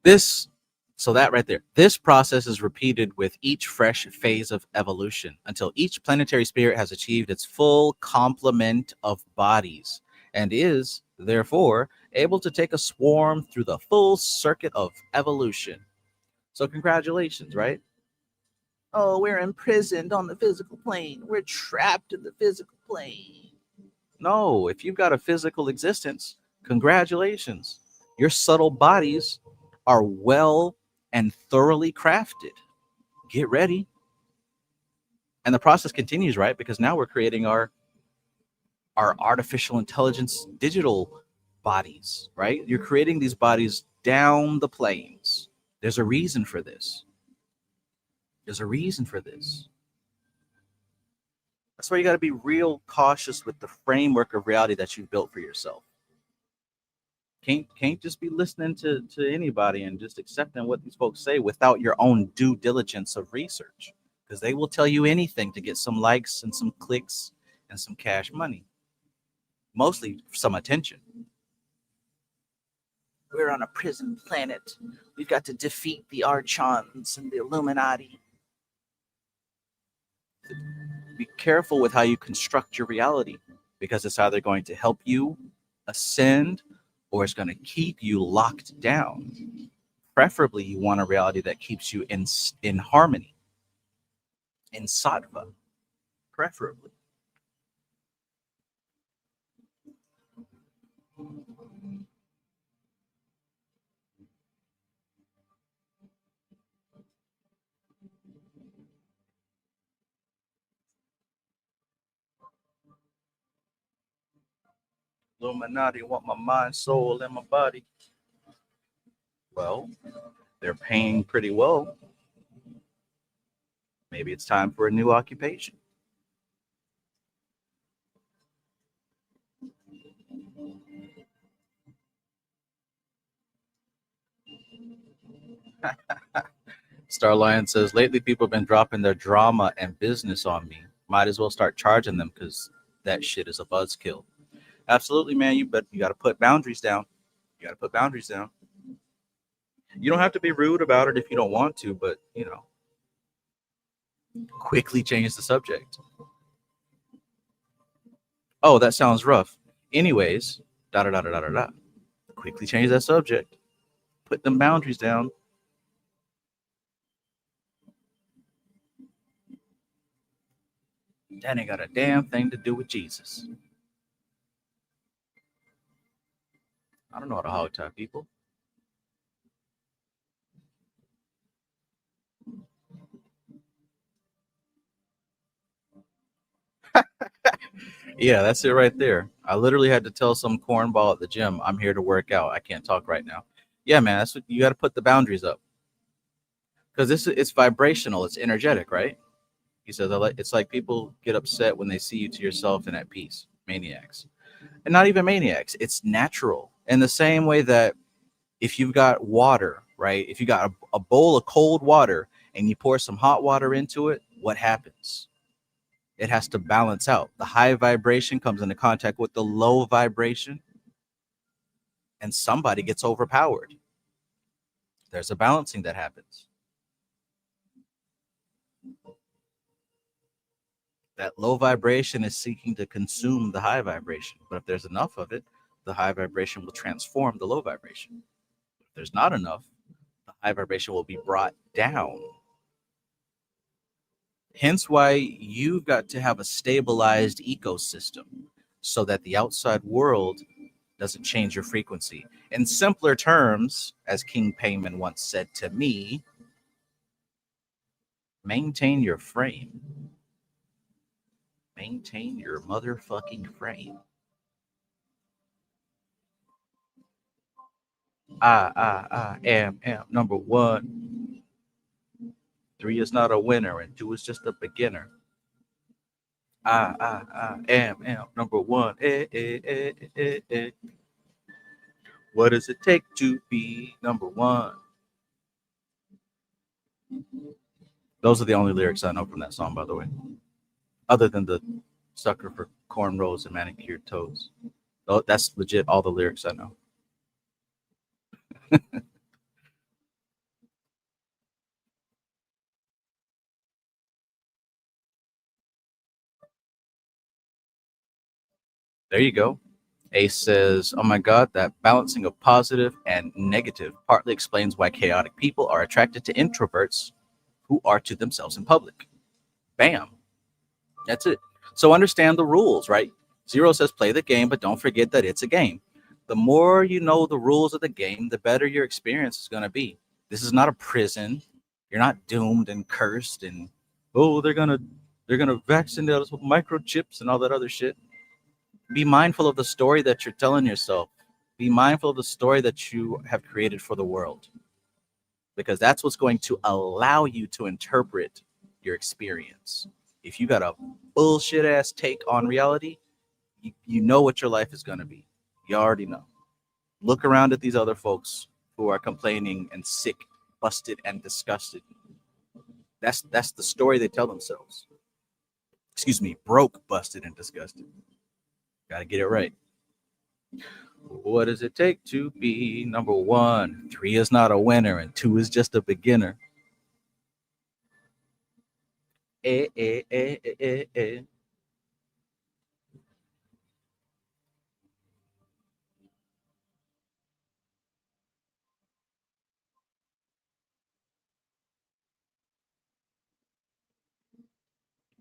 [SPEAKER 1] This so that right there, this process is repeated with each fresh phase of evolution until each planetary spirit has achieved its full complement of bodies and is, therefore, able to take a swarm through the full circuit of evolution. So, congratulations, right? Oh, we're imprisoned on the physical plane. We're trapped in the physical plane. No, if you've got a physical existence, congratulations. Your subtle bodies are well and thoroughly crafted. Get ready. And the process continues, right? Because now we're creating our artificial intelligence digital bodies, right? You're creating these bodies down the planes. There's a reason for this. There's a reason for this. That's why you got to be real cautious with the framework of reality that you've built for yourself. Can't just be listening to anybody and just accepting what these folks say without your own due diligence of research, because they will tell you anything to get some likes and some clicks and some cash money, mostly some attention. We're on a prison planet. We've got to defeat the archons and the Illuminati. Be careful with how you construct your reality, because it's either going to help you ascend, or it's going to keep you locked down. Preferably, you want a reality that keeps you in harmony, in sattva, preferably. Illuminati want my mind, soul, and my body. Well, they're paying pretty well. Maybe it's time for a new occupation. Starlion says, lately people have been dropping their drama and business on me. Might as well start charging them because that shit is a buzzkill. Absolutely, man. You got to put boundaries down. You got to put boundaries down. You don't have to be rude about it if you don't want to, but quickly change the subject. Oh, that sounds rough. Anyways, da da da da da da da. Quickly change that subject. Put them boundaries down. That ain't got a damn thing to do with Jesus. I don't know how to hog tie people. Yeah, that's it right there. I literally had to tell some cornball at the gym, I'm here to work out. I can't talk right now. Yeah, man, that's what you got to put the boundaries up because it's vibrational, it's energetic, right? He says it's like people get upset when they see you to yourself and at peace. Maniacs, and not even maniacs. It's natural in the same way that if you've got water, right? If you got a bowl of cold water and you pour some hot water into it, what happens? It has to balance out. The high vibration comes into contact with the low vibration, and somebody gets overpowered. There's a balancing that happens. That low vibration is seeking to consume the high vibration. But if there's enough of it, the high vibration will transform the low vibration. If there's not enough, the high vibration will be brought down. Hence why you've got to have a stabilized ecosystem so that the outside world doesn't change your frequency. In simpler terms, as King Payman once said to me, maintain your frame. Maintain your motherfucking frame. I am number one. 3 is not a winner, and 2 is just a beginner. I am number one. What does it take to be number one? Those are the only lyrics I know from that song, by the way, other than the sucker for cornrows and manicured toes. Oh, that's legit all the lyrics I know. There you go. Ace says, oh my God, that balancing of positive and negative partly explains why chaotic people are attracted to introverts who are to themselves in public. Bam. That's it. So understand the rules, right? Zero says play the game, but don't forget that it's a game. The more you know the rules of the game, the better your experience is going to be. This is not a prison. You're not doomed and cursed and oh, they're gonna vaccinate us with microchips and all that other shit. Be mindful of the story that you're telling yourself. Be mindful of the story that you have created for the world, because that's what's going to allow you to interpret your experience. If you got a bullshit ass take on reality, you know what your life is going to be. You already know. Look around at these other folks who are complaining and sick, busted, and disgusted. That's the story they tell themselves. Excuse me, broke, busted, and disgusted. Got to get it right. What does it take to be number one? 3 is not a winner, and 2 is just a beginner. Eh, eh, eh, eh, eh, eh.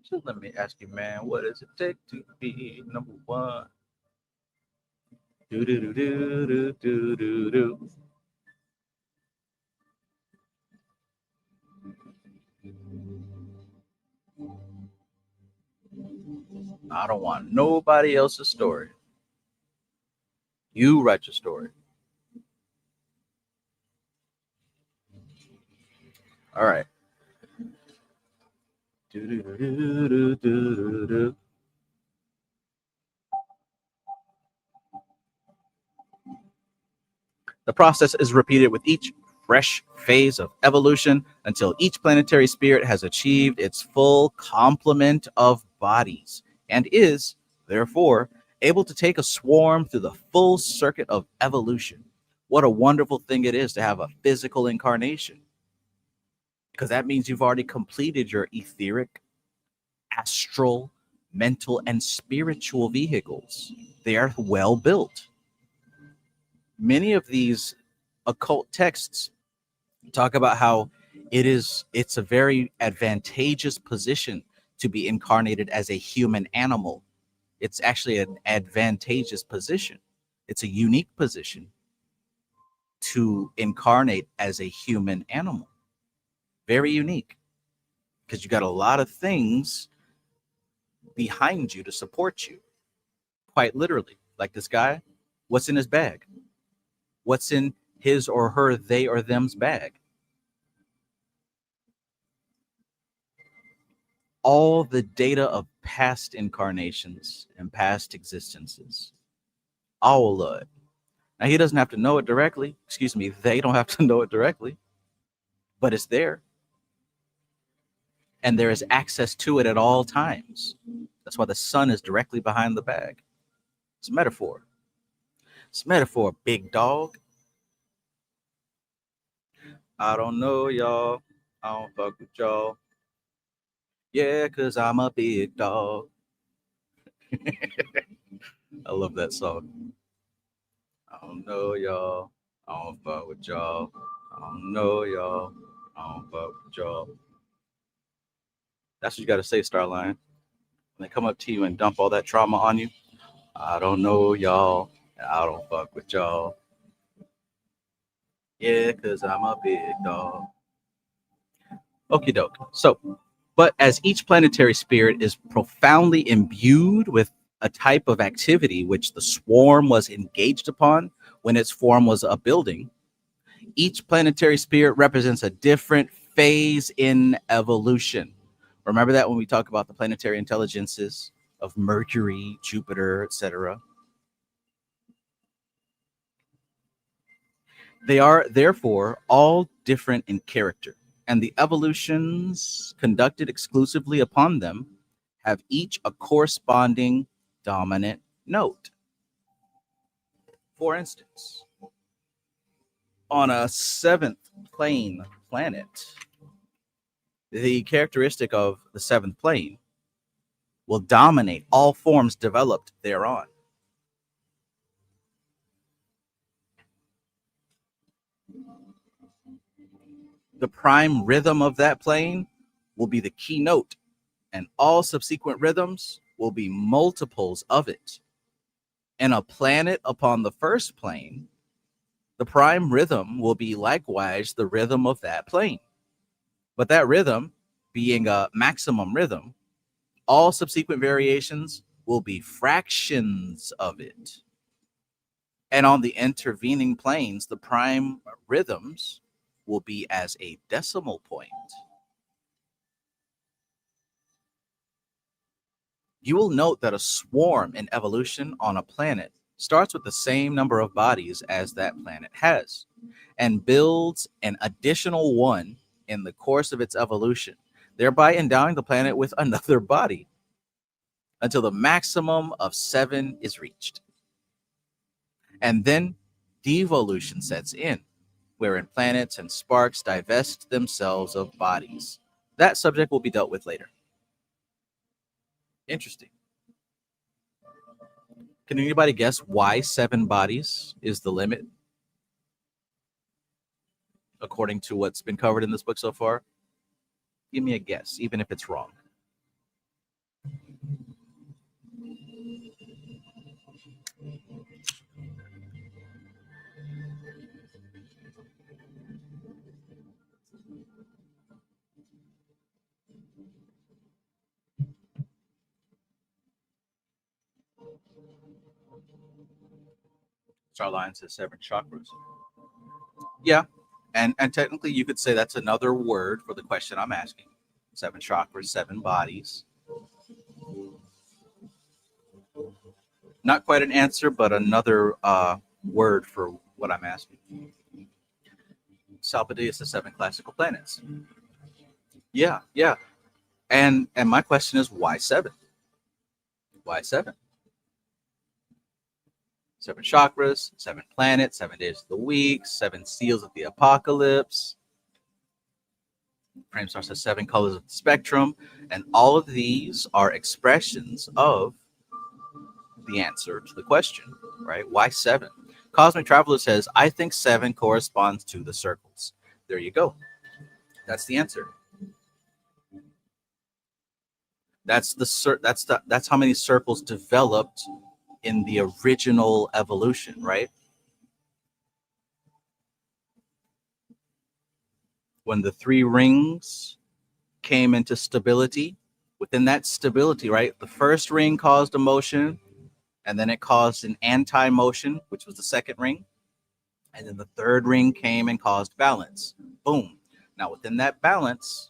[SPEAKER 1] So let me ask you, man, what does it take to be number one? Do do do do do do do do. I don't want nobody else's story. You write your story. All right. Do do do do do do do. The process is repeated with each fresh phase of evolution until each planetary spirit has achieved its full complement of bodies and is, therefore, able to take a swarm through the full circuit of evolution. What a wonderful thing it is to have a physical incarnation, because that means you've already completed your etheric, astral, mental, and spiritual vehicles. They are well built. Many of these occult texts talk about how it's a very advantageous position to be incarnated as a human animal. It's actually an advantageous position. It's a unique position to incarnate as a human animal. Very unique, because you got a lot of things behind you to support you, quite literally. Like this guy, what's in his bag? What's in his or her, they or them's bag? All the data of past incarnations and past existences. All of it. Now, he doesn't have to know it directly. Excuse me, they don't have to know it directly, but it's there. And there is access to it at all times. That's why the sun is directly behind the bag. It's a metaphor. It's a metaphor, big dog. I don't know, y'all. I don't fuck with y'all. Yeah, because I'm a big dog. I love that song. I don't know, y'all. I don't fuck with y'all. I don't know, y'all. I don't fuck with y'all. That's what you got to say, Starline. When they come up to you and dump all that trauma on you, I don't know, y'all. I don't fuck with y'all. Yeah, because I'm a big dog. Okie doke. So, but as each planetary spirit is profoundly imbued with a type of activity which the swarm was engaged upon when its form was a building, each planetary spirit represents a different phase in evolution. Remember that when we talk about the planetary intelligences of Mercury, Jupiter, etc. They are therefore all different in character, and the evolutions conducted exclusively upon them have each a corresponding dominant note. For instance, on a seventh plane planet, the characteristic of the seventh plane will dominate all forms developed thereon. The prime rhythm of that plane will be the keynote, and all subsequent rhythms will be multiples of it. And a planet upon the first plane, the prime rhythm will be likewise the rhythm of that plane. But that rhythm being a maximum rhythm, all subsequent variations will be fractions of it. And on the intervening planes, the prime rhythms will be as a decimal point. You will note that a swarm in evolution on a planet starts with the same number of bodies as that planet has and builds an additional one in the course of its evolution, thereby endowing the planet with another body until the maximum of 7 is reached. And then devolution sets in, wherein planets and sparks divest themselves of bodies. That subject will be dealt with later. Interesting. Can anybody guess why 7 bodies is the limit, according to what's been covered in this book so far? Give me a guess, even if it's wrong. Starline says 7 chakras. Yeah, and technically you could say that's another word for the question I'm asking. 7 chakras, 7 bodies. Not quite an answer, but another word for what I'm asking. Salpidea is the 7 classical planets. Yeah, yeah. And my question is, why 7? Why 7? 7 chakras, 7 planets, 7 days of the week, 7 seals of the apocalypse. Framestar says 7 colors of the spectrum. And all of these are expressions of the answer to the question, right? Why 7? Cosmic Traveler says, I think 7 corresponds to the circles. There you go. That's the answer. That's how many circles developed in the original evolution, right? When the 3 rings came into stability, within that stability, right? The first ring caused a motion, and then it caused an anti-motion, which was the second ring. And then the third ring came and caused balance. Boom. Now within that balance,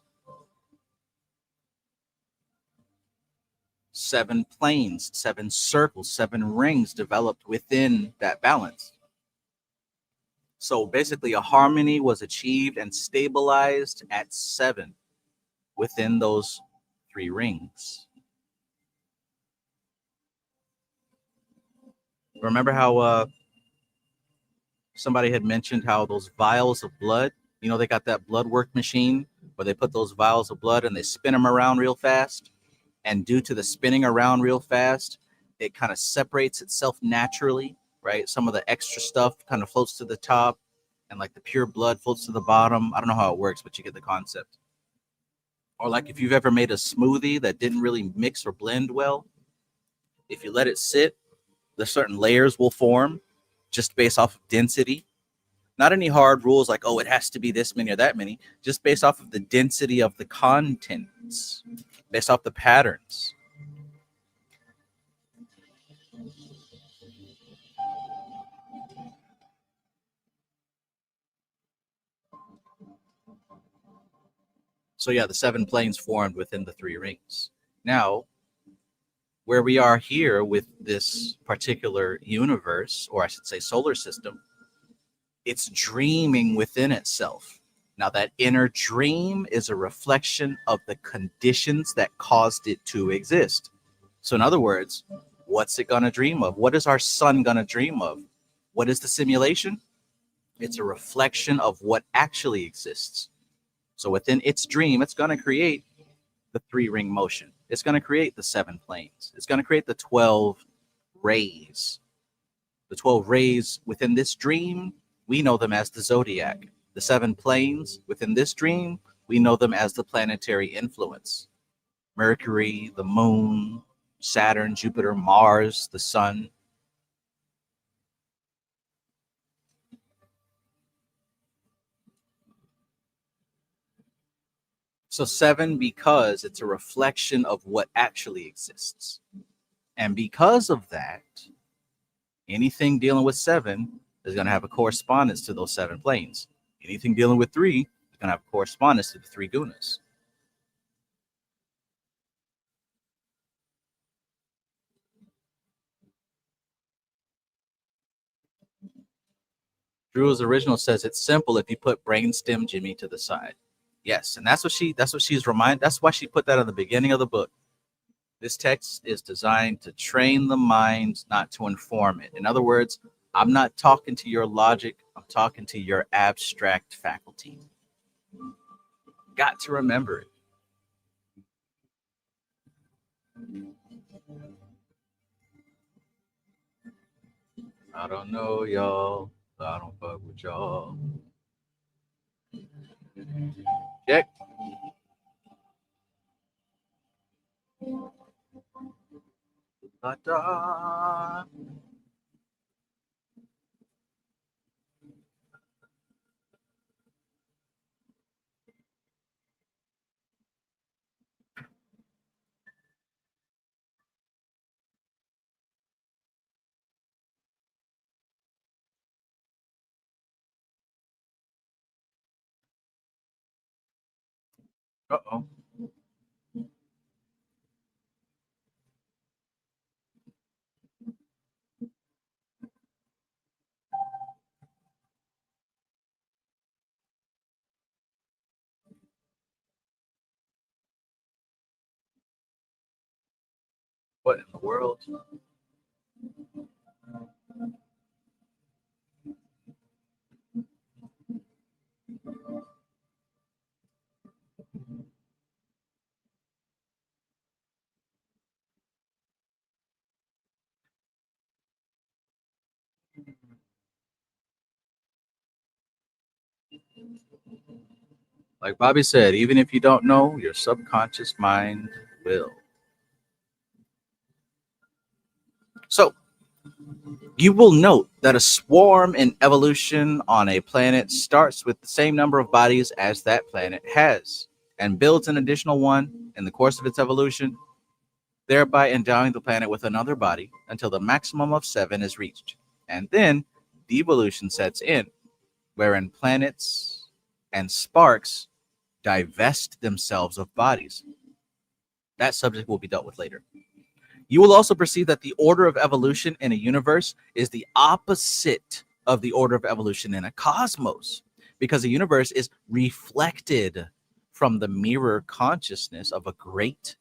[SPEAKER 1] 7 planes, 7 circles, 7 rings developed within that balance. So basically a harmony was achieved and stabilized at 7 within those 3 rings. Remember how somebody had mentioned how those vials of blood, you know, they got that blood work machine where they put those vials of blood and they spin them around real fast. And due to the spinning around real fast, it kind of separates itself naturally, right? Some of the extra stuff kind of floats to the top and like the pure blood floats to the bottom. I don't know how it works, but you get the concept. Or like if you've ever made a smoothie that didn't really mix or blend well, if you let it sit, the certain layers will form just based off of density. Not any hard rules like, oh, it has to be this many or that many, just based off of the density of the contents, based off the patterns. So yeah, the 7 planes formed within the 3 rings. Now, where we are here with this particular universe, or I should say solar system, it's dreaming within itself. Now, that inner dream is a reflection of the conditions that caused it to exist. So in other words, what's it going to dream of? What is our sun going to dream of? What is the simulation? It's a reflection of what actually exists. So within its dream, it's going to create the 3 ring motion. It's going to create the 7 planes. It's going to create the 12 rays. The 12 rays within this dream, we know them as the zodiac. The 7 planes within this dream, we know them as the planetary influence. Mercury, the moon, Saturn, Jupiter, Mars, the sun. So 7 because it's a reflection of what actually exists. And because of that, anything dealing with 7 is going to have a correspondence to those 7 planes. Anything dealing with 3 is going to have a correspondence to the 3 gunas. Drew's original says it's simple if you put brainstem Jimmy to the side. Yes, and that's why she put that in the beginning of the book. This text is designed to train the mind, not to inform it. In other words, I'm not talking to your logic, I'm talking to your abstract faculty. Got to remember it. I don't know y'all. I don't fuck with y'all. Check. Da-da. Uh-oh. What in the world? Like Bobby said, even if you don't know, your subconscious mind will. So you will note that a swarm in evolution on a planet starts with the same number of bodies as that planet has and builds an additional one in the course of its evolution, thereby endowing the planet with another body until the maximum of 7 is reached. And then devolution sets in, wherein planets and sparks divest themselves of bodies. That subject will be dealt with later. You will also perceive that the order of evolution in a universe is the opposite of the order of evolution in a cosmos, because a universe is reflected from the mirror consciousness of a great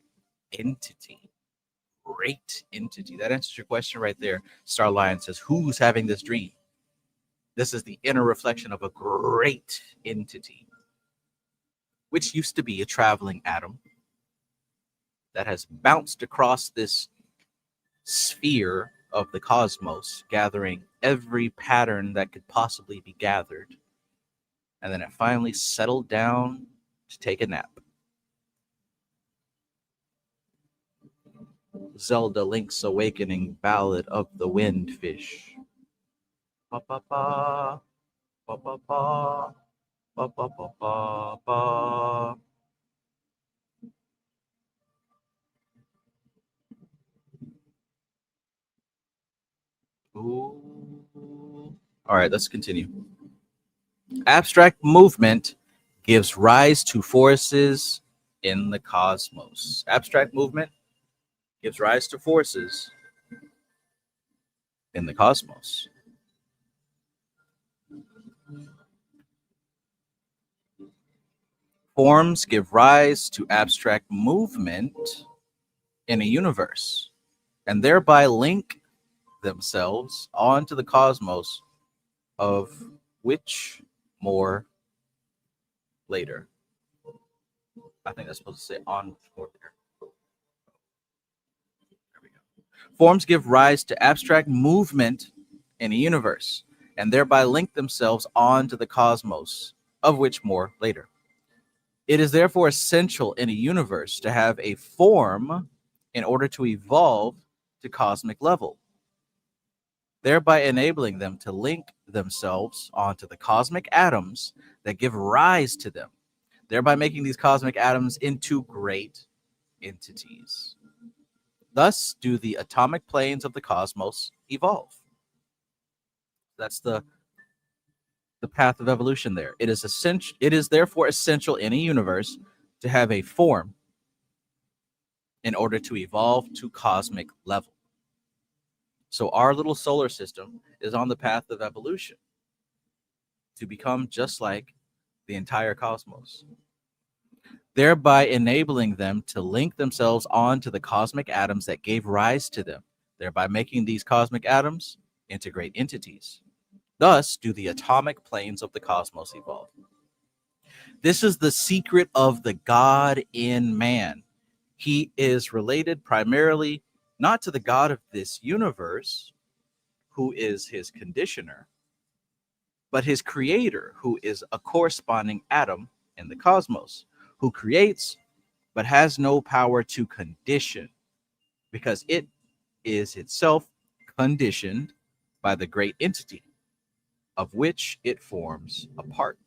[SPEAKER 1] entity. Great entity. That answers your question right there. Star Lion says, who's having this dream? This is the inner reflection of a great entity, which used to be a traveling atom that has bounced across this sphere of the cosmos, gathering every pattern that could possibly be gathered. And then it finally settled down to take a nap. Zelda Link's Awakening Ballad of the Windfish. Ba ba ba, ba ba ba, ba ba ba ba ba. Ooh. All right, let's continue. Abstract movement gives rise to forces in the cosmos. Abstract movement gives rise to forces in the cosmos. Forms give rise to abstract movement in a universe and thereby link themselves onto the cosmos, of which more later. I think that's supposed to say on or there. There we go. Forms give rise to abstract movement in a universe and thereby link themselves onto the cosmos, of which more later. It is therefore essential in a universe to have a form in order to evolve to cosmic level, thereby enabling them to link themselves onto the cosmic atoms that give rise to them, thereby making these cosmic atoms into great entities. Thus do the atomic planes of the cosmos evolve. That's the path of evolution there. It is essential. It is therefore essential in a universe to have a form in order to evolve to cosmic level. So our little solar system is on the path of evolution to become just like the entire cosmos, thereby enabling them to link themselves on to the cosmic atoms that gave rise to them, thereby making these cosmic atoms into great entities. Thus do the atomic planes of the cosmos evolve. This is the secret of the God in man. He is related primarily not to the God of this universe, who is his conditioner, but his creator, who is a corresponding atom in the cosmos, who creates but has no power to condition, because it is itself conditioned by the great entity of which it forms a part.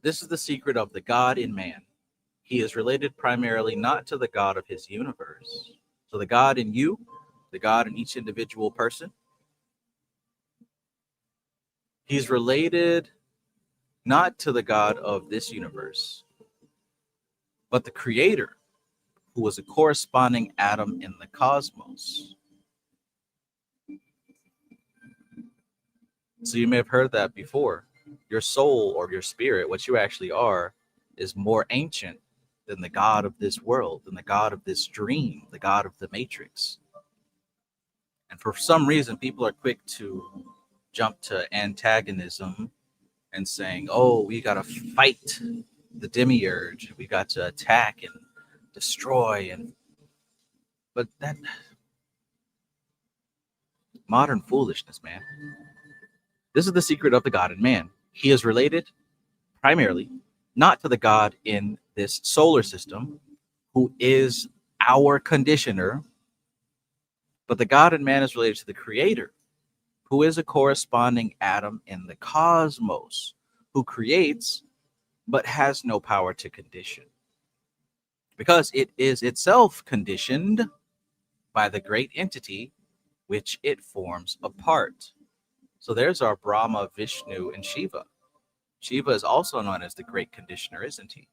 [SPEAKER 1] This is the secret of the God in man. He is related primarily not to the God of his universe. So the God in you, the God in each individual person, he's related not to the God of this universe, but the Creator, who was a corresponding atom in the cosmos. So you may have heard that before. Your soul or your spirit, what you actually are, is more ancient than the God of this world, than the God of this dream, the God of the Matrix. And for some reason, people are quick to jump to antagonism and saying, oh, we got to fight the demiurge. We got to attack and destroy. But that modern foolishness, man. This is the secret of the God in man. He is related primarily not to the God in this solar system, who is our conditioner, but the God in man is related to the Creator, who is a corresponding atom in the cosmos, who creates but has no power to condition, because it is itself conditioned by the great entity which it forms a part. So there's our Brahma, Vishnu, and Shiva. Shiva is also known as the great conditioner, isn't he?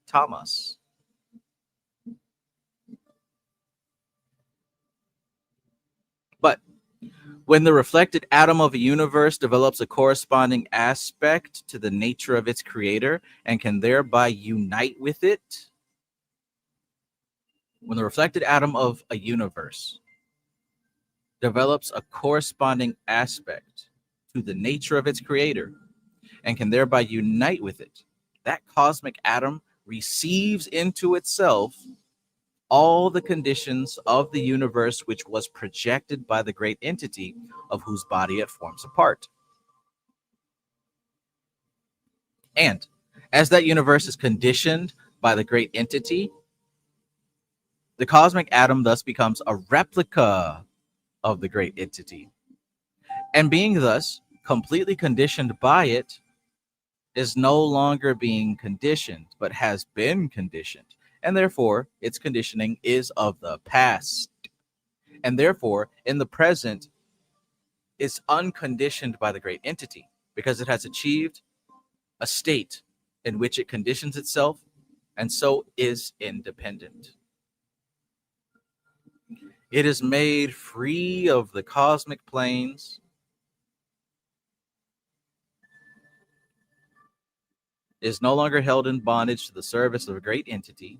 [SPEAKER 1] Tamas. But when the reflected atom of a universe develops a corresponding aspect to the nature of its creator and can thereby unite with it, when the reflected atom of a universe develops a corresponding aspect to the nature of its creator and can thereby unite with it, that cosmic atom receives into itself all the conditions of the universe which was projected by the great entity of whose body it forms a part. And as that universe is conditioned by the great entity, the cosmic atom thus becomes a replica of the great entity. And being thus completely conditioned by it, is no longer being conditioned, but has been conditioned. And therefore, its conditioning is of the past. And therefore, in the present, is unconditioned by the great entity, because it has achieved a state in which it conditions itself and so is independent. It is made free of the cosmic planes, is no longer held in bondage to the service of a great entity,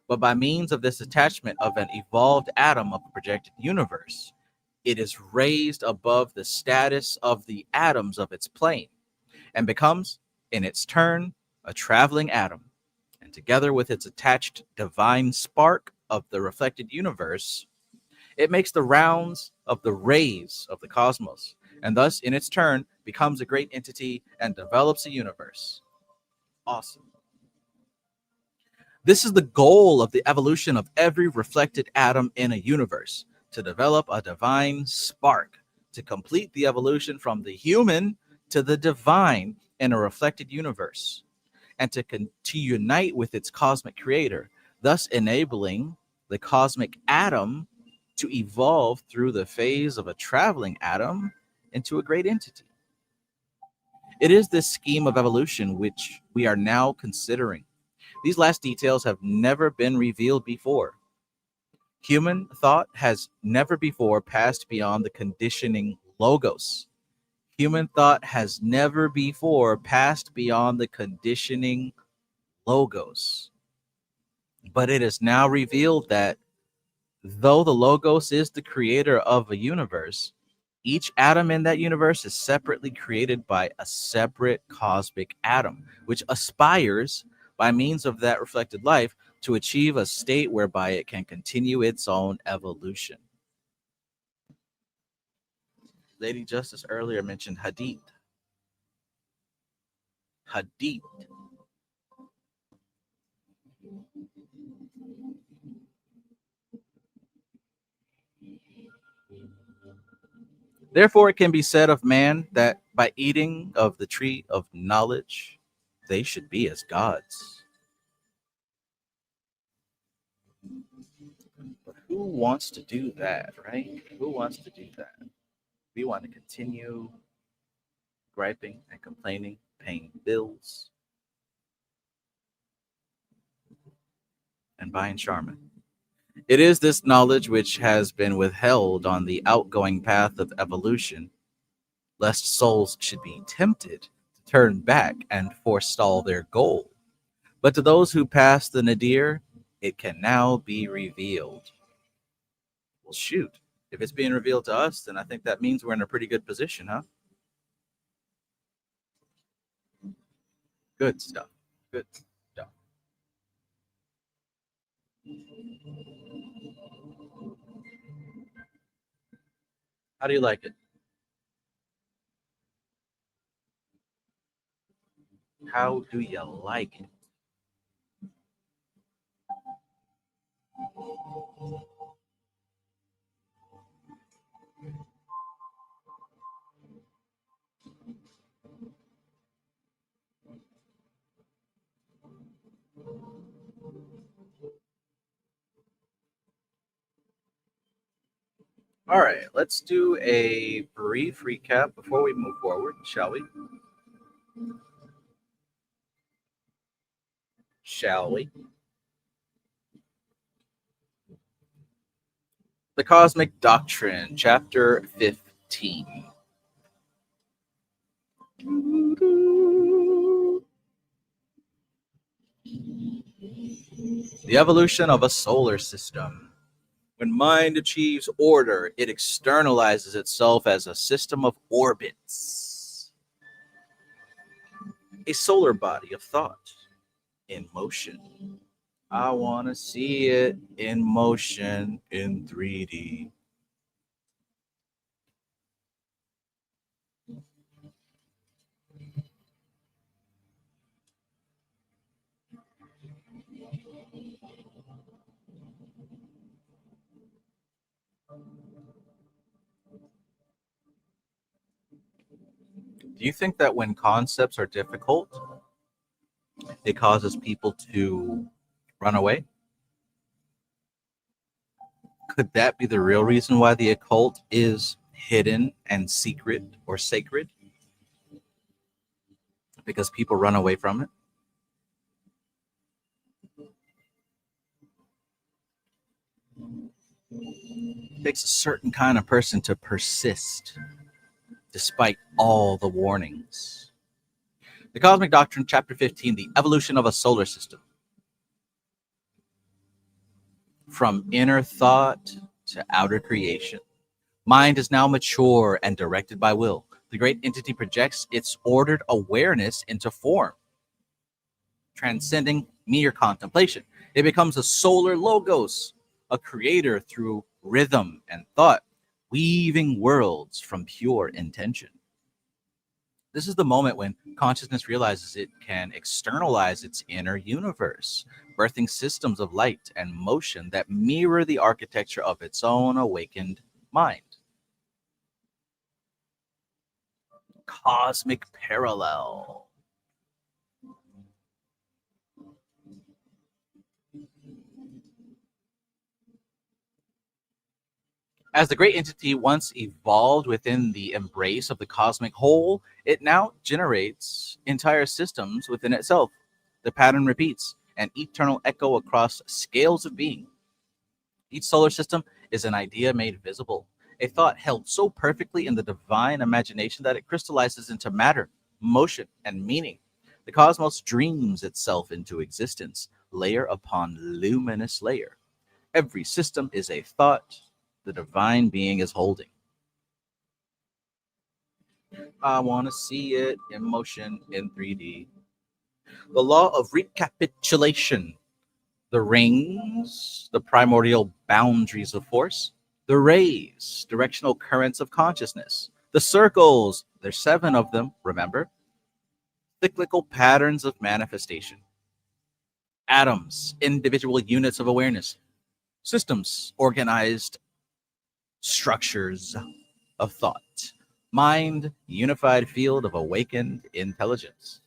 [SPEAKER 1] but by means of this attachment of an evolved atom of a projected universe, it is raised above the status of the atoms of its plane and becomes, in its turn, a traveling atom. And together with its attached divine spark of the reflected universe, it makes the rounds of the rays of the cosmos, and thus, in its turn, becomes a great entity and develops a universe. Awesome. This is the goal of the evolution of every reflected atom in a universe, to develop a divine spark, to complete the evolution from the human to the divine in a reflected universe, and to unite with its cosmic creator, thus enabling the cosmic atom to evolve through the phase of a traveling atom into a great entity. It is this scheme of evolution which we are now considering. These last details have never been revealed before. Human thought has never before passed beyond the conditioning logos. Human thought has never before passed beyond the conditioning logos. But it is now revealed that though the logos is the creator of a universe, each atom in that universe is separately created by a separate cosmic atom, which aspires by means of that reflected life to achieve a state whereby it can continue its own evolution. Lady Justice earlier mentioned Hadith. Hadith. Therefore, it can be said of man that by eating of the tree of knowledge, they should be as gods. But who wants to do that, right? Who wants to do that? We want to continue griping and complaining paying bills, and buying Charmin. It is this knowledge which has been withheld on the outgoing path of evolution, lest souls should be tempted to turn back and forestall their goal. But to those who pass the nadir, it can now be revealed. Well, shoot. If it's being revealed to us, then I think that means we're in a pretty good position, huh? Good stuff. Good stuff. How do you like it? How do you like it? All right, let's do a brief recap before we move forward, shall we? Shall we? The Cosmic Doctrine, Chapter 15. The evolution of a solar system. When mind achieves order, it externalizes itself as a system of orbits, a solar body of thought in motion. I want to see it in motion in 3D. Do you think that when concepts are difficult, it causes people to run away? Could that be the real reason why the occult is hidden and secret or sacred? Because people run away from it? It takes a certain kind of person to persist despite all the warnings. The Cosmic Doctrine, Chapter 15, The Evolution of a Solar System. From inner thought to outer creation, mind is now mature and directed by will. The great entity projects its ordered awareness into form, transcending mere contemplation. It becomes a solar logos, a creator through rhythm and thought, weaving worlds from pure intention. This is the moment when consciousness realizes it can externalize its inner universe, birthing systems of light and motion that mirror the architecture of its own awakened mind. Cosmic parallel. As the great entity once evolved within the embrace of the cosmic whole, it now generates entire systems within itself. The pattern repeats, an eternal echo across scales of being. Each solar system is an idea made visible, a thought held so perfectly in the divine imagination that it crystallizes into matter, motion, and meaning. The cosmos dreams itself into existence, layer upon luminous layer. Every system is a thought the divine being is holding. I want to see it in motion in 3D. The law of recapitulation. The rings, the primordial boundaries of force. The rays, directional currents of consciousness. The circles, there's 7 of them, remember? Cyclical patterns of manifestation. Atoms, individual units of awareness. Systems, organized structures of thought. Mind, unified field of awakened intelligence.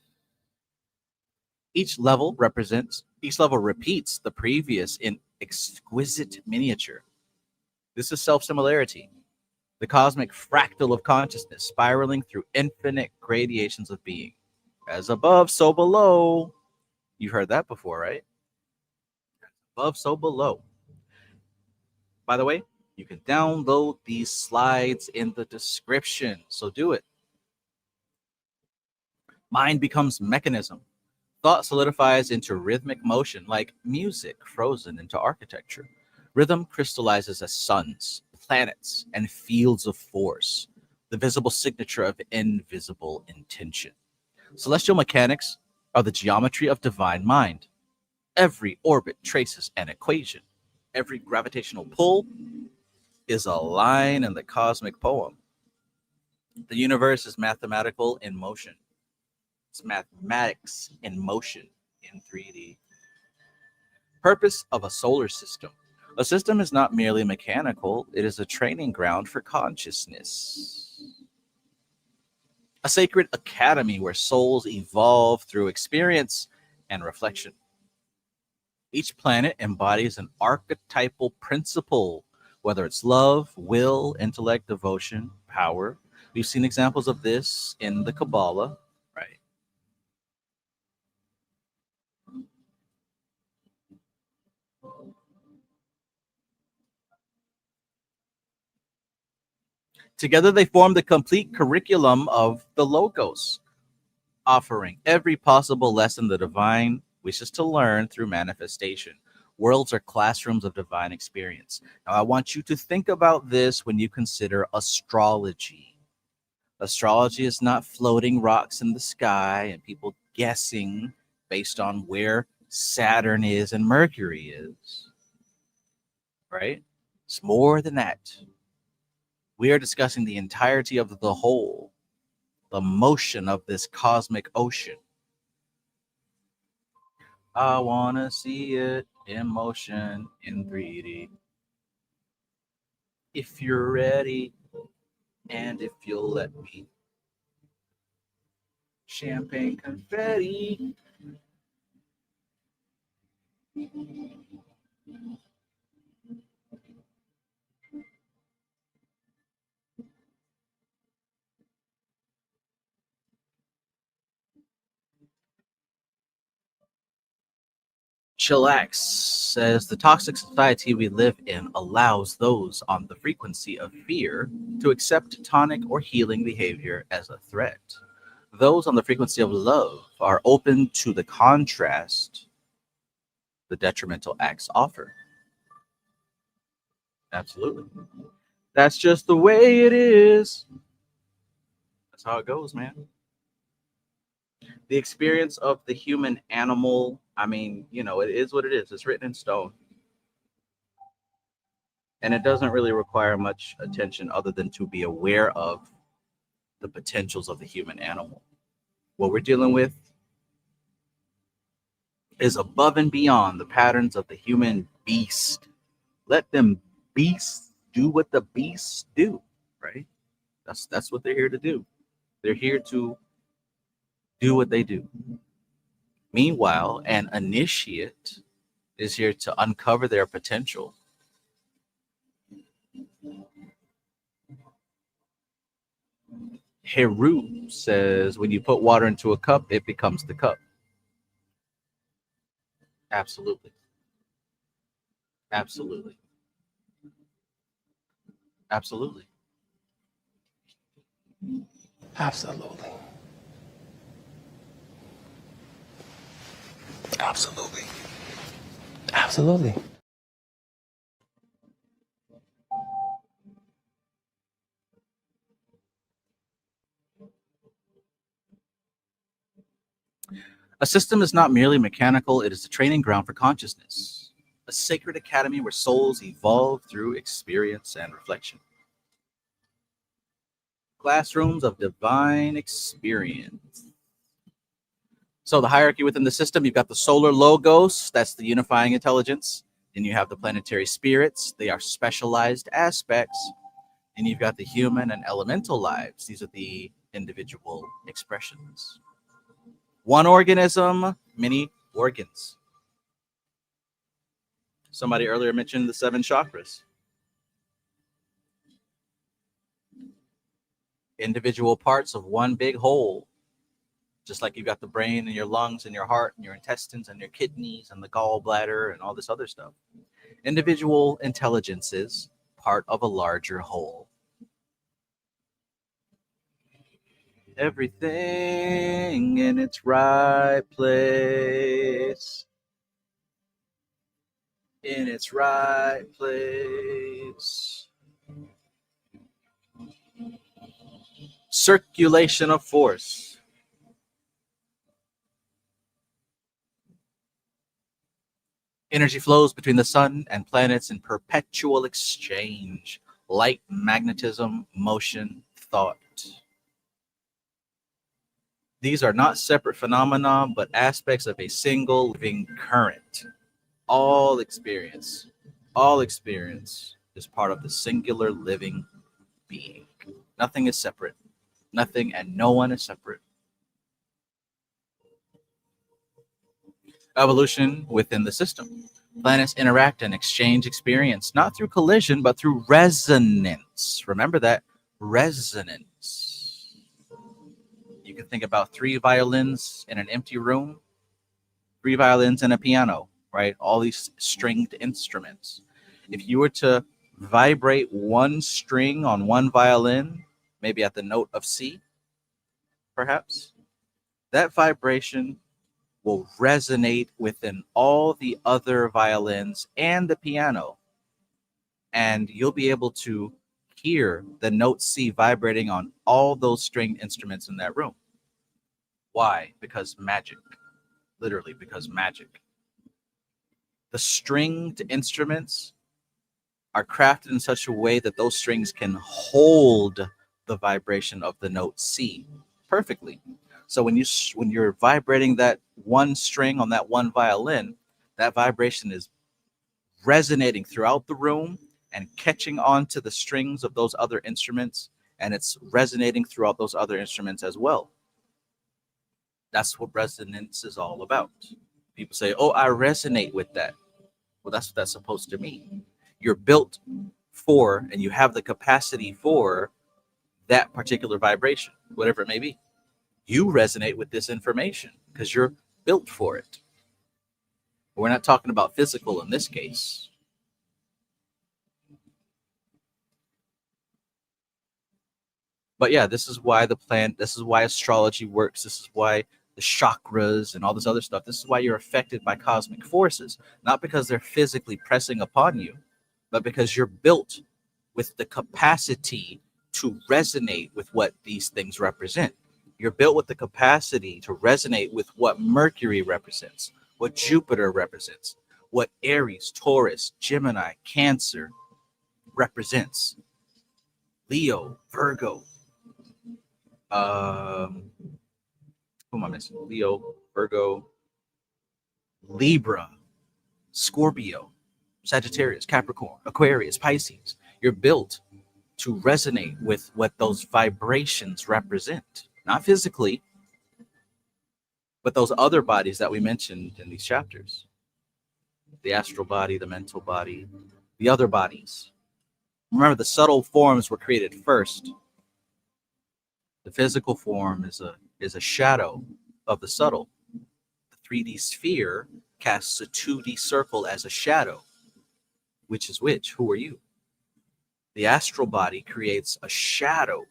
[SPEAKER 1] Each level repeats the previous in exquisite miniature. This is self-similarity, the cosmic fractal of consciousness spiraling through infinite gradations of being. As above, so below. You've heard that before, right? Above, so below. By the way, you can download these slides in the description, so do it. Mind becomes mechanism. Thought solidifies into rhythmic motion, like music frozen into architecture. Rhythm crystallizes as suns, planets, and fields of force, the visible signature of invisible intention. Celestial mechanics are the geometry of divine mind. Every orbit traces an equation. Every gravitational pull is a line in the cosmic poem. The universe is mathematical in motion. It's mathematics in motion in 3D. Purpose of a solar system. A system is not merely mechanical, it is a training ground for consciousness. A sacred academy where souls evolve through experience and reflection. Each planet embodies an archetypal principle, whether it's love, will, intellect, devotion, power. We've seen examples of this in the Kabbalah, right? Together, they form the complete curriculum of the Logos, offering every possible lesson the divine wishes to learn through manifestation. Worlds are classrooms of divine experience. Now, I want you to think about this when you consider astrology. Astrology is not floating rocks in the sky and people guessing based on where Saturn is and Mercury is, right? It's more than that. We are discussing the entirety of the whole, the motion of this cosmic ocean. I want to see it in motion in 3D. If you're ready and if you'll let me. Champagne confetti. Chillax says the toxic society we live in allows those on the frequency of fear to accept tonic or healing behavior as a threat. Those on the frequency of love are open to the contrast the detrimental acts offer. Absolutely. That's just the way it is. That's how it goes, man. The experience of the human animal, I mean, it is what it is. It's written in stone. And it doesn't really require much attention other than to be aware of the potentials of the human animal. What we're dealing with is above and beyond the patterns of the human beast. Let them beasts do what the beasts do, right? That's what they're here to do. They're here to do what they do. Meanwhile, an initiate is here to uncover their potential. Heru says when you put water into a cup, it becomes the cup. Absolutely. Absolutely. Absolutely.
[SPEAKER 2] Absolutely. Absolutely. Absolutely.
[SPEAKER 1] A system is not merely mechanical, it is a training ground for consciousness, a sacred academy where souls evolve through experience and reflection. Classrooms of divine experience. So, the hierarchy within the system, you've got the solar logos, that's the unifying intelligence. Then you have the planetary spirits, they are specialized aspects. And you've got the human and elemental lives, these are the individual expressions. One organism, many organs. Somebody earlier mentioned the 7 chakras. Individual parts of one big whole. Just like you've got the brain and your lungs and your heart and your intestines and your kidneys and the gallbladder and all this other stuff. Individual intelligence is part of a larger whole. Everything in its right place. In its right place. Circulation of force. Energy flows between the sun and planets in perpetual exchange. Light, magnetism, motion, thought. These are not separate phenomena, but aspects of a single living current. All experience is part of the singular living being. Nothing is separate. Nothing and no one is separate. Evolution within the system. Planets interact and exchange experience, not through collision, but through resonance. Remember that, resonance. You can think about 3 violins in an empty room, 3 violins and a piano, right? All these stringed instruments. If you were to vibrate one string on one violin, maybe at the note of C, perhaps, that vibration will resonate within all the other violins and the piano. And you'll be able to hear the note C vibrating on all those stringed instruments in that room. Why? Because magic. Literally, because magic. The stringed instruments are crafted in such a way that those strings can hold the vibration of the note C perfectly. So when you're vibrating that one string on that one violin, that vibration is resonating throughout the room and catching on to the strings of those other instruments, and it's resonating throughout those other instruments as well. That's what resonance is all about. People say, "Oh, I resonate with that." Well, that's what that's supposed to mean. You're built for, and you have the capacity for that particular vibration, whatever it may be. You resonate with this information because you're built for it. We're not talking about physical in this case. But yeah, this is why this is why astrology works. This is why the chakras and all this other stuff. This is why you're affected by cosmic forces, not because they're physically pressing upon you, but because you're built with the capacity to resonate with what these things represent. You're built with the capacity to resonate with what Mercury represents, what Jupiter represents, what Aries, Taurus, Gemini, Cancer represents. Leo, Virgo. Who am I missing? Leo, Virgo, Libra, Scorpio, Sagittarius, Capricorn, Aquarius, Pisces. You're built to resonate with what those vibrations represent, not physically, but those other bodies that we mentioned in these chapters. The astral body, the mental body, the other bodies. Remember, the subtle forms were created first. The physical form is a shadow of the subtle. The 3D sphere casts a 2D circle as a shadow. Which is which? Who are you? The astral body creates a shadow,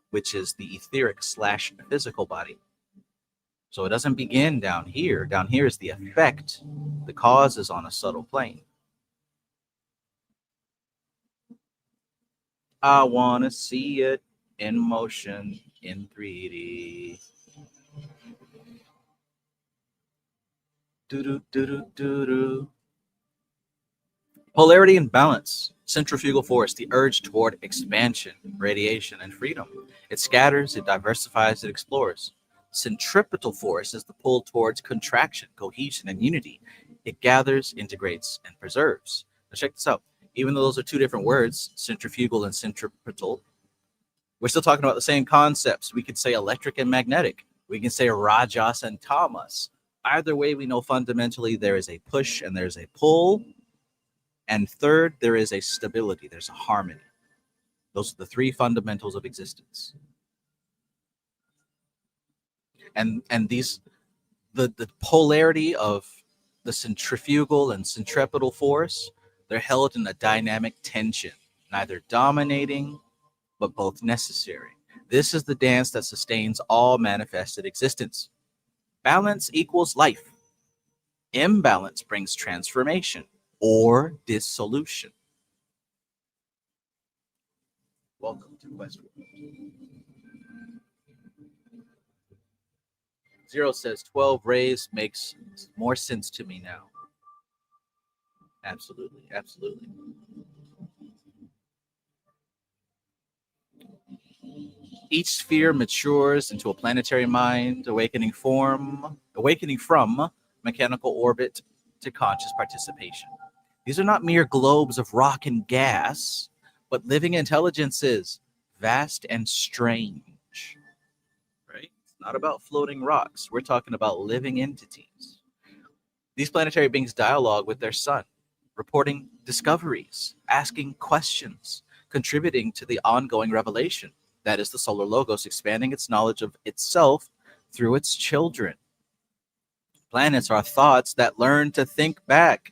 [SPEAKER 1] which is the etheric / physical body. So it doesn't begin down here. Down here is the effect. The cause is on a subtle plane. I want to see it in motion in 3D. Do-do-do-do-do-do. Polarity and balance. Centrifugal force, the urge toward expansion, radiation, and freedom. It scatters, it diversifies, it explores. Centripetal force is the pull towards contraction, cohesion, and unity. It gathers, integrates, and preserves. Now check this out. Even though those are 2 different words, centrifugal and centripetal, we're still talking about the same concepts. We could say electric and magnetic. We can say Rajas and Tamas. Either way, we know fundamentally there is a push and there's a pull. And third, there is a stability. There's a harmony. Those are the 3 fundamentals of existence. And these the polarity of the centrifugal and centripetal force, they're held in a dynamic tension, neither dominating but both necessary. This is the dance that sustains all manifested existence. Balance equals life. Imbalance brings transformation or dissolution. Welcome to Westwood. Zero says 12 rays makes more sense to me now. Absolutely, absolutely. Each sphere matures into a planetary mind, awakening from mechanical orbit to conscious participation. These are not mere globes of rock and gas, but living intelligences, vast and strange. Right? It's not about floating rocks. We're talking about living entities. These planetary beings dialogue with their sun, reporting discoveries, asking questions, contributing to the ongoing revelation. That is the solar logos expanding its knowledge of itself through its children. Planets are thoughts that learn to think back.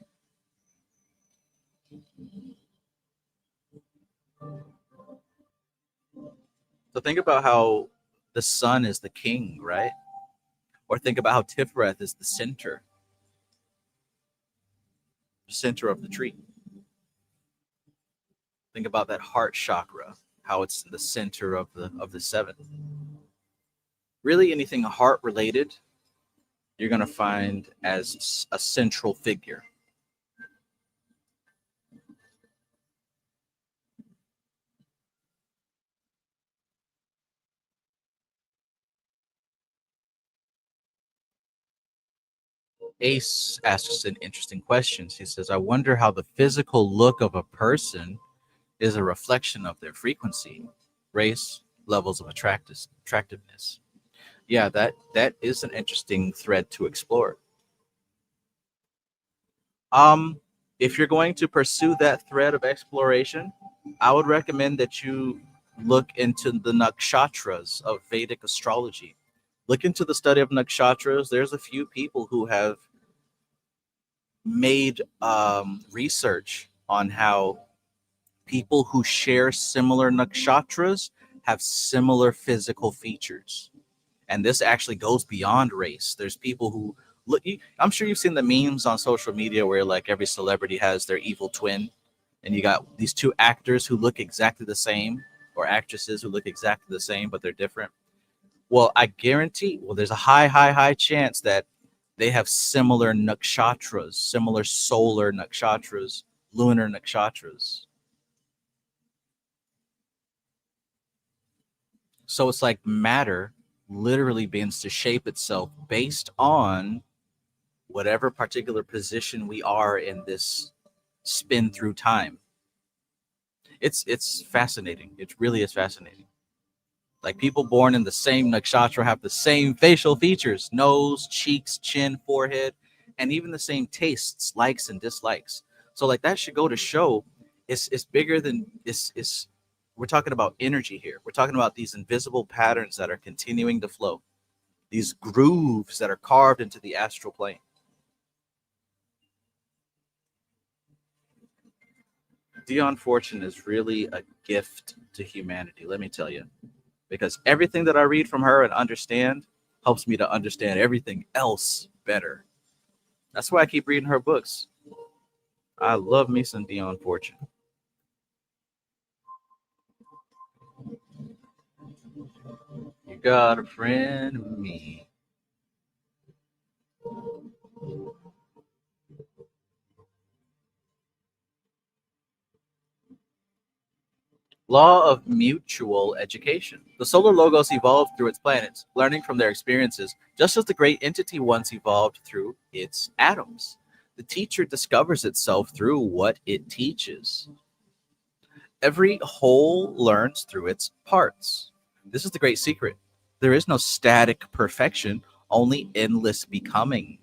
[SPEAKER 1] So think about how the sun is the king, right? Or think about how Tiferet is the center of the tree. Think about that heart chakra, how it's the center of the seven. Really, anything heart related, you're going to find as a central figure. Ace asks an interesting question. He says, I wonder how the physical look of a person is a reflection of their frequency, race, levels of attractiveness. Yeah, that is an interesting thread to explore. Um, if you're going to pursue that thread of exploration, I would recommend that you look into the nakshatras of Vedic astrology. Look into the study of nakshatras. There's a few people who have made research on how people who share similar nakshatras have similar physical features. And this actually goes beyond race. There's people who look, I'm sure you've seen the memes on social media where like every celebrity has their evil twin, and you got these two actors who look exactly the same, or actresses who look exactly the same, but they're different. Well, I guarantee, well, there's a high chance that they have similar nakshatras, similar solar nakshatras, lunar nakshatras. So it's like matter literally begins to shape itself based on whatever particular position we are in this spin through time. It's fascinating. It really is fascinating. Like people born in the same nakshatra have the same facial features, nose, cheeks, chin, forehead, and even the same tastes, likes and dislikes. So like that should go to show it's bigger than it's we're talking about energy here. We're talking about these invisible patterns that are continuing to flow, these grooves that are carved into the astral plane. Dion Fortune is really a gift to humanity, let me tell you, because everything that I read from her and understand helps me to understand everything else better. That's why I keep reading her books. I love me some Dion Fortune. You got a friend in me. Law of mutual education. The solar logos evolved through its planets, learning from their experiences, just as the great entity once evolved through its atoms. The teacher discovers itself through what it teaches. Every whole learns through its parts. This is the great secret. There is no static perfection, only endless becoming.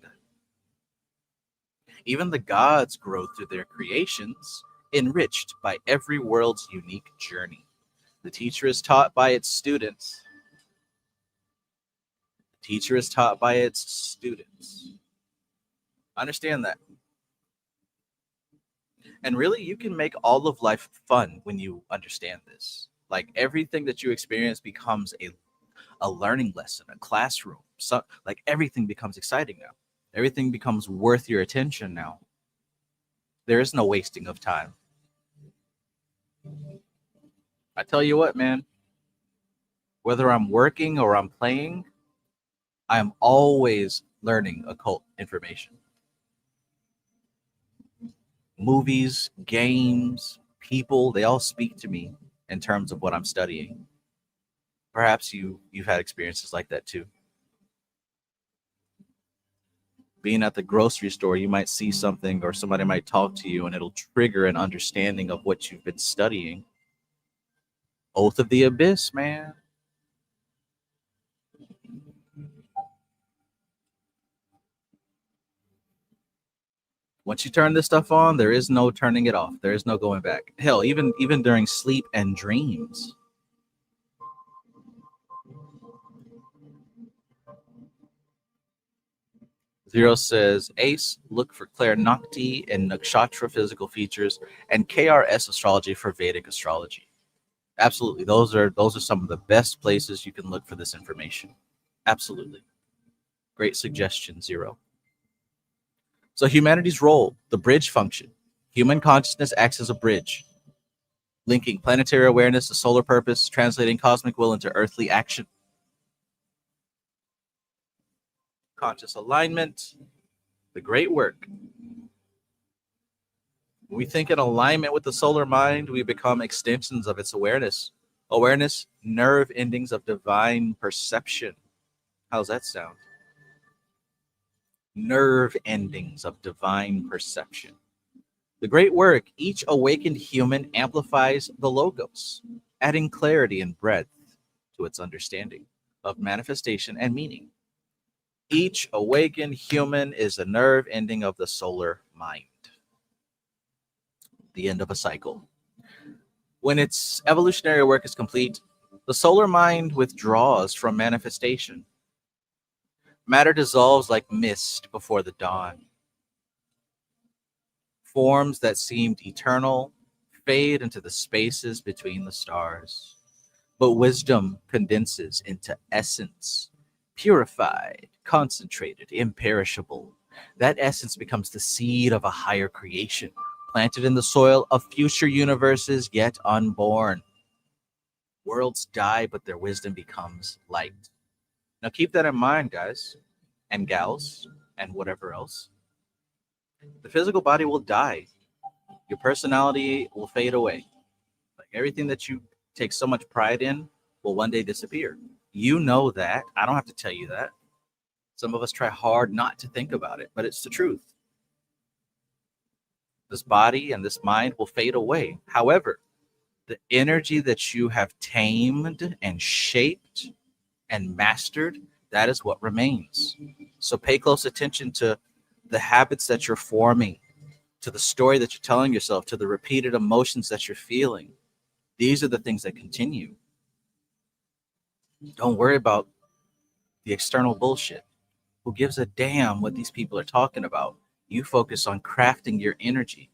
[SPEAKER 1] Even the gods grow through their creations, enriched by every world's unique journey. The teacher is taught by its students. Teacher is taught by its students. Understand that. And really, you can make all of life fun when you understand this. Like everything that you experience becomes a learning lesson, a classroom. So like everything becomes exciting now. Everything becomes worth your attention now. There is no wasting of time. I tell you what, man, whether I'm working or I'm playing, I'm always learning occult information. Movies, games, people, they all speak to me in terms of what I'm studying. Perhaps you've had experiences like that too. Being at the grocery store, you might see something or somebody might talk to you and it'll trigger an understanding of what you've been studying. Oath of the Abyss, man. Once you turn this stuff on, there is no turning it off. There is no going back. Hell, even during sleep and dreams. Zero says, Ace, look for Claire Nocti and Nakshatra physical features and KRS astrology for Vedic astrology. Absolutely. Those are some of the best places you can look for this information. Absolutely. Great suggestion, Zero. So humanity's role, the bridge function. Human consciousness acts as a bridge, linking planetary awareness to solar purpose, translating cosmic will into earthly action. Conscious alignment, the great work. When we think in alignment with the solar mind, we become extensions of its awareness. Awareness, nerve endings of divine perception. How's that sound? Nerve endings of divine perception. The great work, each awakened human amplifies the logos, adding clarity and breadth to its understanding of manifestation and meaning. Each awakened human is the nerve ending of the solar mind. The end of a cycle. When its evolutionary work is complete, the solar mind withdraws from manifestation. Matter dissolves like mist before the dawn. Forms that seemed eternal fade into the spaces between the stars. But wisdom condenses into essence, purified, concentrated, imperishable. That essence becomes the seed of a higher creation, planted in the soil of future universes yet unborn. Worlds die, but their wisdom becomes light. Now keep that in mind, guys and gals and whatever else. The physical body will die. Your personality will fade away. Like everything that you take so much pride in will one day disappear. You know that. I don't have to tell you that. Some of us try hard not to think about it, but it's the truth. This body and this mind will fade away. However, the energy that you have tamed and shaped and mastered, that is what remains. So pay close attention to the habits that you're forming, to the story that you're telling yourself, to the repeated emotions that you're feeling. These are the things that continue. Don't worry about the external bullshit. Who gives a damn what these people are talking about? You focus on crafting your energy,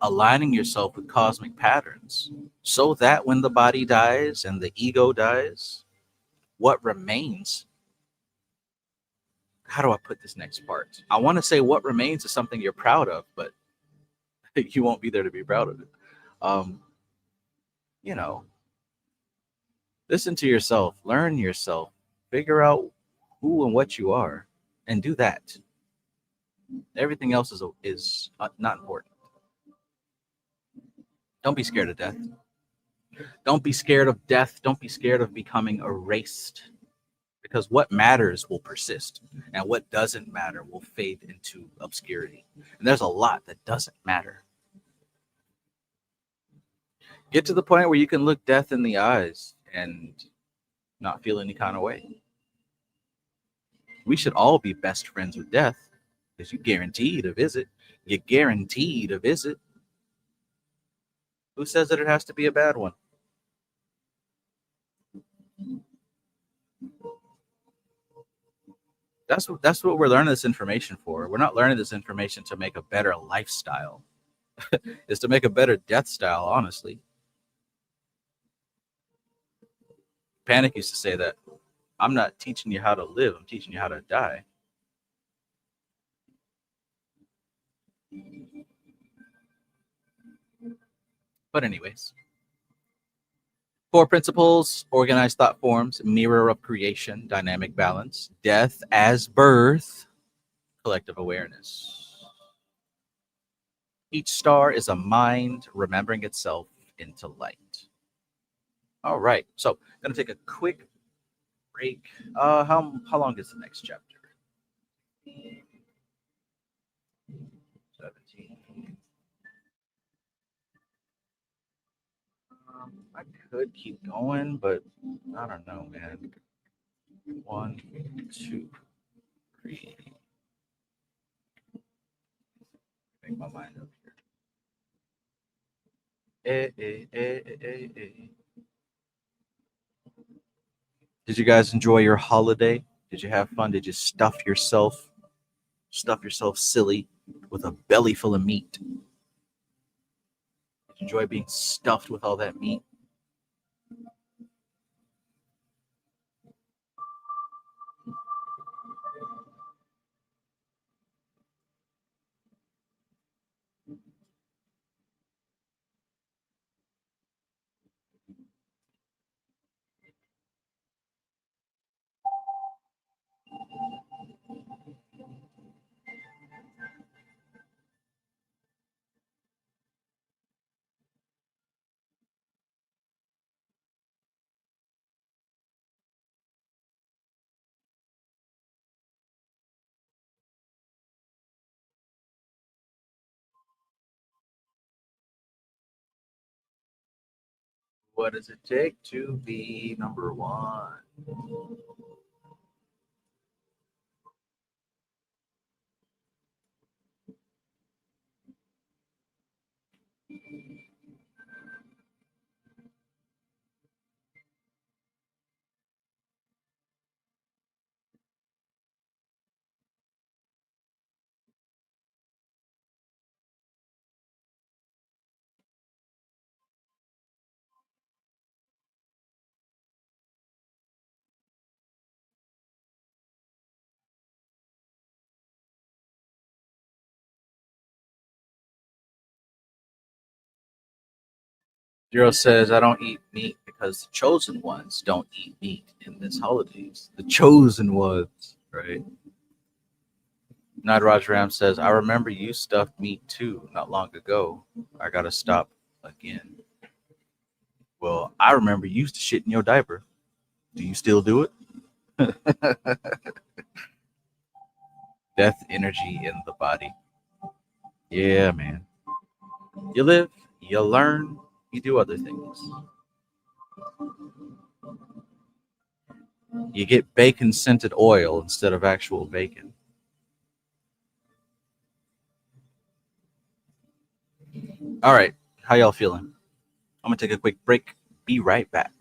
[SPEAKER 1] aligning yourself with cosmic patterns, so that when the body dies and the ego dies, what remains? How do I put this next part? I want to say what remains is something you're proud of, but you won't be there to be proud of it. Um, you know, listen to yourself, learn yourself, figure out who and what you are, and do that. Everything else is not important. Don't be scared of death. Don't be scared of death. Don't be scared of becoming erased, because what matters will persist, and what doesn't matter will fade into obscurity. And there's a lot that doesn't matter. Get to the point where you can look death in the eyes and not feel any kind of way. We should all be best friends with death, because you guaranteed a visit. You're guaranteed a visit. Who says that it has to be a bad one? That's what we're learning this information for. We're not learning this information to make a better lifestyle. It's to make a better death style, honestly. Panic used to say that I'm not teaching you how to live, I'm teaching you how to die. But anyways, four principles: organized thought forms, mirror of creation, dynamic balance, death as birth, collective awareness. Each star is a mind remembering itself into light. All right, so gonna take a quick break. How long is the next chapter? 17. I could keep going, but I don't know, man. One, two, three. Make my mind up here. Did you guys enjoy your holiday? Did you have fun? Did you stuff yourself silly with a belly full of meat? Did you enjoy being stuffed with all that meat? What does it take to be number one? Zero says, I don't eat meat because the chosen ones don't eat meat in this holidays. The chosen ones, right? Nadraj Ram says, I remember you stuffed meat too not long ago. I gotta stop again. Well, I remember you used to shit in your diaper. Do you still do it? Death energy in the body. Yeah, man. You live, you learn, you do other things. You get bacon scented oil instead of actual bacon. All right, how y'all feeling? I'm gonna take a quick break. Be right back.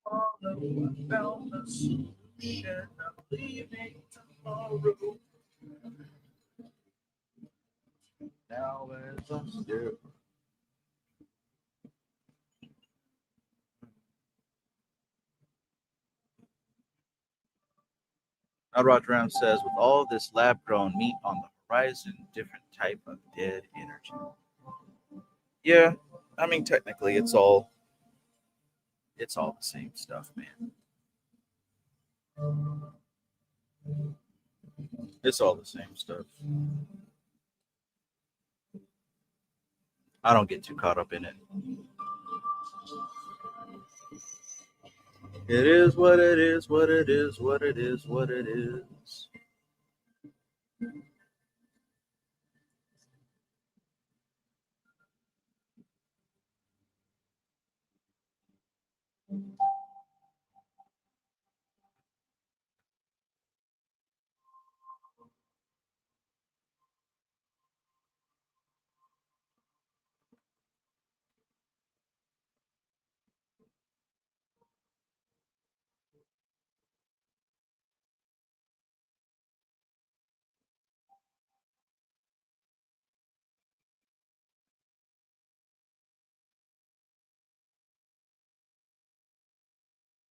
[SPEAKER 1] Although I found the solution, I'm leaving tomorrow. Now as I'm still. Now Roger Ram says, with all this lab-grown meat on the horizon, different type of dead energy. Yeah, I mean technically it's all the same stuff, man. It's all the same stuff. I don't get too caught up in it. It is what it is, what it is, what it is, what it is.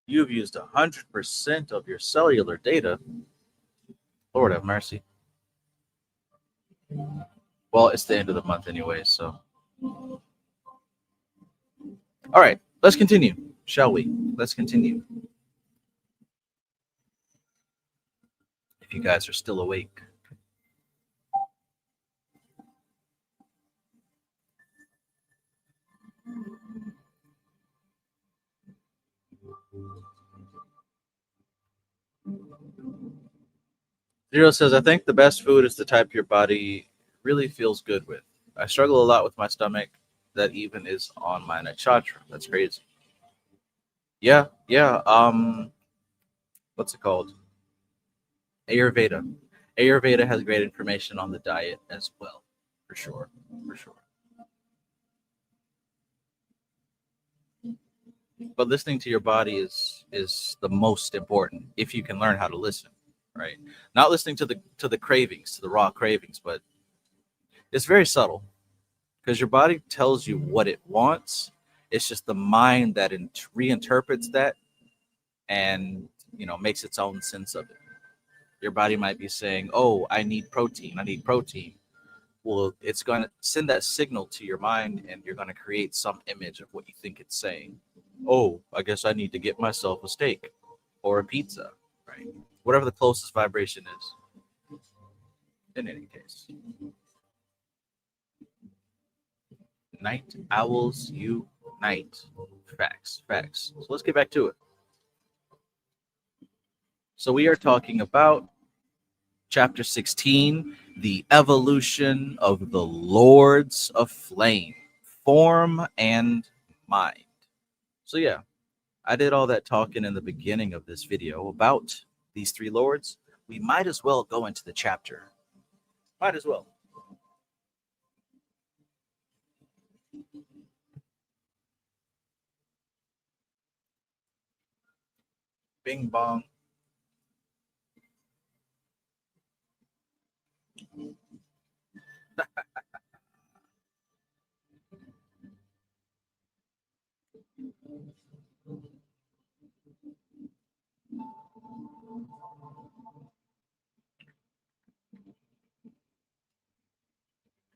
[SPEAKER 1] You've used 100% of your cellular data. Lord have mercy. Well, it's the end of the month anyway, so. All right, let's continue, shall we? Let's continue. If you guys are still awake. Zero says, I think the best food is the type your body really feels good with. I struggle a lot with my stomach that even is on my nakshatra. That's crazy. Yeah, yeah. What's it called? Ayurveda. Ayurveda has great information on the diet as well, for sure, for sure. But listening to your body is the most important if you can learn how to listen, right? Not listening to the cravings, to the raw cravings, but it's very subtle because your body tells you what it wants. It's just the mind that reinterprets that and makes its own sense of it. Your body might be saying, "Oh, I need protein. I need protein." Well, it's going to send that signal to your mind, and you're going to create some image of what you think it's saying. Oh, I guess I need to get myself a steak or a pizza, right? Whatever the closest vibration is. In any case, night owls unite. Facts, facts. So let's get back to it. So we are talking about chapter 16, the evolution of the Lords of Flame, form and mind. So yeah, I did all that talking in the beginning of this video about these three lords. We might as well go into the chapter. Might as well. Bing bong.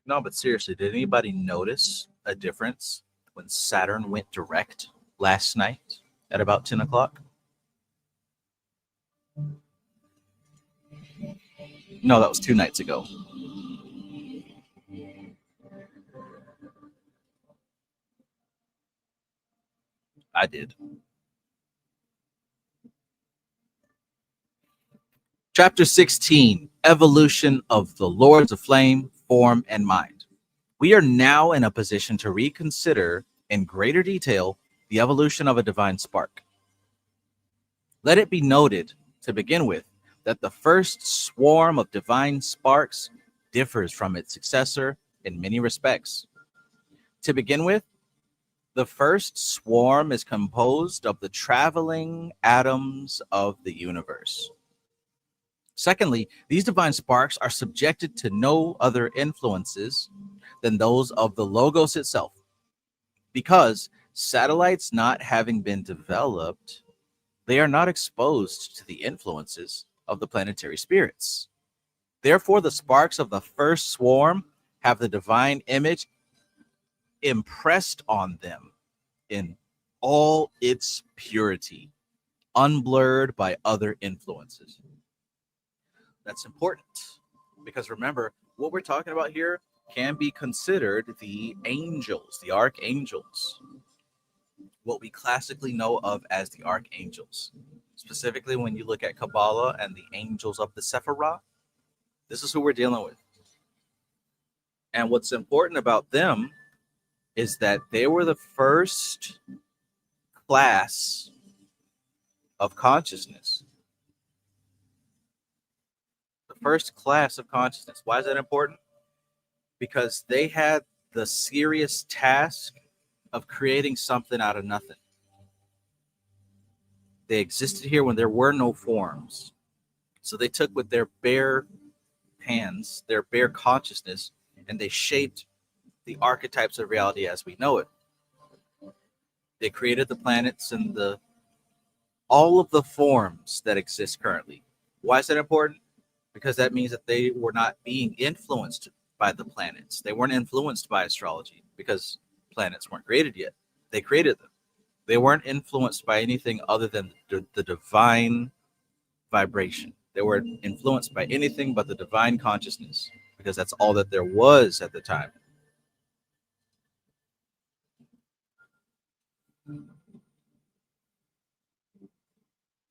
[SPEAKER 1] No, but seriously, did anybody notice a difference when Saturn went direct last night at about 10 o'clock? No, that was 2 nights ago. I did. Chapter 16, Evolution of the Lords of Flame, Form, and Mind. We are now in a position to reconsider in greater detail the evolution of a divine spark. Let it be noted, to begin with, that the first swarm of divine sparks differs from its successor in many respects. To begin with, The first swarm is composed of the traveling atoms of the universe. Secondly, these divine sparks are subjected to no other influences than those of the Logos itself, because satellites not having been developed, they are not exposed to the influences of the planetary spirits. Therefore, the sparks of the first swarm have the divine image impressed on them in all its purity, unblurred by other influences. That's important because remember, what we're talking about here can be considered the angels, the archangels, what we classically know of as the archangels. Specifically, when you look at Kabbalah and the angels of the Sephirah, this is who we're dealing with. And what's important about them is that they were the first class of consciousness. The first class of consciousness. Why is that important? Because they had the serious task of creating something out of nothing. They existed here when there were no forms. So they took with their bare hands, their bare consciousness, and they shaped the archetypes of reality as we know it. They created the planets and all of the forms that exist currently. Why is that important? Because that means that they were not being influenced by the planets. They weren't influenced by astrology because planets weren't created yet. They created them. They weren't influenced by anything other than the divine vibration. They weren't influenced by anything but the divine consciousness because that's all that there was at the time.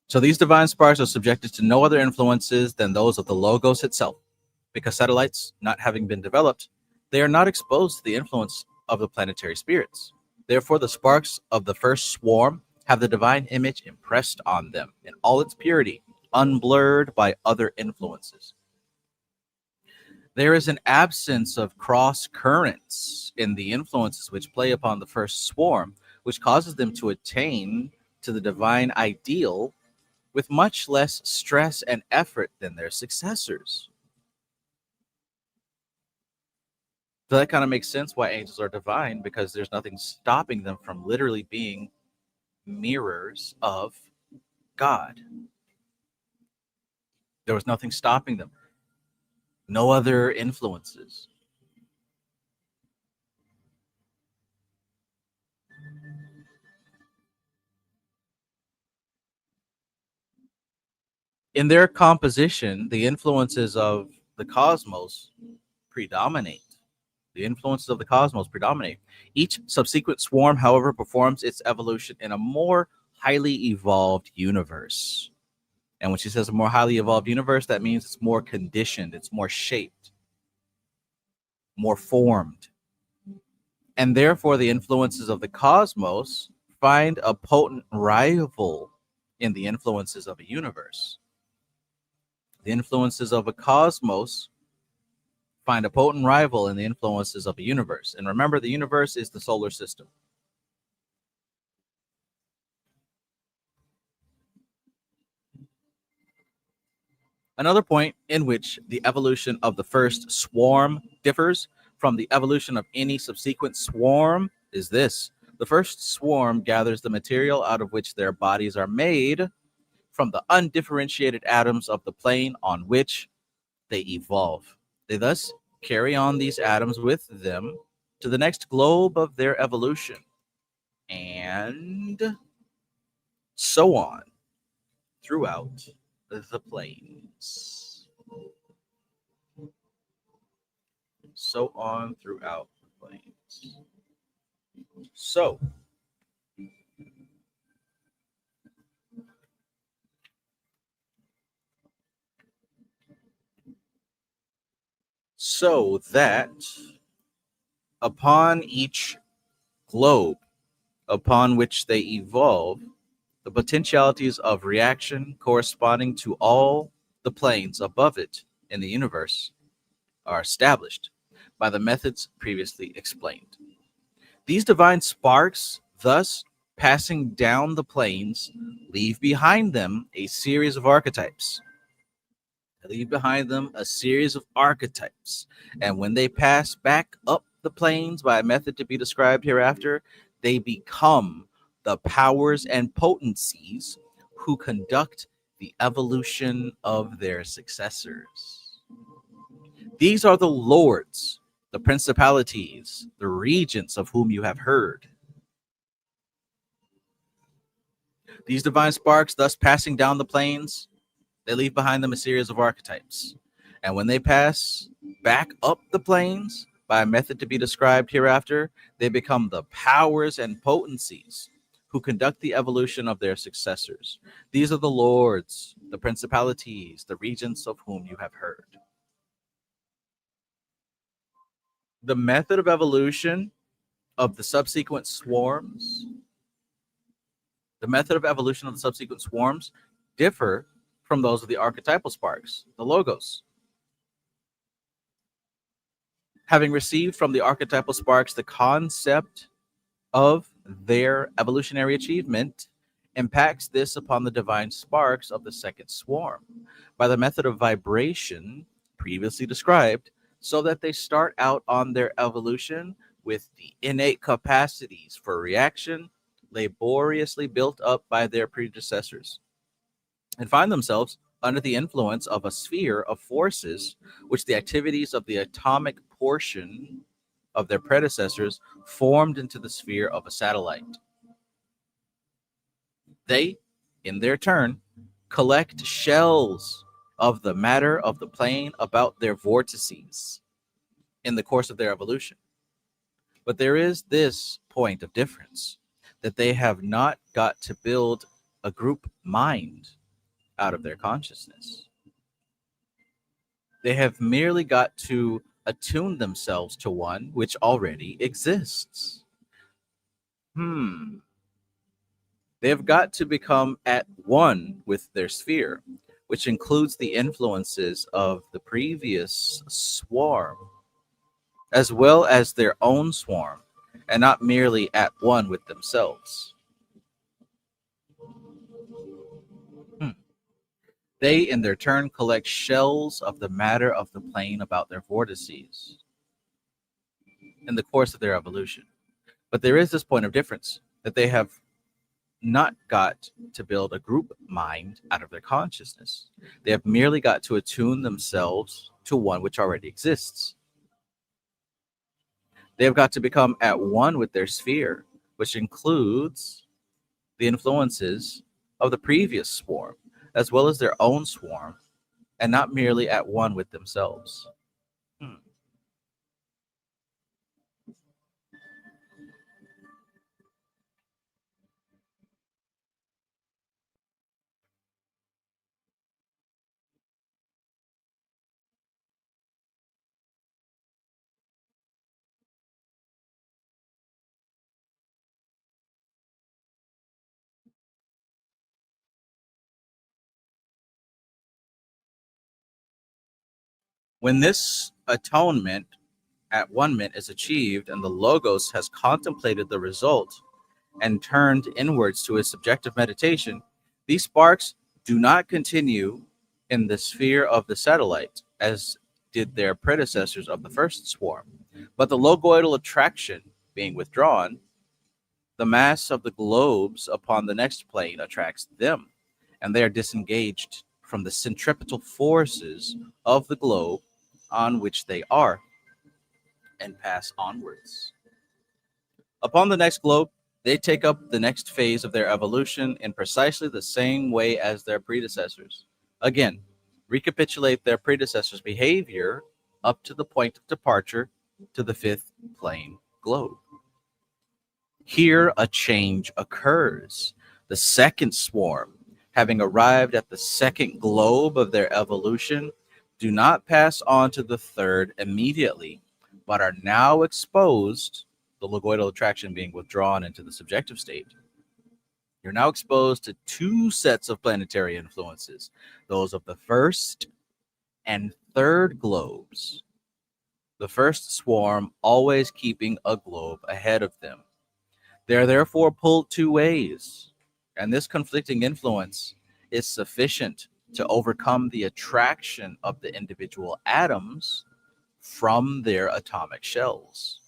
[SPEAKER 1] So these divine sparks are subjected to no other influences than those of the Logos itself. Because satellites not having been developed, they are not exposed to the influence of the planetary spirits. Therefore, the sparks of the first swarm have the divine image impressed on them in all its purity, unblurred by other influences. There is an absence of cross currents in the influences which play upon the first swarm, which causes them to attain to the divine ideal with much less stress and effort than their successors. So that kind of makes sense why angels are divine, because there's nothing stopping them from literally being mirrors of God. There was nothing stopping them. No other influences. In their composition, the influences of the cosmos predominate. The influences of the cosmos predominate. Each subsequent swarm, however, performs its evolution in a more highly evolved universe. And when she says a more highly evolved universe, that means it's more conditioned, it's more shaped, more formed. And therefore, the influences of the cosmos find a potent rival in the influences of a universe. The influences of a cosmos find a potent rival in the influences of a universe. And remember, the universe is the solar system. Another point in which the evolution of the first swarm differs from the evolution of any subsequent swarm is this. The first swarm gathers the material out of which their bodies are made from the undifferentiated atoms of the plane on which they evolve. They thus carry on these atoms with them to the next globe of their evolution, and so on throughout the planes. So on throughout the planes. So that upon each globe upon which they evolve, the potentialities of reaction corresponding to all the planes above it in the universe are established by the methods previously explained. These divine sparks, thus passing down the planes, leave behind them a series of archetypes. They leave behind them a series of archetypes. And when they pass back up the planes by a method to be described hereafter, they become the powers and potencies who conduct the evolution of their successors. These are the lords, the principalities, the regents of whom you have heard. These divine sparks, thus passing down the planes, they leave behind them a series of archetypes. And when they pass back up the planes by a method to be described hereafter, they become the powers and potencies who conduct the evolution of their successors. These are the lords, the principalities, the regents of whom you have heard. The method of evolution of the subsequent swarms, differ from those of the archetypal sparks, the logos. Having received from the archetypal sparks the concept of their evolutionary achievement, impacts this upon the divine sparks of the second swarm by the method of vibration previously described, so that they start out on their evolution with the innate capacities for reaction laboriously built up by their predecessors, and find themselves under the influence of a sphere of forces which the activities of the atomic portion of their predecessors formed into the sphere of a satellite. They, in their turn, collect shells of the matter of the plane about their vortices in the course of their evolution. But there is this point of difference, that they have not got to build a group mind out of their consciousness. They have merely got to attune themselves to one which already exists. They have got to become at one with their sphere, which includes the influences of the previous swarm, as well as their own swarm, and not merely at one with themselves. They, in their turn, collect shells of the matter of the plane about their vortices in the course of their evolution. But there is this point of difference, that they have not got to build a group mind out of their consciousness. They have merely got to attune themselves to one which already exists. They have got to become at one with their sphere, which includes the influences of the previous swarm, as well as their own swarm, and not merely at one with themselves. When this atonement at one-ment is achieved and the Logos has contemplated the result and turned inwards to his subjective meditation, these sparks do not continue in the sphere of the satellite as did their predecessors of the first swarm, but the logoidal attraction being withdrawn, the mass of the globes upon the next plane attracts them, and they are disengaged from the centripetal forces of the globe on which they are, and pass onwards. Upon the next globe, they take up the next phase of their evolution in precisely the same way as their predecessors. Again, recapitulate their predecessors' behavior up to the point of departure to the fifth plane globe. Here, a change occurs. The second swarm, having arrived at the second globe of their evolution, do not pass on to the third immediately, but are now exposed, the logoidal attraction being withdrawn into the subjective state. You're now exposed to two sets of planetary influences, those of the first and third globes. the first swarm always keeping a globe ahead of them. They are therefore pulled two ways, and this conflicting influence is sufficient to overcome the attraction of the individual atoms from their atomic shells.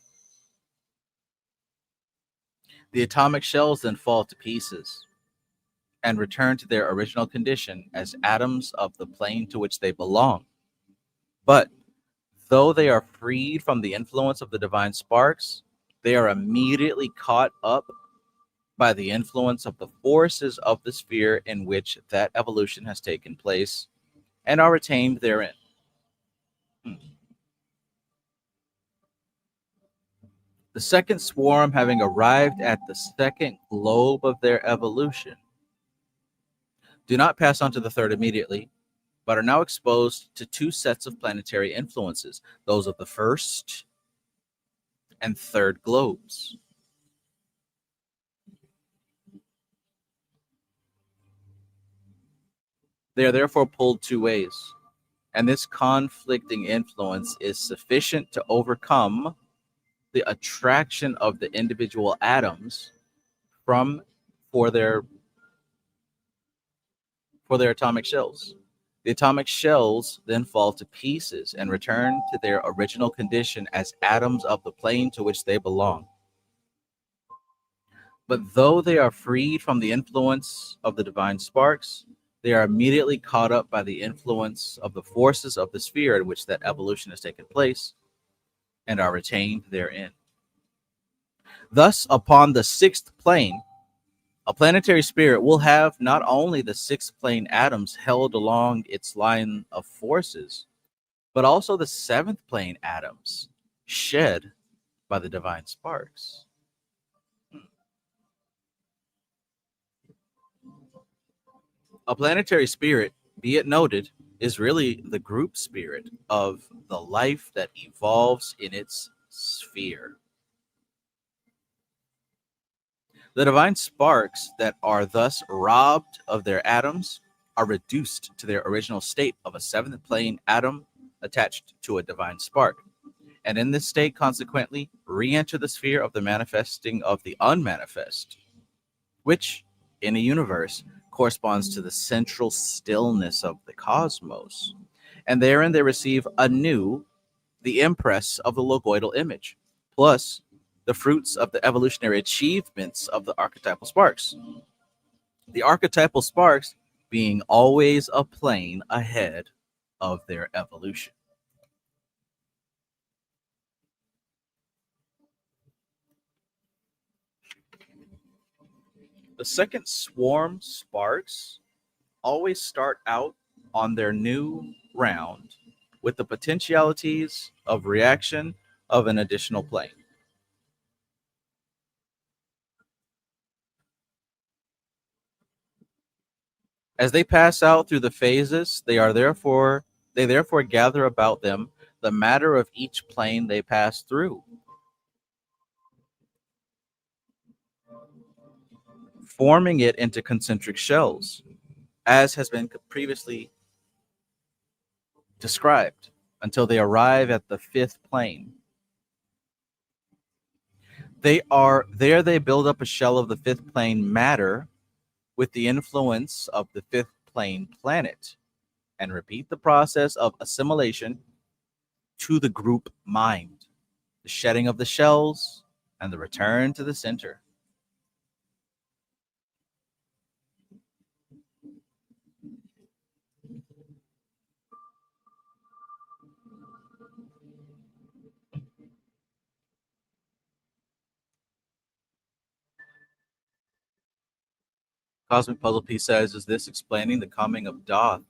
[SPEAKER 1] The atomic shells then fall to pieces and return to their original condition as atoms of the plane to which they belong. But though they are freed from the influence of the divine sparks, they are immediately caught up by the influence of the forces of the sphere in which that evolution has taken place and are retained therein. The second swarm, having arrived at the second globe of their evolution, do not pass on to the third immediately, but are now exposed to two sets of planetary influences, those of the first and third globes. They are therefore pulled two ways, and this conflicting influence is sufficient to overcome the attraction of the individual atoms from for their atomic shells. The atomic shells then fall to pieces and return to their original condition as atoms of the plane to which they belong. But though they are freed from the influence of the divine sparks, they are immediately caught up by the influence of the forces of the sphere in which that evolution has taken place and are retained therein. Thus, upon the sixth plane, a planetary spirit will have not only the sixth plane atoms held along its line of forces, but also the seventh plane atoms shed by the divine sparks. A planetary spirit, be it noted, is really the group spirit of the life that evolves in its sphere. The divine sparks that are thus robbed of their atoms are reduced to their original state of a seventh plane atom attached to a divine spark, and in this state, consequently, re enter the sphere of the manifesting of the unmanifest, which, in a universe, corresponds to the central stillness of the cosmos. And therein they receive anew the impress of the logoidal image, plus the fruits of the evolutionary achievements of the archetypal sparks. The archetypal sparks being always a plane ahead of their evolution. The second swarm sparks always start out on their new round with the potentialities of reaction of an additional plane. As they pass out through the phases, they therefore gather about them the matter of each plane they pass through, forming it into concentric shells, as has been previously described, until they arrive at the fifth plane. They build up a shell of the fifth plane matter with the influence of the fifth plane planet and repeat the process of assimilation to the group mind, the shedding of the shells, and the return to the center. Cosmic Puzzle Piece says, is this explaining the coming of Doth?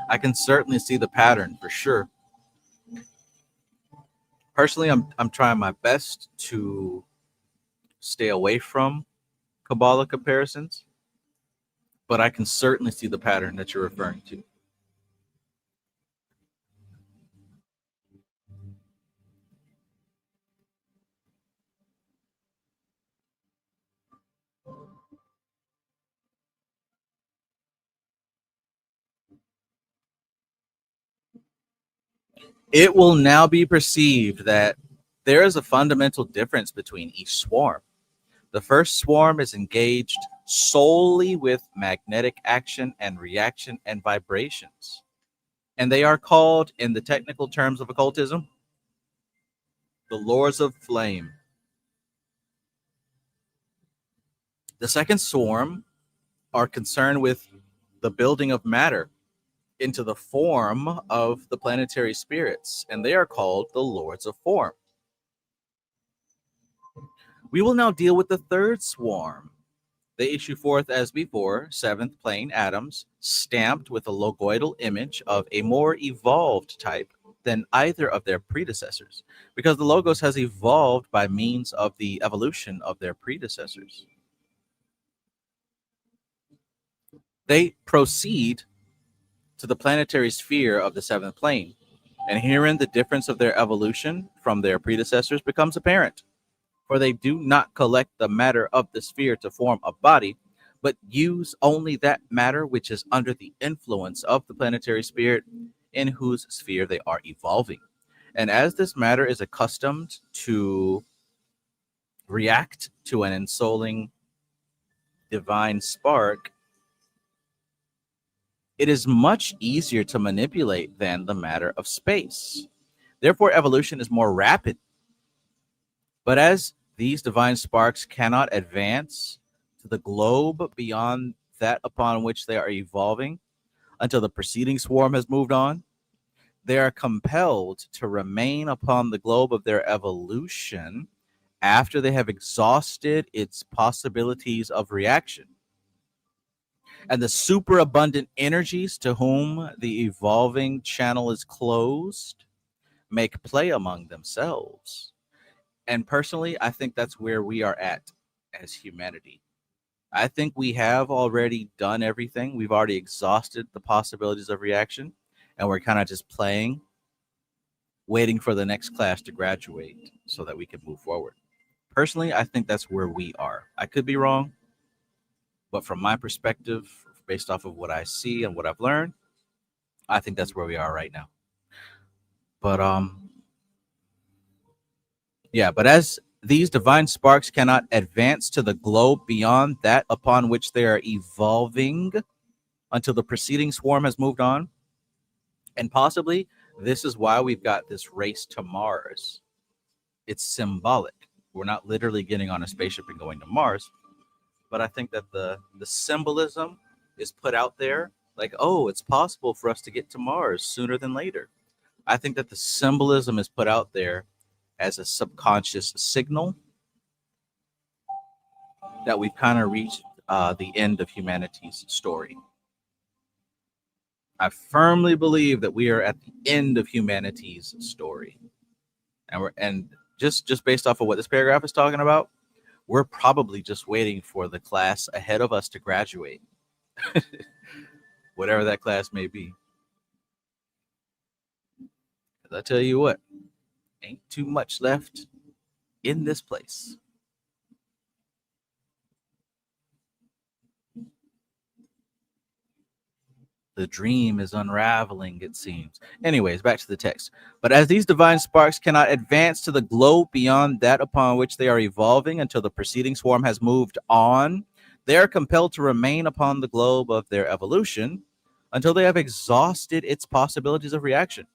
[SPEAKER 1] I can certainly see the pattern for sure. Personally, I'm trying my best to stay away from Kabbalah comparisons, but I can certainly see the pattern that you're referring to. It will now be perceived that there is a fundamental difference between each swarm. The first swarm is engaged solely with magnetic action and reaction and vibrations, and they are called, in the technical terms of occultism, the Lords of Flame. The second swarm are concerned with the building of matter into the form of the planetary spirits, and they are called the Lords of Form. We will now deal with the third swarm. They issue forth, as before, seventh plane atoms stamped with a logoidal image of a more evolved type than either of their predecessors, because the Logos has evolved by means of the evolution of their predecessors. They proceed to the planetary sphere of the seventh plane, and herein the difference of their evolution from their predecessors becomes apparent. For they do not collect the matter of the sphere to form a body, but use only that matter which is under the influence of the planetary spirit in whose sphere they are evolving. And as this matter is accustomed to react to an ensouling divine spark, it is much easier to manipulate than the matter of space. Therefore, evolution is more rapid. But as these divine sparks cannot advance to the globe beyond that upon which they are evolving until the preceding swarm has moved on, they are compelled to remain upon the globe of their evolution after they have exhausted its possibilities of reaction. And the superabundant energies to whom the evolving channel is closed make play among themselves. And personally, I think that's where we are at as humanity. I think we have already done everything. We've already exhausted the possibilities of reaction, and we're kind of just playing, waiting for the next class to graduate so that we can move forward. Personally, I think that's where we are. I could be wrong, but from my perspective, based off of what I see and what I've learned, I think that's where we are right now. But yeah, but as these divine sparks cannot advance to the globe beyond that upon which they are evolving until the preceding swarm has moved on, and possibly this is why we've got this race to Mars. It's symbolic. We're not literally getting on a spaceship and going to Mars, but I think that the symbolism is put out there like, oh, it's possible for us to get to Mars sooner than later. I think that the symbolism is put out there as a subconscious signal that we've kind of reached the end of humanity's story. I firmly believe that we are at the end of humanity's story, and just based off of what this paragraph is talking about, we're probably just waiting for the class ahead of us to graduate, whatever that class may be. Because I tell you what, ain't too much left in this place. The dream is unraveling, it seems. Anyways, back to the text. But as these divine sparks cannot advance to the globe beyond that upon which they are evolving until the preceding swarm has moved on, they are compelled to remain upon the globe of their evolution until they have exhausted its possibilities of reaction.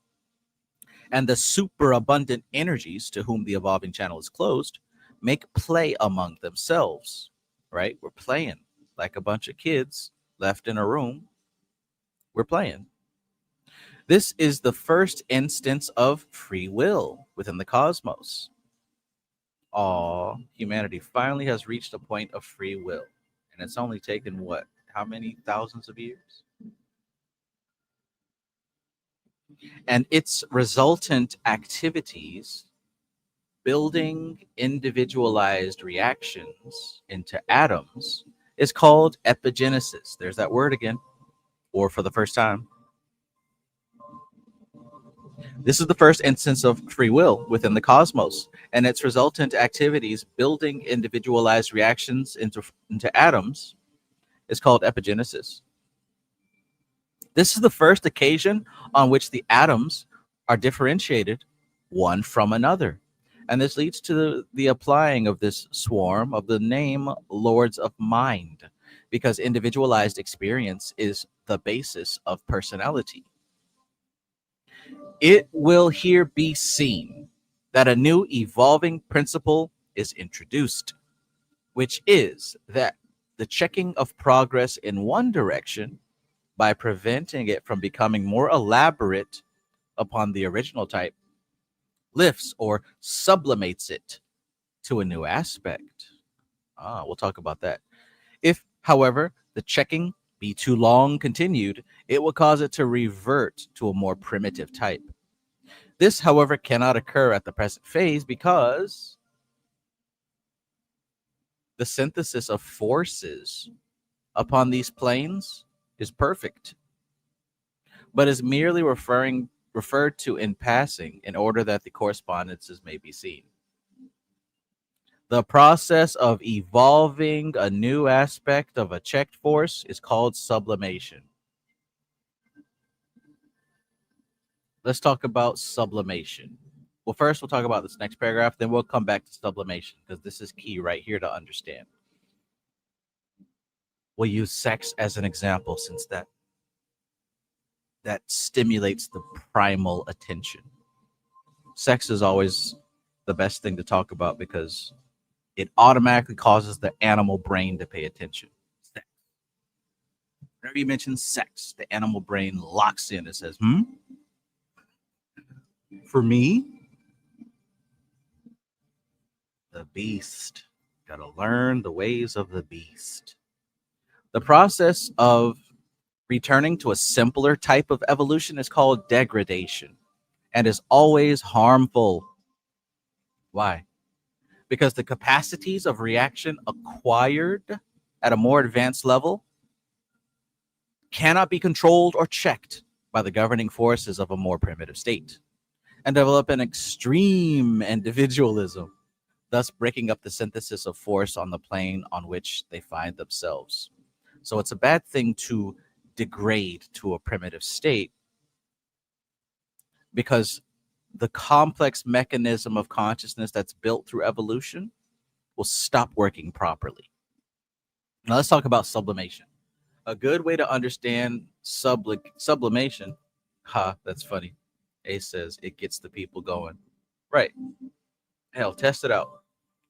[SPEAKER 1] And the superabundant energies to whom the evolving channel is closed make play among themselves, right? We're playing like a bunch of kids left in a room. We're playing. This is the first instance of free will within the cosmos. Humanity finally has reached a point of free will. And it's only taken what? How many thousands of years? And its resultant activities, building individualized reactions into atoms, is called epigenesis. There's that word again, or for the first time. This is the first instance of free will within the cosmos, and its resultant activities, building individualized reactions into atoms, is called epigenesis. This is the first occasion on which the atoms are differentiated one from another. And this leads to the applying of this swarm of the name Lords of Mind, because individualized experience is the basis of personality. It will here be seen that a new evolving principle is introduced, which is that the checking of progress in one direction by preventing it from becoming more elaborate upon the original type lifts or sublimates it to a new aspect. We'll talk about that. If, however, the checking be too long continued, it will cause it to revert to a more primitive type. This, however, cannot occur at the present phase because the synthesis of forces upon these planes is perfect, but is merely referred to in passing in order that the correspondences may be seen. The process of evolving a new aspect of a checked force is called sublimation. Let's talk about sublimation. Well, first we'll talk about this next paragraph, then we'll come back to sublimation because this is key right here to understand. We'll use sex as an example since that stimulates the primal attention. Sex is always the best thing to talk about because it automatically causes the animal brain to pay attention. Sex. Whenever you mention sex, the animal brain locks in and says, For me, the beast. Gotta learn the ways of the beast. The process of returning to a simpler type of evolution is called degradation and is always harmful. Why? Because the capacities of reaction acquired at a more advanced level cannot be controlled or checked by the governing forces of a more primitive state and develop an extreme individualism, thus breaking up the synthesis of force on the plane on which they find themselves. So it's a bad thing to degrade to a primitive state because the complex mechanism of consciousness that's built through evolution will stop working properly. Now let's talk about sublimation. A good way to understand sublimation, that's funny. Ace says it gets the people going. Right. Hell, test it out.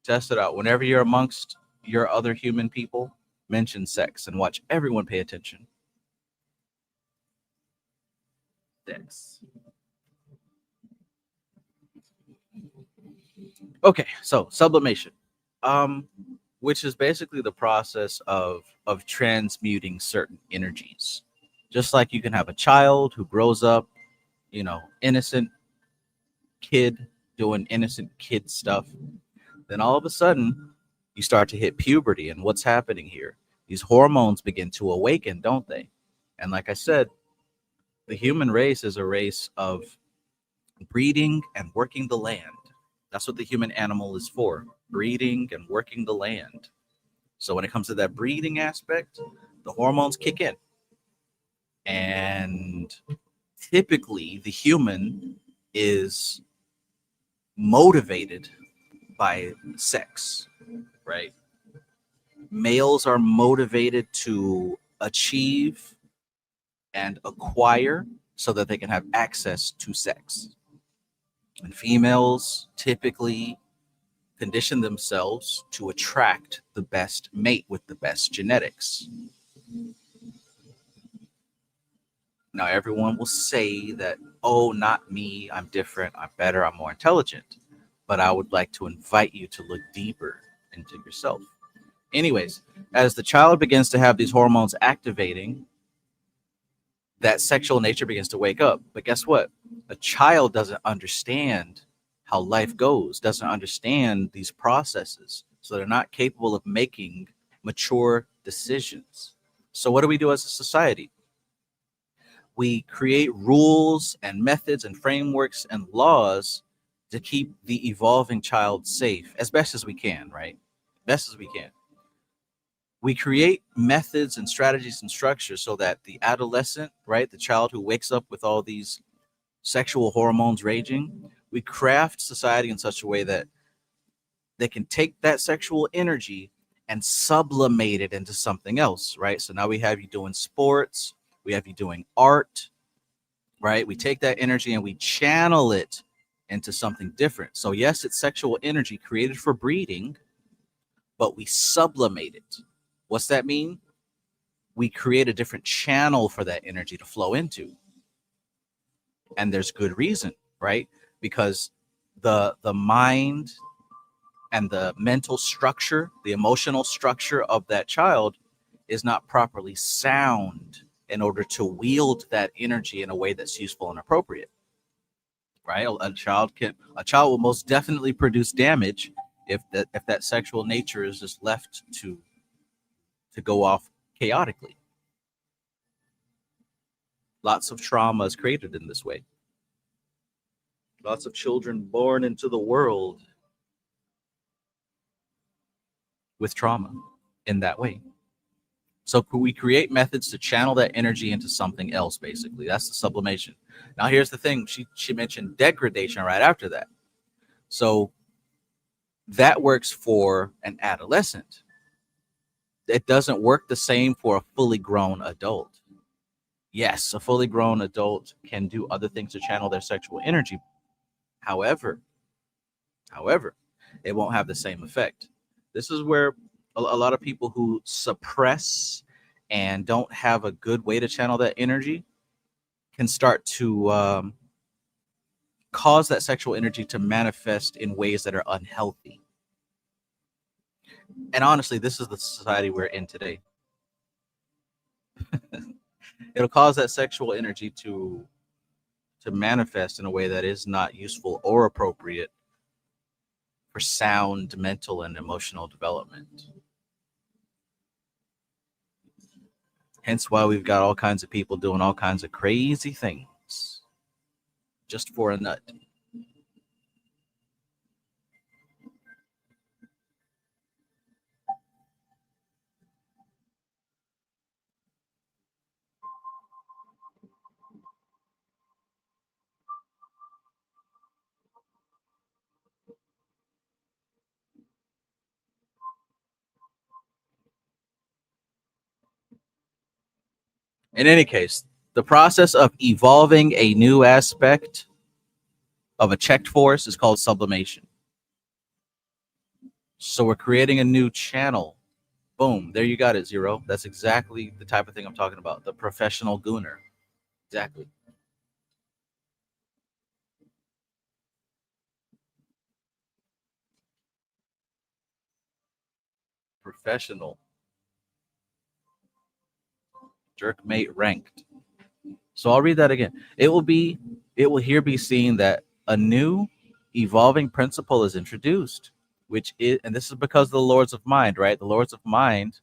[SPEAKER 1] Test it out. Whenever you're amongst your other human people, mention sex and watch everyone pay attention. Sex. Okay, so sublimation, which is basically the process of transmuting certain energies. Just like you can have a child who grows up, innocent kid doing innocent kid stuff. Then all of a sudden, you start to hit puberty, and what's happening here? These hormones begin to awaken, don't they? And like I said, the human race is a race of breeding and working the land. That's what the human animal is for, breeding and working the land. So when it comes to that breeding aspect, the hormones kick in. And typically the human is motivated by sex, right? Males are motivated to achieve and acquire so that they can have access to sex. And females typically condition themselves to attract the best mate with the best genetics. Now, everyone will say that, oh, not me, I'm different, I'm better, I'm more intelligent. But I would like to invite you to look deeper into yourself. Anyways, as the child begins to have these hormones activating, that sexual nature begins to wake up. But guess what? A child doesn't understand how life goes, doesn't understand these processes. So they're not capable of making mature decisions. So what do we do as a society? We create rules and methods and frameworks and laws to keep the evolving child safe as best as we can, right? Best as we can. We create methods and strategies and structures so that the adolescent, right, the child who wakes up with all these sexual hormones raging, we craft society in such a way that they can take that sexual energy and sublimate it into something else, right? So now we have you doing sports, we have you doing art, right? We take that energy and we channel it into something different. So, yes, it's sexual energy created for breeding, but we sublimate it. What's that mean? We create a different channel for that energy to flow into. And there's good reason, right? Because the mind and the mental structure, the emotional structure of that child is not properly sound in order to wield that energy in a way that's useful and appropriate. Right? A child will most definitely produce damage if that sexual nature is just left to go off chaotically. Lots of trauma is created in this way. Lots of children born into the world with trauma in that way. So we create methods to channel that energy into something else, basically. That's the sublimation. Now, here's the thing. She mentioned degradation right after that. So that works for an adolescent. It doesn't work the same for a fully grown adult. Yes, a fully grown adult can do other things to channel their sexual energy. However, it won't have the same effect. This is where a lot of people who suppress and don't have a good way to channel that energy can start to cause that sexual energy to manifest in ways that are unhealthy. And honestly, this is the society we're in today. It'll cause that sexual energy to manifest in a way that is not useful or appropriate for sound mental and emotional development. Hence why we've got all kinds of people doing all kinds of crazy things just for a nut. In any case, the process of evolving a new aspect of a checked force is called sublimation. So we're creating a new channel. Boom, there you got it, Zero. That's exactly the type of thing I'm talking about. The professional gooner. Exactly. Professional. Jerkmate ranked. So I'll read that again. It will here be seen that a new evolving principle is introduced, which is, and this is because of the Lords of Mind, right? The Lords of Mind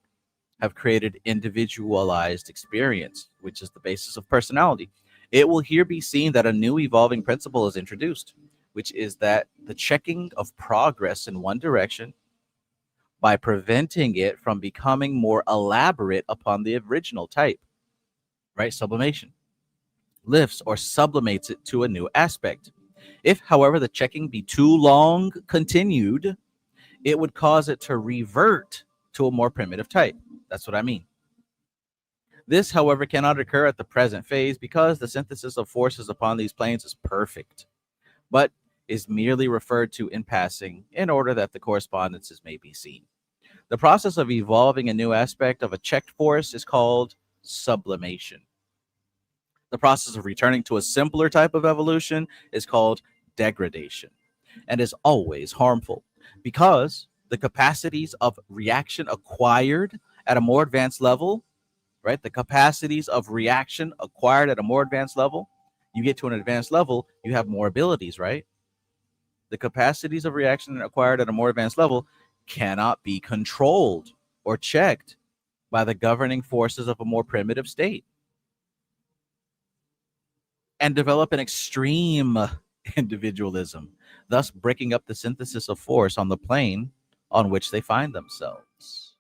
[SPEAKER 1] have created individualized experience, which is the basis of personality. It will here be seen that a new evolving principle is introduced, which is that the checking of progress in one direction by preventing it from becoming more elaborate upon the original type, right? Sublimation lifts or sublimates it to a new aspect. If, however, the checking be too long continued, it would cause it to revert to a more primitive type. That's what I mean. This, however, cannot occur at the present phase because the synthesis of forces upon these planes is perfect, but is merely referred to in passing in order that the correspondences may be seen. The process of evolving a new aspect of a checked force is called sublimation. The process of returning to a simpler type of evolution is called degradation and is always harmful because the capacities of reaction acquired at a more advanced level, right? The capacities of reaction acquired at a more advanced level, you get to an advanced level, you have more abilities, right? The capacities of reaction acquired at a more advanced level cannot be controlled or checked by the governing forces of a more primitive state and develop an extreme individualism, thus breaking up the synthesis of force on the plane on which they find themselves.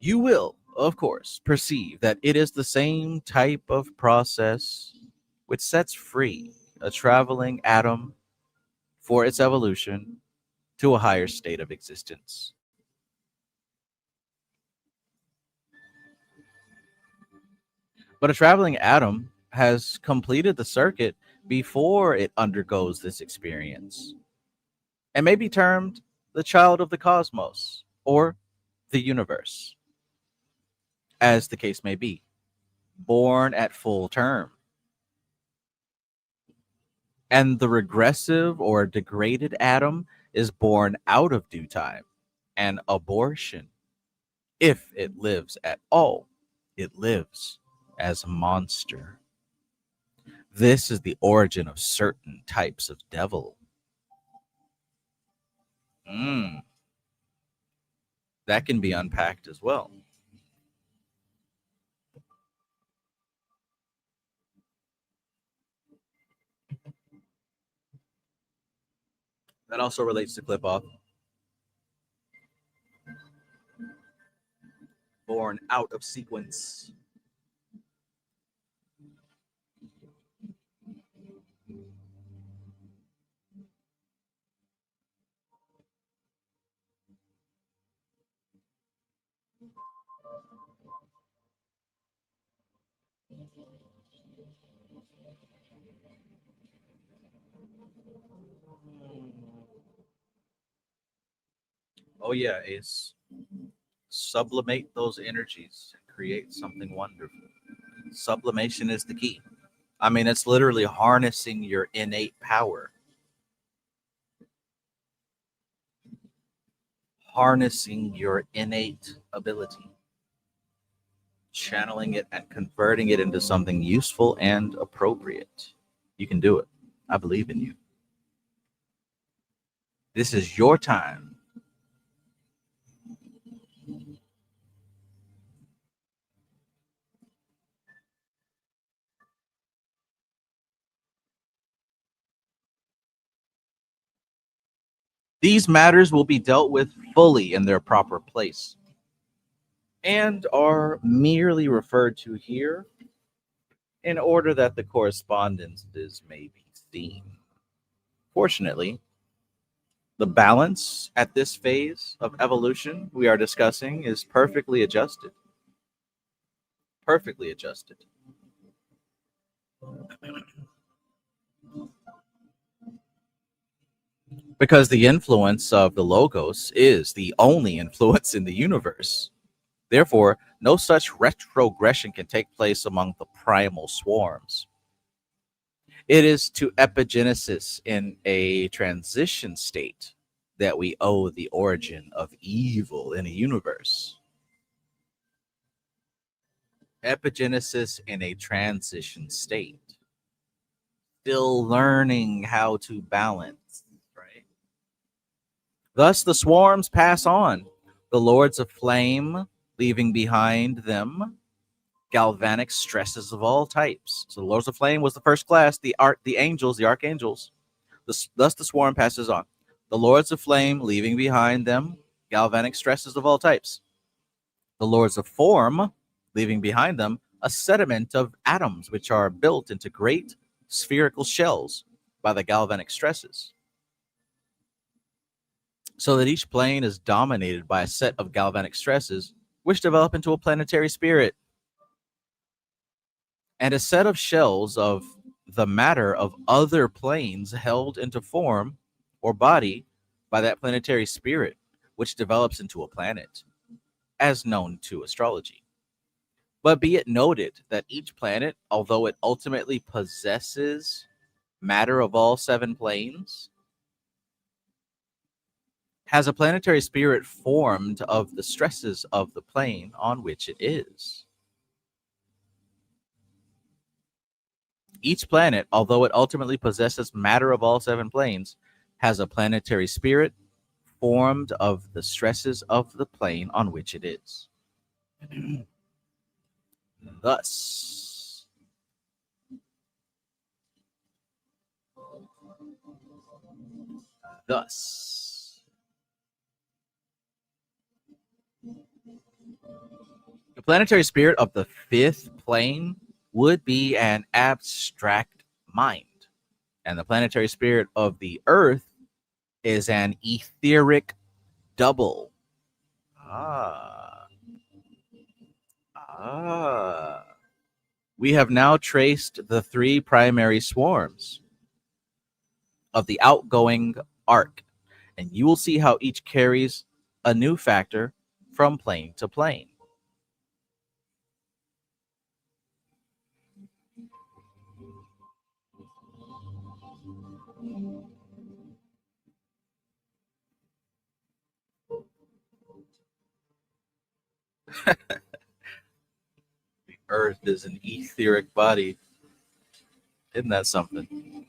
[SPEAKER 1] You will, of course, perceive that it is the same type of process which sets free a traveling atom for its evolution to a higher state of existence. But a traveling atom has completed the circuit before it undergoes this experience and may be termed the child of the cosmos or the universe, as the case may be, born at full term. And the regressive or degraded atom is born out of due time, an abortion. If it lives at all, it lives as a monster. This is the origin of certain types of devil. Mm, that can be unpacked as well. That also relates to clip off, born out of sequence. Oh yeah, Ace. Sublimate those energies and create something wonderful. Sublimation is the key. I mean, it's literally harnessing your innate power, harnessing your innate ability, channeling it and converting it into something useful and appropriate. You can do it. I believe in you. This is your time. These matters will be dealt with fully in their proper place and are merely referred to here in order that the correspondences may be seen. Fortunately, the balance at this phase of evolution we are discussing is perfectly adjusted. Perfectly adjusted. Because the influence of the Logos is the only influence in the universe. Therefore, no such retrogression can take place among the primal swarms. It is to epigenesis in a transition state that we owe the origin of evil in a universe. Epigenesis in a transition state. Still learning how to balance, right? Thus the swarms pass on, the lords of flame leaving behind them galvanic stresses of all types. So the lords of flame was the first class, the angels, the archangels. Thus the swarm passes on. The lords of flame leaving behind them galvanic stresses of all types. The lords of form leaving behind them a sediment of atoms which are built into great spherical shells by the galvanic stresses, so that each plane is dominated by a set of galvanic stresses which develop into a planetary spirit and a set of shells of the matter of other planes held into form or body by that planetary spirit, which develops into a planet, as known to astrology. But be it noted that each planet, although it ultimately possesses matter of all seven planes, has a planetary spirit formed of the stresses of the plane on which it is. Each planet, although it ultimately possesses matter of all seven planes, has a planetary spirit formed of the stresses of the plane on which it is. Thus, thus, The planetary spirit of the fifth plane would be an abstract mind, and the planetary spirit of the earth is an etheric double. Ah, ah. We have now traced the three primary swarms of the outgoing arc, and you will see how each carries a new factor from plane to plane. The earth is an etheric body. Isn't that something?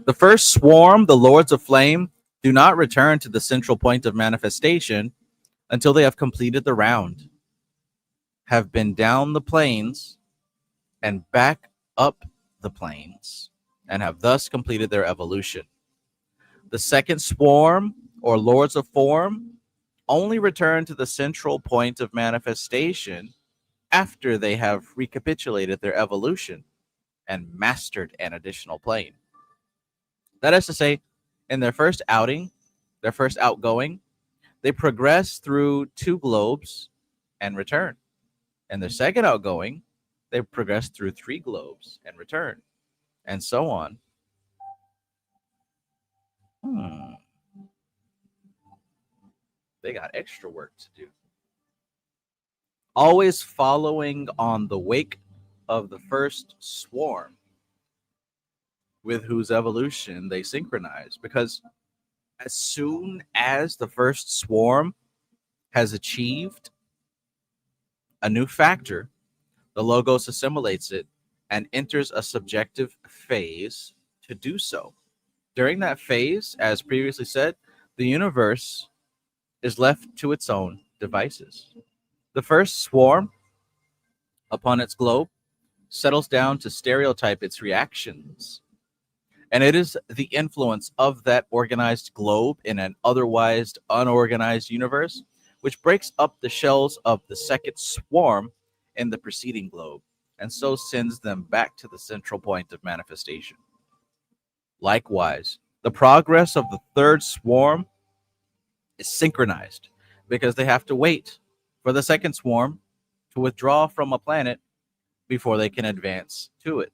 [SPEAKER 1] The first swarm, the Lords of Flame, do not return to the central point of manifestation until they have completed the round, have been down the planes and back up the planes, and have thus completed their evolution. The second swarm, or Lords of Form, only return to the central point of manifestation after they have recapitulated their evolution and mastered an additional plane. That is to say, in their first outing, their first outgoing, they progress through two globes and return. In their second outgoing, they progress through three globes and return, and so on. Hmm. They got extra work to do. Always following on the wake of the first swarm with whose evolution they synchronize. Because as soon as the first swarm has achieved a new factor, the Logos assimilates it and enters a subjective phase to do so. During that phase, as previously said, the universe is left to its own devices. The first swarm, upon its globe, settles down to stereotype its reactions. And it is the influence of that organized globe in an otherwise unorganized universe which breaks up the shells of the second swarm in the preceding globe, and so sends them back to the central point of manifestation. Likewise, the progress of the third swarm is synchronized because they have to wait for the second swarm to withdraw from a planet before they can advance to it.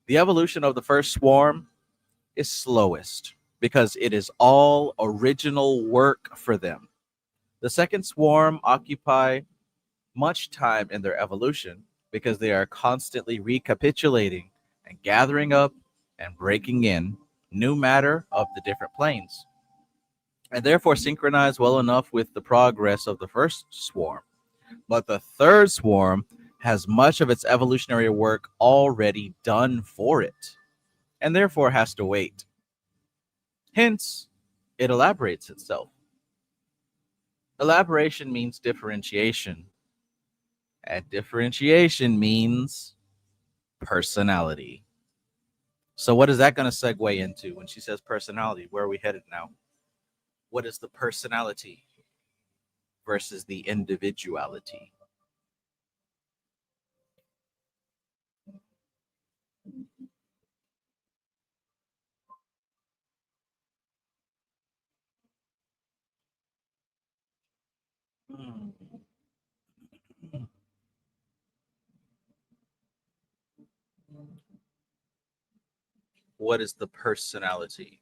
[SPEAKER 1] The evolution of the first swarm is slowest because it is all original work for them. The second swarm occupy much time in their evolution because they are constantly recapitulating and gathering up and breaking in new matter of the different planes, and therefore synchronize well enough with the progress of the first swarm. But the third swarm has much of its evolutionary work already done for it, and therefore has to wait. Hence, it elaborates itself. Elaboration means differentiation, and differentiation means personality. So, what is that going to segue into when she says personality? Where are we headed now? What is the personality versus the individuality? Hmm. What is the personality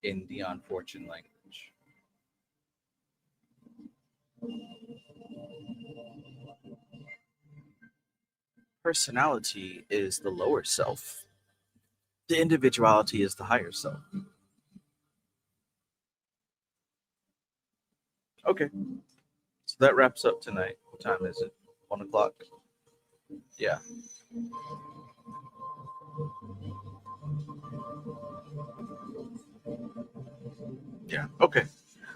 [SPEAKER 1] in Dion Fortune language? Personality is the lower self. The individuality is the higher self. Okay, so that wraps up tonight. What time is it? 1 o'clock. Yeah. Yeah. Okay.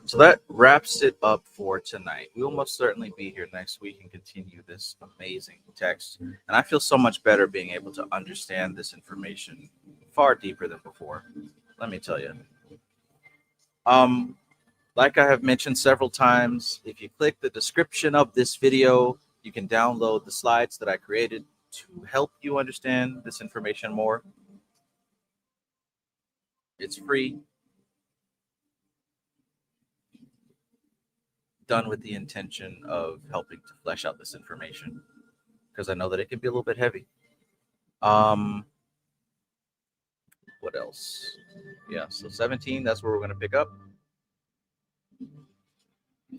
[SPEAKER 1] So that wraps it up for tonight. We will most certainly be here next week and continue this amazing text. And I feel so much better being able to understand this information far deeper than before. Let me tell you. Um, Like I have mentioned several times, if you click the description of this video, you can download the slides that I created to help you understand this information more. It's free, done with the intention of helping to flesh out this information, because I know that it can be a little bit heavy. What else? Yeah, so 17, that's where we're going to pick up.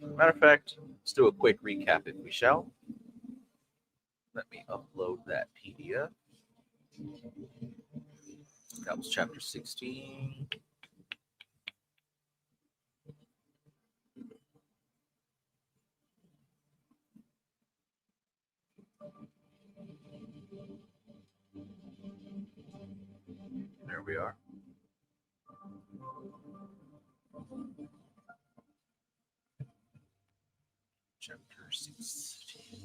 [SPEAKER 1] Matter of fact, let's do a quick recap if we shall. Let me upload that PDF. That was chapter 16. There we are. Chapter 16.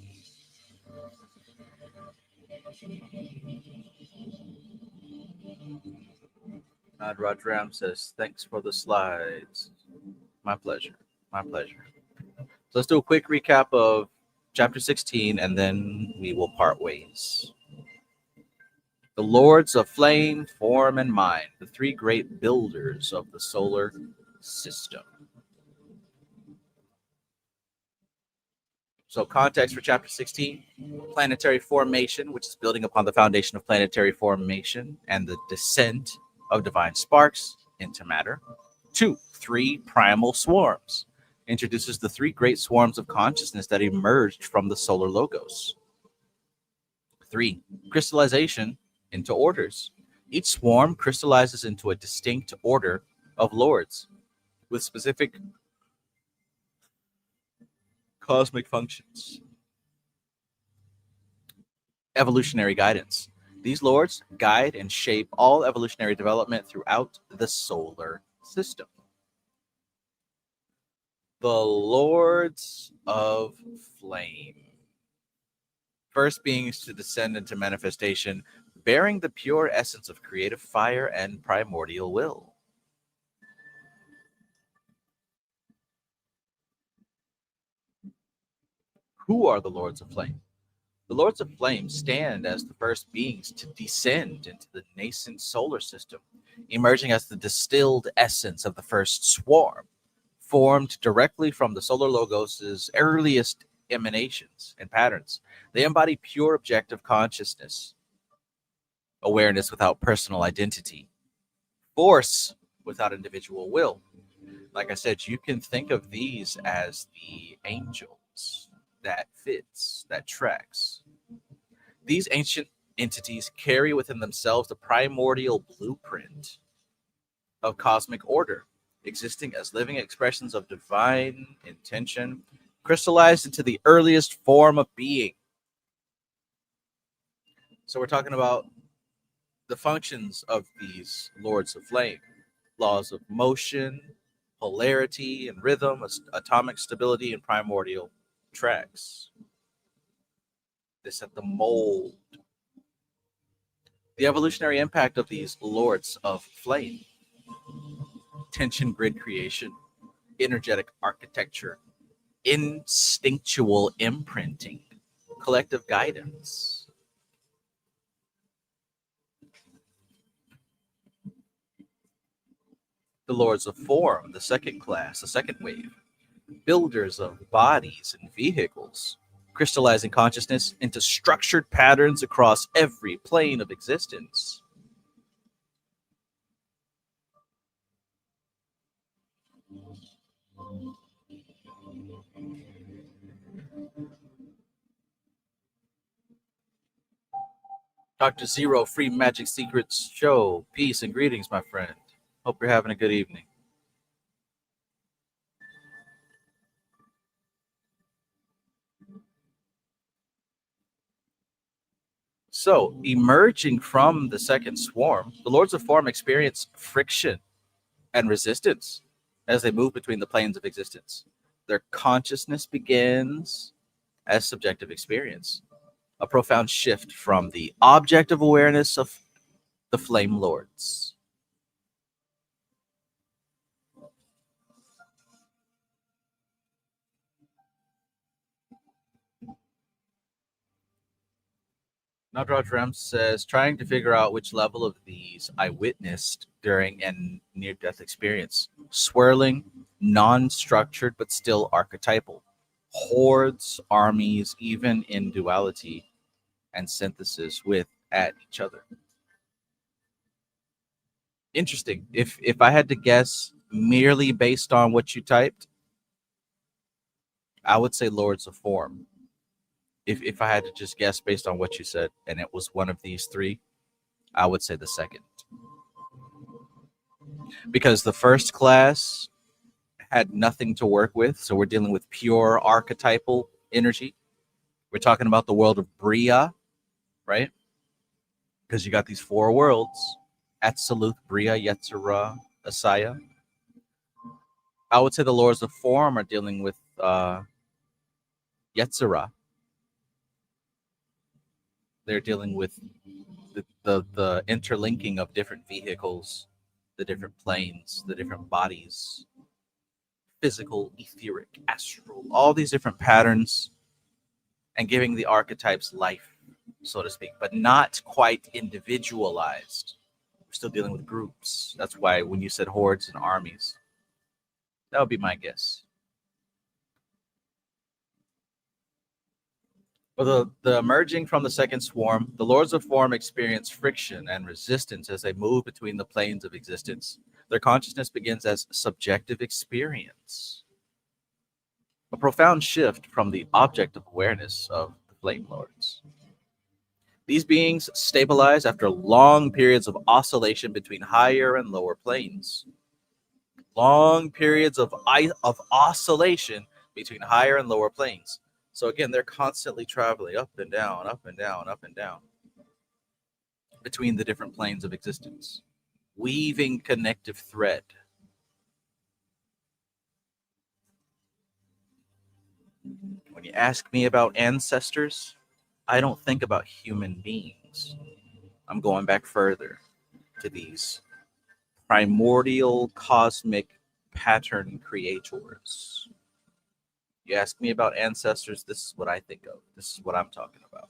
[SPEAKER 1] Rodram says, thanks for the slides. My pleasure. My pleasure. So let's do a quick recap of chapter 16, and then we will part ways. The Lords of Flame, Form, and Mind, the three great builders of the solar system. So context for chapter 16, planetary formation, which is building upon the foundation of planetary formation and the descent of divine sparks into matter. 2, 3 primal swarms. Introduces the three great swarms of consciousness that emerged from the solar logos. 3, crystallization into orders. Each swarm crystallizes into a distinct order of lords with specific cosmic functions. Evolutionary guidance. These lords guide and shape all evolutionary development throughout the solar system. The Lords of Flame. First beings to descend into manifestation, bearing the pure essence of creative fire and primordial will. Who are the Lords of Flame? The Lords of Flame stand as the first beings to descend into the nascent solar system, emerging as the distilled essence of the first swarm, formed directly from the solar logos' earliest emanations and patterns. They embody pure objective consciousness, awareness without personal identity, force without individual will. Like I said, you can think of these as the angels that fits, that tracks. These ancient entities carry within themselves the primordial blueprint of cosmic order, existing as living expressions of divine intention, crystallized into the earliest form of being. So we're talking about the functions of these Lords of Flame: laws of motion, polarity and rhythm, atomic stability, and primordial tracks. They set the mold. The evolutionary impact of these Lords of Flame: tension grid creation, energetic architecture, instinctual imprinting, collective guidance. The Lords of Form, the second class, the second wave, builders of bodies and vehicles, crystallizing consciousness into structured patterns across every plane of existence. Dr. Zero, Free Magic Secrets Show. Peace and greetings, my friend. Hope you're having a good evening. So, emerging from the second swarm, the Lords of Form experience friction and resistance as they move between the planes of existence. Their consciousness begins as subjective experience, a profound shift from the objective awareness of the Flame Lords. Now, Doctrine says, trying to figure out which level of these I witnessed during a near-death experience. Swirling, non-structured, but still archetypal. Hordes, armies, even in duality and synthesis at each other. Interesting. If I had to guess merely based on what you typed, I would say Lords of Form. If I had to just guess based on what you said, and it was one of these three, I would say the second. Because the first class had nothing to work with, so we're dealing with pure archetypal energy. We're talking about the world of Bria, right? Because you got these four worlds: Absolute, Bria, Yetzirah, Asaya. I would say the Lords of Form are dealing with Yetzirah. They're dealing with the interlinking of different vehicles, the different planes, the different bodies, physical, etheric, astral, all these different patterns, and giving the archetypes life, so to speak, but not quite individualized. We're still dealing with groups. That's why when you said hordes and armies, that would be my guess. Well, the emerging from the second swarm, the Lords of Form experience friction and resistance as they move between the planes of existence. Their consciousness begins as subjective experience, a profound shift from the object of awareness of the Flame Lords. These beings stabilize after long periods of oscillation between higher and lower planes. Long periods of oscillation between higher and lower planes. So again, they're constantly traveling up and down, up and down, up and down between the different planes of existence, weaving connective thread. When you ask me about ancestors, I don't think about human beings. I'm going back further to these primordial cosmic pattern creators. You ask me about ancestors, this is what I think of. This is what I'm talking about.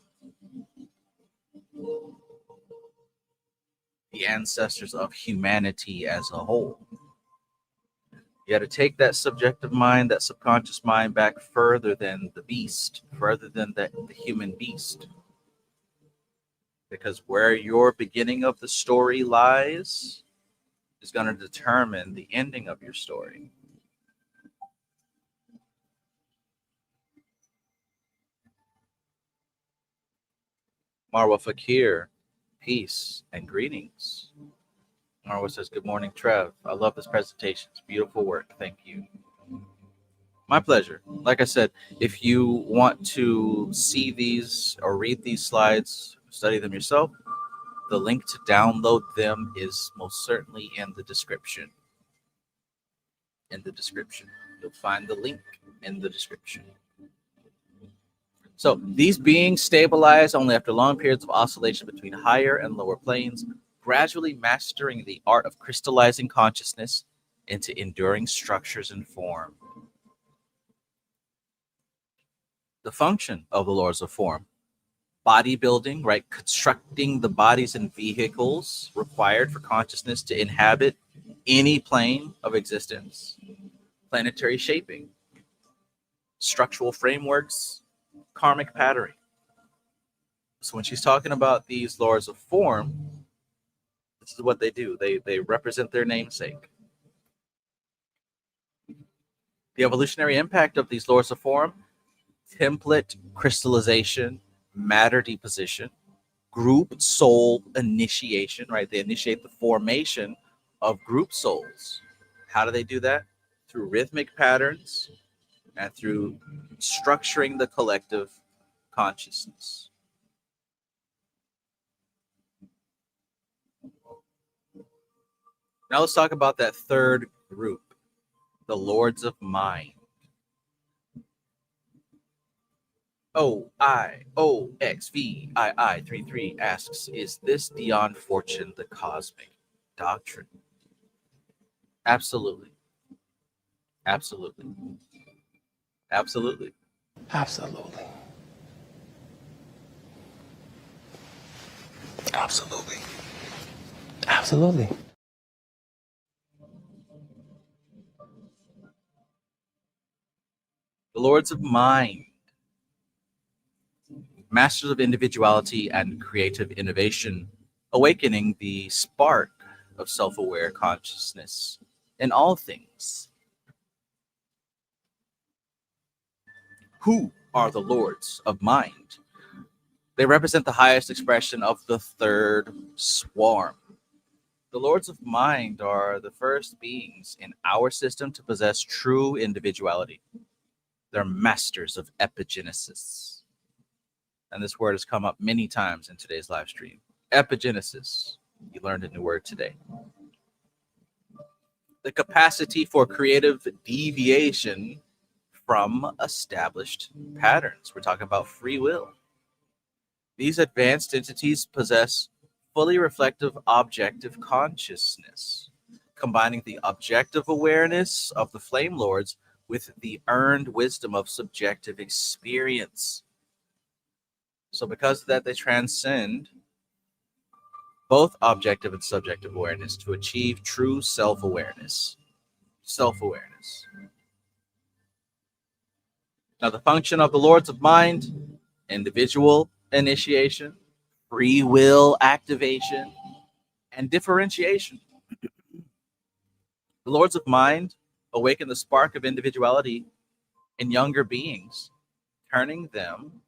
[SPEAKER 1] The ancestors of humanity as a whole. You got to take that subjective mind, that subconscious mind back further than the beast, further than the human beast. Because where your beginning of the story lies is going to determine the ending of your story. Marwa Fakir, peace and greetings. Marwa says, good morning, Trev. I love this presentation. It's beautiful work. Thank you. My pleasure. Like I said, if you want to see these or read these slides, study them yourself, the link to download them is most certainly in the description. In the description. You'll find the link in the description. So these beings stabilize only after long periods of oscillation between higher and lower planes, gradually mastering the art of crystallizing consciousness into enduring structures and form. The function of the Lords of Form: bodybuilding, right? Constructing the bodies and vehicles required for consciousness to inhabit any plane of existence. Planetary shaping, structural frameworks, karmic patterning. So when she's talking about these Lords of Form, this is what they do. They represent their namesake. The evolutionary impact of these Lords of Form: template crystallization, matter deposition, group soul initiation, right? They initiate the formation of group souls. How do they do that? Through rhythmic patterns and through structuring the collective consciousness. Now let's talk about that third group, the Lords of Mind. OIOXVII33 asks, is this Dion Fortune the cosmic doctrine? Absolutely. Absolutely. Absolutely.
[SPEAKER 2] Absolutely. Absolutely.
[SPEAKER 1] The Lords of Mind, masters of individuality and creative innovation, awakening the spark of self aware consciousness in all things. Who are the Lords of Mind? They represent the highest expression of the third swarm. The Lords of Mind are the first beings in our system to possess true individuality. They're masters of epigenesis. And this word has come up many times in today's live stream. Epigenesis. You learned a new word today. The capacity for creative deviation from established patterns. We're talking about free will. These advanced entities possess fully reflective objective consciousness, combining the objective awareness of the Flame Lords with the earned wisdom of subjective experience. So because of that, they transcend both objective and subjective awareness to achieve true self-awareness. Self-awareness. Now, the function of the Lords of Mind: individual initiation, free will activation, and differentiation. The Lords of Mind awaken the spark of individuality in younger beings, tuning them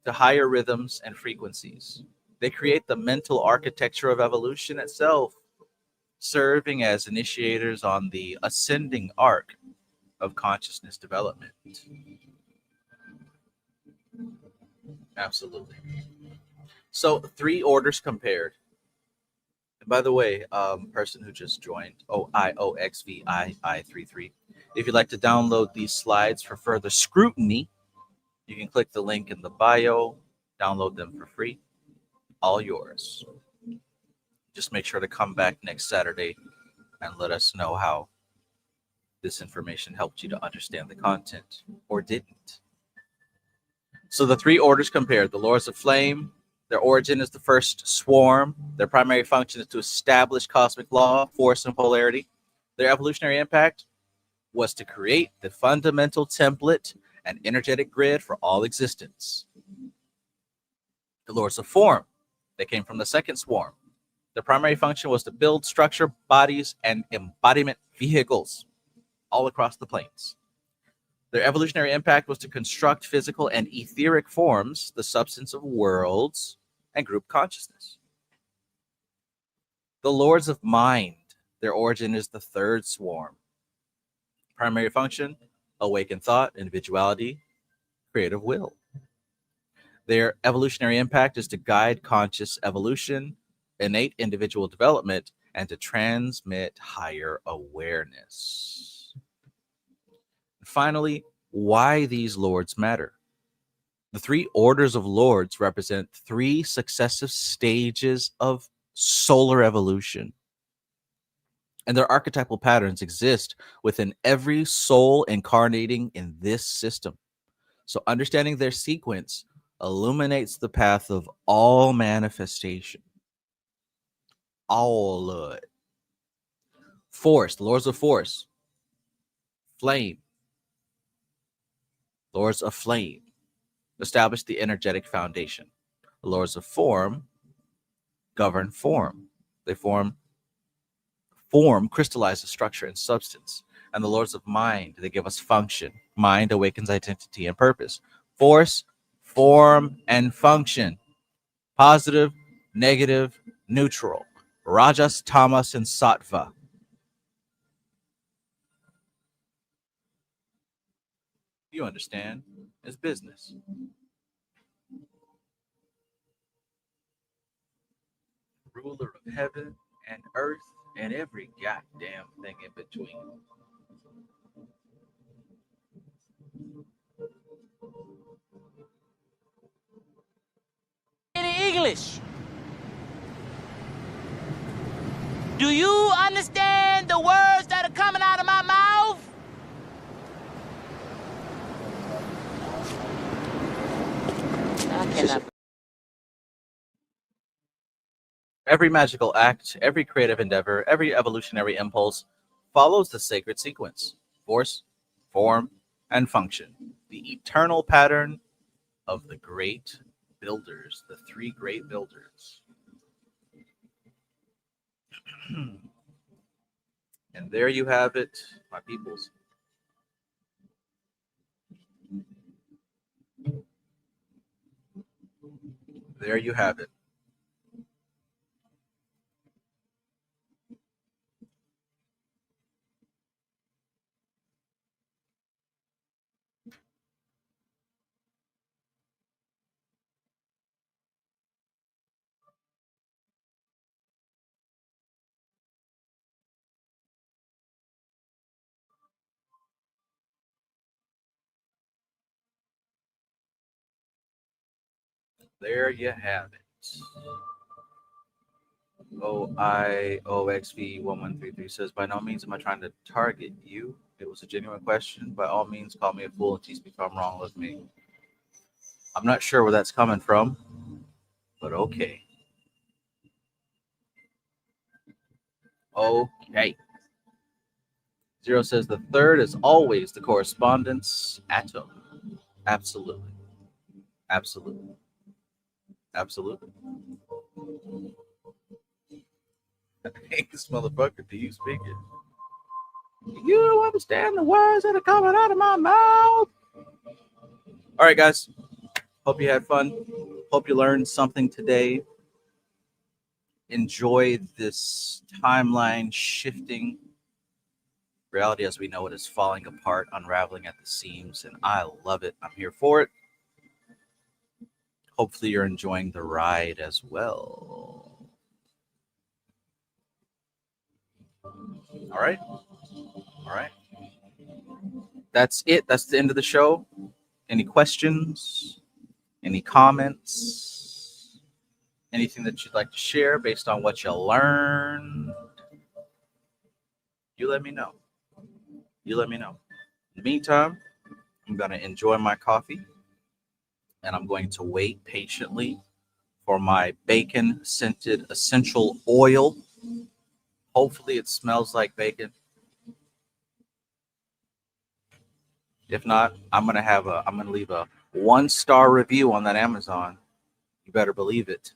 [SPEAKER 1] to higher rhythms and frequencies. They create the mental architecture of evolution itself, serving as initiators on the ascending arc of consciousness development. Absolutely. So, three orders compared. And by the way, person who just joined, OIOXVII33, if you'd like to download these slides for further scrutiny, you can click the link in the bio, download them for free. All yours. Just make sure to come back next Saturday and let us know how this information helped you to understand the content or didn't. So the three orders compared: the Lords of Flame, their origin is the first swarm. Their primary function is to establish cosmic law, force, and polarity. Their evolutionary impact was to create the fundamental template and energetic grid for all existence. The Lords of Form, they came from the second swarm. Their primary function was to build structure, bodies, and embodiment vehicles all across the planes. Their evolutionary impact was to construct physical and etheric forms, the substance of worlds, and group consciousness. The Lords of Mind, their origin is the third swarm. Primary function: awaken thought, individuality, creative will. Their evolutionary impact is to guide conscious evolution, innate individual development, and to transmit higher awareness. Finally, why these lords matter. The three orders of lords represent three successive stages of solar evolution, and their archetypal patterns exist within every soul incarnating in this system. So understanding their sequence illuminates the path of all manifestation. All of it. Force, the Lords of Force. Flame, Lords of Flame, establish the energetic foundation. The Lords of Form govern form. They form, crystallize the structure and substance. And the Lords of Mind, they give us function. Mind awakens identity and purpose. Force, form, and function. Positive, negative, neutral. Rajas, Tamas, and Sattva. You understand? It's business. Ruler of heaven and earth and every goddamn thing in between.
[SPEAKER 3] In English. Do you understand the words that are coming out of my mouth? I cannot.
[SPEAKER 1] Every magical act, every creative endeavor, every evolutionary impulse follows the sacred sequence: force, form, and function. The eternal pattern of the great builders, the three great builders. And there you have it, my peoples. There you have it. There you have it. OIOXV1133 says, by no means am I trying to target you. It was a genuine question. By all means, call me a fool and teach me if I'm wrong with me. I'm not sure where that's coming from, but okay. Okay. Zero says the third is always the correspondence atom. Absolutely. Absolutely. Absolutely. Hey, this motherfucker, do you speak it? You don't understand the words that are coming out of my mouth. All right, guys. Hope you had fun. Hope you learned something today. Enjoy this timeline shifting. Reality as we know it is falling apart, unraveling at the seams, and I love it. I'm here for it. Hopefully you're enjoying the ride as well. All right. All right. That's it. That's the end of the show. Any questions? Any comments? Anything that you'd like to share based on what you learned? You let me know. You let me know. In the meantime, I'm going to enjoy my coffee and I'm going to wait patiently for my bacon scented essential oil. Hopefully it smells like bacon. If not, I'm gonna leave a 1-star review on that Amazon. You better believe it.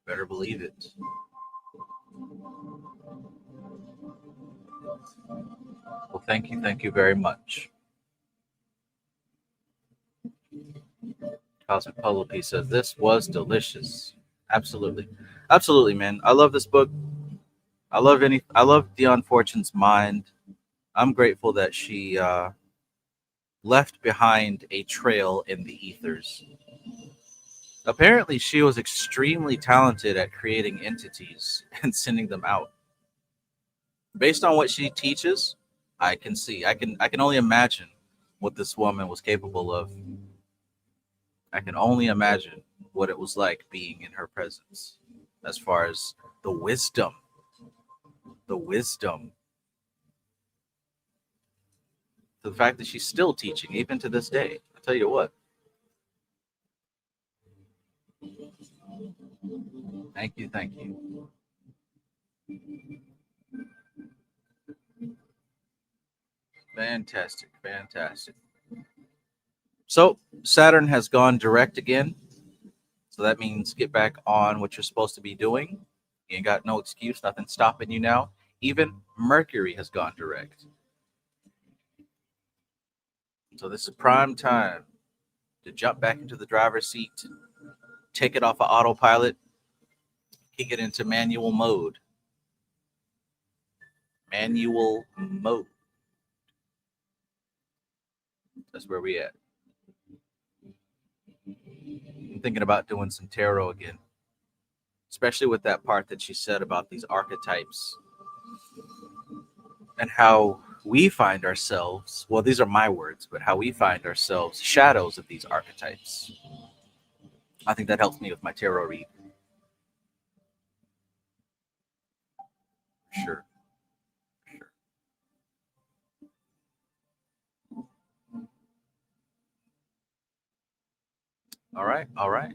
[SPEAKER 1] Better believe it. Well, thank you very much. Cosmic Puzzle Piece says this was delicious. Absolutely, absolutely, man. I love this book. I love Dion Fortune's mind. I'm grateful that she left behind a trail in the ethers. Apparently, she was extremely talented at creating entities and sending them out. Based on what she teaches, I can see. I can only imagine what this woman was capable of. I can only imagine what it was like being in her presence as far as the wisdom. The wisdom. The fact that she's still teaching even to this day. I tell you what. Thank you, thank you. Fantastic, fantastic. So Saturn has gone direct again. So that means get back on what you're supposed to be doing. You ain't got no excuse, nothing stopping you now. Even Mercury has gone direct. So this is prime time to jump back into the driver's seat, take it off of autopilot, kick it into manual mode. Manual mode. That's where we at. I'm thinking about doing some tarot again, especially with that part that she said about these archetypes and how we find ourselves, well, these are my words, but how we find ourselves shadows of these archetypes. I think that helps me with my tarot read. Sure. Sure. All right. All right.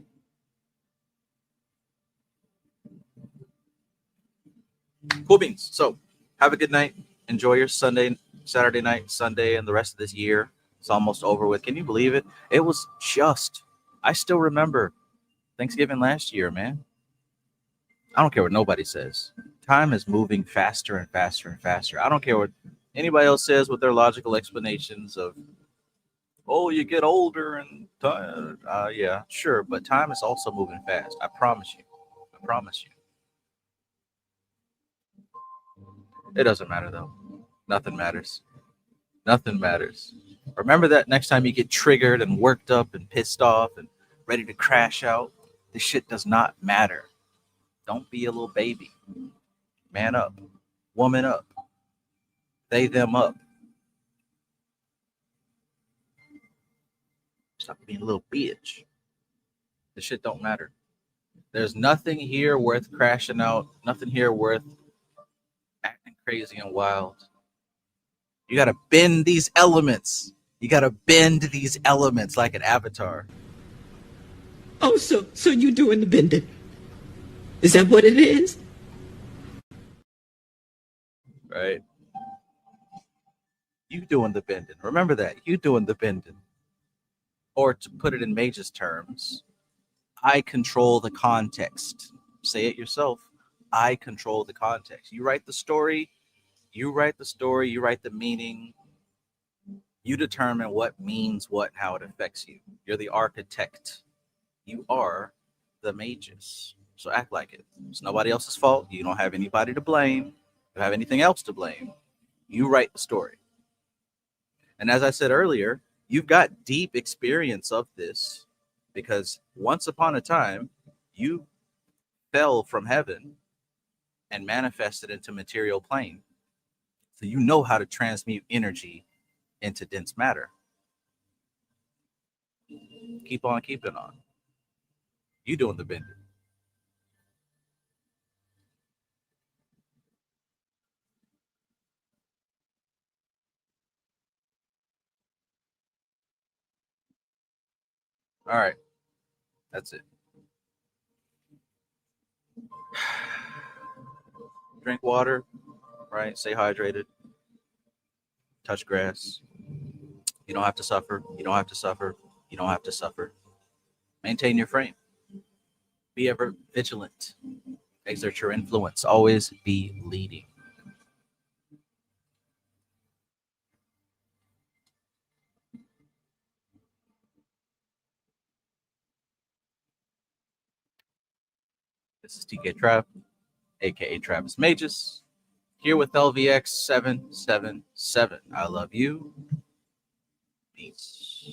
[SPEAKER 1] Cool beans. So have a good night. Enjoy your Sunday, Saturday night, Sunday, and the rest of this year. It's almost over with. Can you believe it? It was just, I still remember Thanksgiving last year, man. I don't care what nobody says. Time is moving faster and faster and faster. I don't care what anybody else says with their logical explanations of, oh, you get older and time. Yeah, sure, but time is also moving fast. I promise you. I promise you. It doesn't matter though. Nothing matters. Nothing matters. Remember that next time you get triggered and worked up and pissed off and ready to crash out. This shit does not matter. Don't be a little baby. Man up. Woman up. They them up. Stop being a little bitch. This shit don't matter. There's nothing here worth crashing out. Nothing here worth acting crazy and wild. You gotta bend these elements. You gotta bend these elements like an avatar.
[SPEAKER 4] Oh, so you doing the bending? Is that what it is?
[SPEAKER 1] Right? You doing the bending. Remember that. You doing the bending. Or to put it in Magus terms, I control the context. Say it yourself. I control the context. You write the story. You write the story. You write the meaning. You determine what means what, how it affects you. You're the architect. You are the Magus. So act like it. It's nobody else's fault. You don't have anybody to blame. You don't have anything else to blame. You write the story. And as I said earlier, you've got deep experience of this because once upon a time, you fell from heaven and manifested into material plane. So you know how to transmute energy into dense matter. Keep on keeping on. You doing the bending. All right. That's it. Drink water, right? Stay hydrated. Touch grass. You don't have to suffer. You don't have to suffer. You don't have to suffer. Maintain your frame. Be ever vigilant. Exert your influence. Always be leading. This is TK Trav, aka Travis Magus, here with LVX777. I love you. Peace.